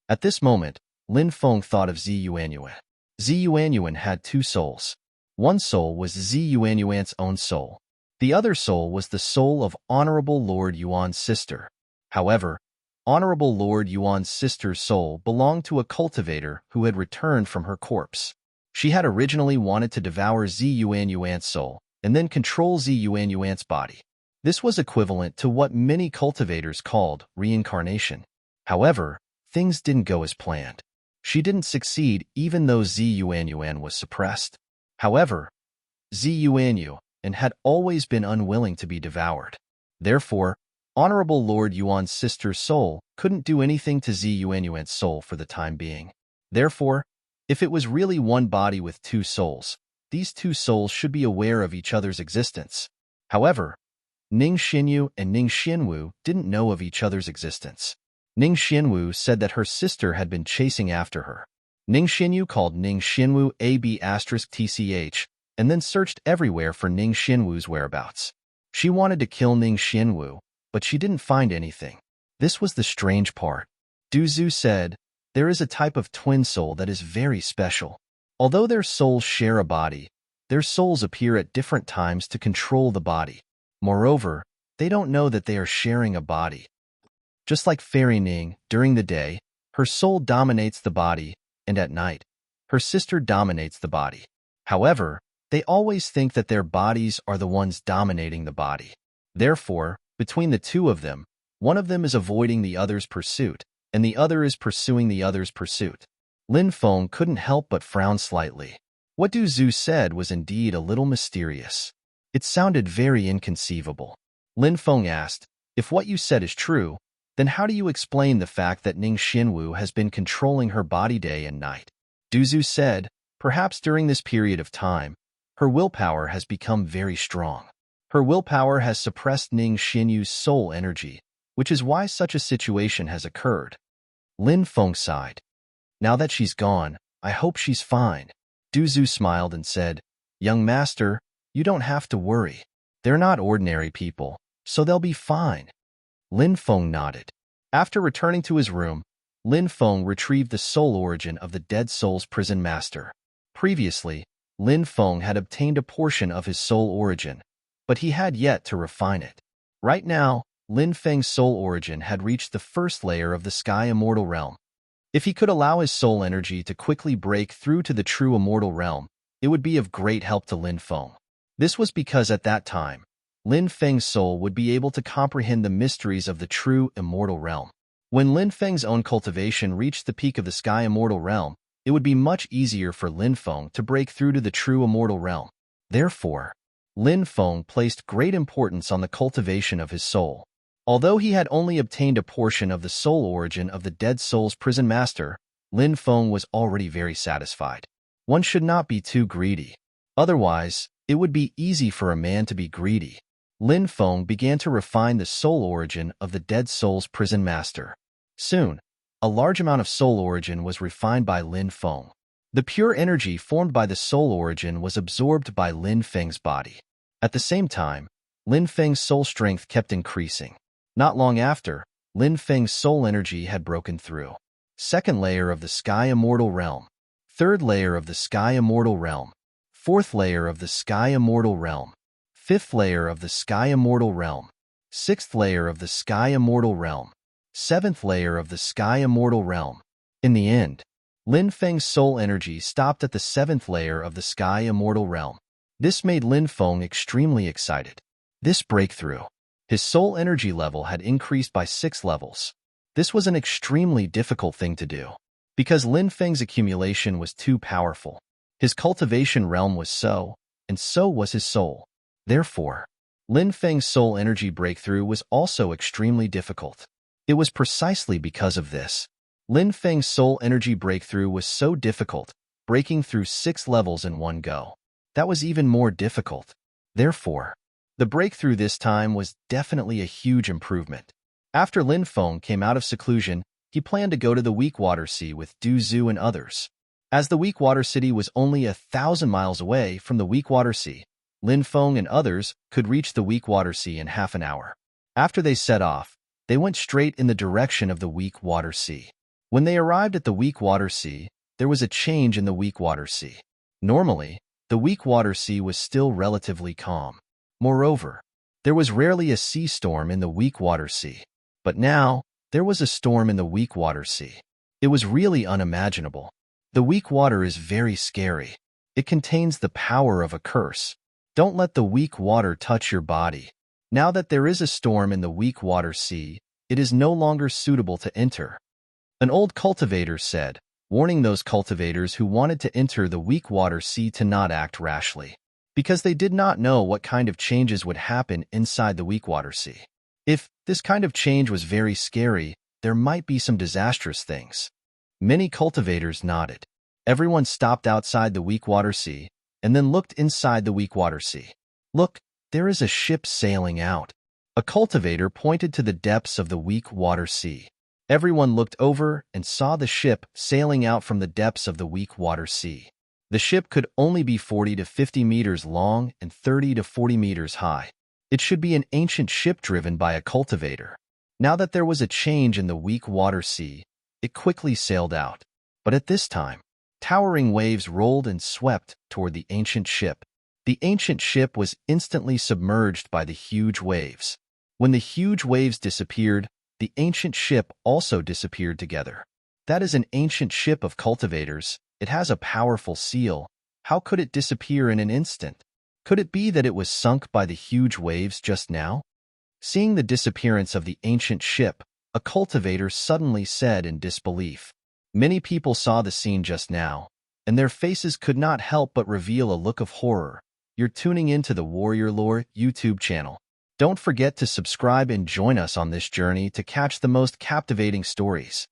At this moment, Lin Feng thought of Zi Yuanyuan. Zi Yuanyuan had 2 souls. One soul was Zi Yuanyuan's own soul. The other soul was the soul of Honorable Lord Yuan's sister. However, Honorable Lord Yuan's sister's soul belonged to a cultivator who had returned from her corpse. She had originally wanted to devour Zi Yuanyuan's soul and then control Zi Yuanyuan's body. This was equivalent to what many cultivators called reincarnation. However, things didn't go as planned. She didn't succeed even though Zi Yuanyuan was suppressed. However, Zi Yuanyuan had always been unwilling to be devoured. Therefore, Honorable Lord Yuan's sister's soul couldn't do anything to Zi Yuanyuan's soul for the time being. Therefore, if it was really one body with 2 souls, these 2 souls should be aware of each other's existence. However, Ning Xinyu and Ning Xinwu didn't know of each other's existence. Ning Xinwu said that her sister had been chasing after her. Ning Xinyu called Ning Xinwu AB*TCH and then searched everywhere for Ning Xinwu's whereabouts. She wanted to kill Ning Xinwu, but she didn't find anything. This was the strange part. Du Zhu said, there is a type of twin soul that is very special. Although their souls share a body, their souls appear at different times to control the body. Moreover, they don't know that they are sharing a body. Just like Fairy Ning, during the day, her soul dominates the body, and at night, her sister dominates the body. However, they always think that their bodies are the ones dominating the body. Therefore, between the two of them, one of them is avoiding the other's pursuit, and the other is pursuing the other's pursuit. Lin Feng couldn't help but frown slightly. What Du Zhu said was indeed a little mysterious. It sounded very inconceivable. Lin Feng asked, if what you said is true, then how do you explain the fact that Ning Xinwu has been controlling her body day and night? Du Zhu said, perhaps during this period of time, her willpower has become very strong. Her willpower has suppressed Ning Xinyu's soul energy, which is why such a situation has occurred. Lin Feng sighed. Now that she's gone, I hope she's fine. Du Zhu smiled and said, young master, you don't have to worry. They're not ordinary people, so they'll be fine. Lin Feng nodded. After returning to his room, Lin Feng retrieved the soul origin of the dead soul's prison master. Previously, Lin Feng had obtained a portion of his soul origin, but he had yet to refine it. Right now, Lin Feng's soul origin had reached the first layer of the Sky Immortal Realm. If he could allow his soul energy to quickly break through to the true Immortal Realm, it would be of great help to Lin Feng. This was because at that time, Lin Feng's soul would be able to comprehend the mysteries of the true Immortal Realm. When Lin Feng's own cultivation reached the peak of the Sky Immortal Realm, it would be much easier for Lin Feng to break through to the true immortal realm. Therefore, Lin Feng placed great importance on the cultivation of his soul. Although he had only obtained a portion of the soul origin of the dead soul's prison master, Lin Feng was already very satisfied. One should not be too greedy. Otherwise, it would be easy for a man to be greedy. Lin Feng began to refine the soul origin of the dead soul's prison master. Soon, a large amount of soul origin was refined by Lin Feng. The pure energy formed by the soul origin was absorbed by Lin Feng's body. At the same time, Lin Feng's soul strength kept increasing. Not long after, Lin Feng's soul energy had broken through. Second layer of the Sky Immortal Realm. Third layer of the Sky Immortal Realm. Fourth layer of the Sky Immortal Realm. Fifth layer of the Sky Immortal Realm. Sixth layer of the Sky Immortal Realm. Seventh layer of the Sky Immortal Realm. In the end, Lin Feng's soul energy stopped at the seventh layer of the Sky Immortal Realm. This made Lin Feng extremely excited. This breakthrough. His soul energy level had increased by 6 levels. This was an extremely difficult thing to do, because Lin Feng's accumulation was too powerful. His cultivation realm was so, and so was his soul. Therefore, Lin Feng's soul energy breakthrough was also extremely difficult. It was precisely because of this. Lin Feng's soul energy breakthrough was so difficult, breaking through 6 levels in one go. That was even more difficult. Therefore, the breakthrough this time was definitely a huge improvement. After Lin Feng came out of seclusion, he planned to go to the Weakwater Sea with Du Zhu and others. As the Weakwater City was only 1,000 miles away from the Weakwater Sea, Lin Feng and others could reach the Weakwater Sea in half an hour. After they set off, they went straight in the direction of the Weakwater Sea. When they arrived at the Weakwater Sea, there was a change in the Weakwater Sea. Normally, the Weakwater Sea was still relatively calm. Moreover, there was rarely a sea storm in the Weakwater Sea. But now, there was a storm in the Weakwater Sea. It was really unimaginable. The weak water is very scary. It contains the power of a curse. Don't let the weak water touch your body. Now that there is a storm in the Weakwater Sea, it is no longer suitable to enter. An old cultivator said, warning those cultivators who wanted to enter the Weakwater Sea to not act rashly, because they did not know what kind of changes would happen inside the Weakwater Sea. If this kind of change was very scary, there might be some disastrous things. Many cultivators nodded. Everyone stopped outside the Weakwater Sea and then looked inside the Weakwater Sea. Look, there is a ship sailing out. A cultivator pointed to the depths of the Weakwater Sea. Everyone looked over and saw the ship sailing out from the depths of the Weakwater Sea. The ship could only be 40 to 50 meters long and 30 to 40 meters high. It should be an ancient ship driven by a cultivator. Now that there was a change in the Weakwater Sea, it quickly sailed out. But at this time, towering waves rolled and swept toward the ancient ship. The ancient ship was instantly submerged by the huge waves. When the huge waves disappeared, the ancient ship also disappeared together. That is an ancient ship of cultivators. It has a powerful seal. How could it disappear in an instant? Could it be that it was sunk by the huge waves just now? Seeing the disappearance of the ancient ship, a cultivator suddenly said in disbelief. Many people saw the scene just now, and their faces could not help but reveal a look of horror. You're tuning into the Warrior Lore YouTube channel. Don't forget to subscribe and join us on this journey to catch the most captivating stories.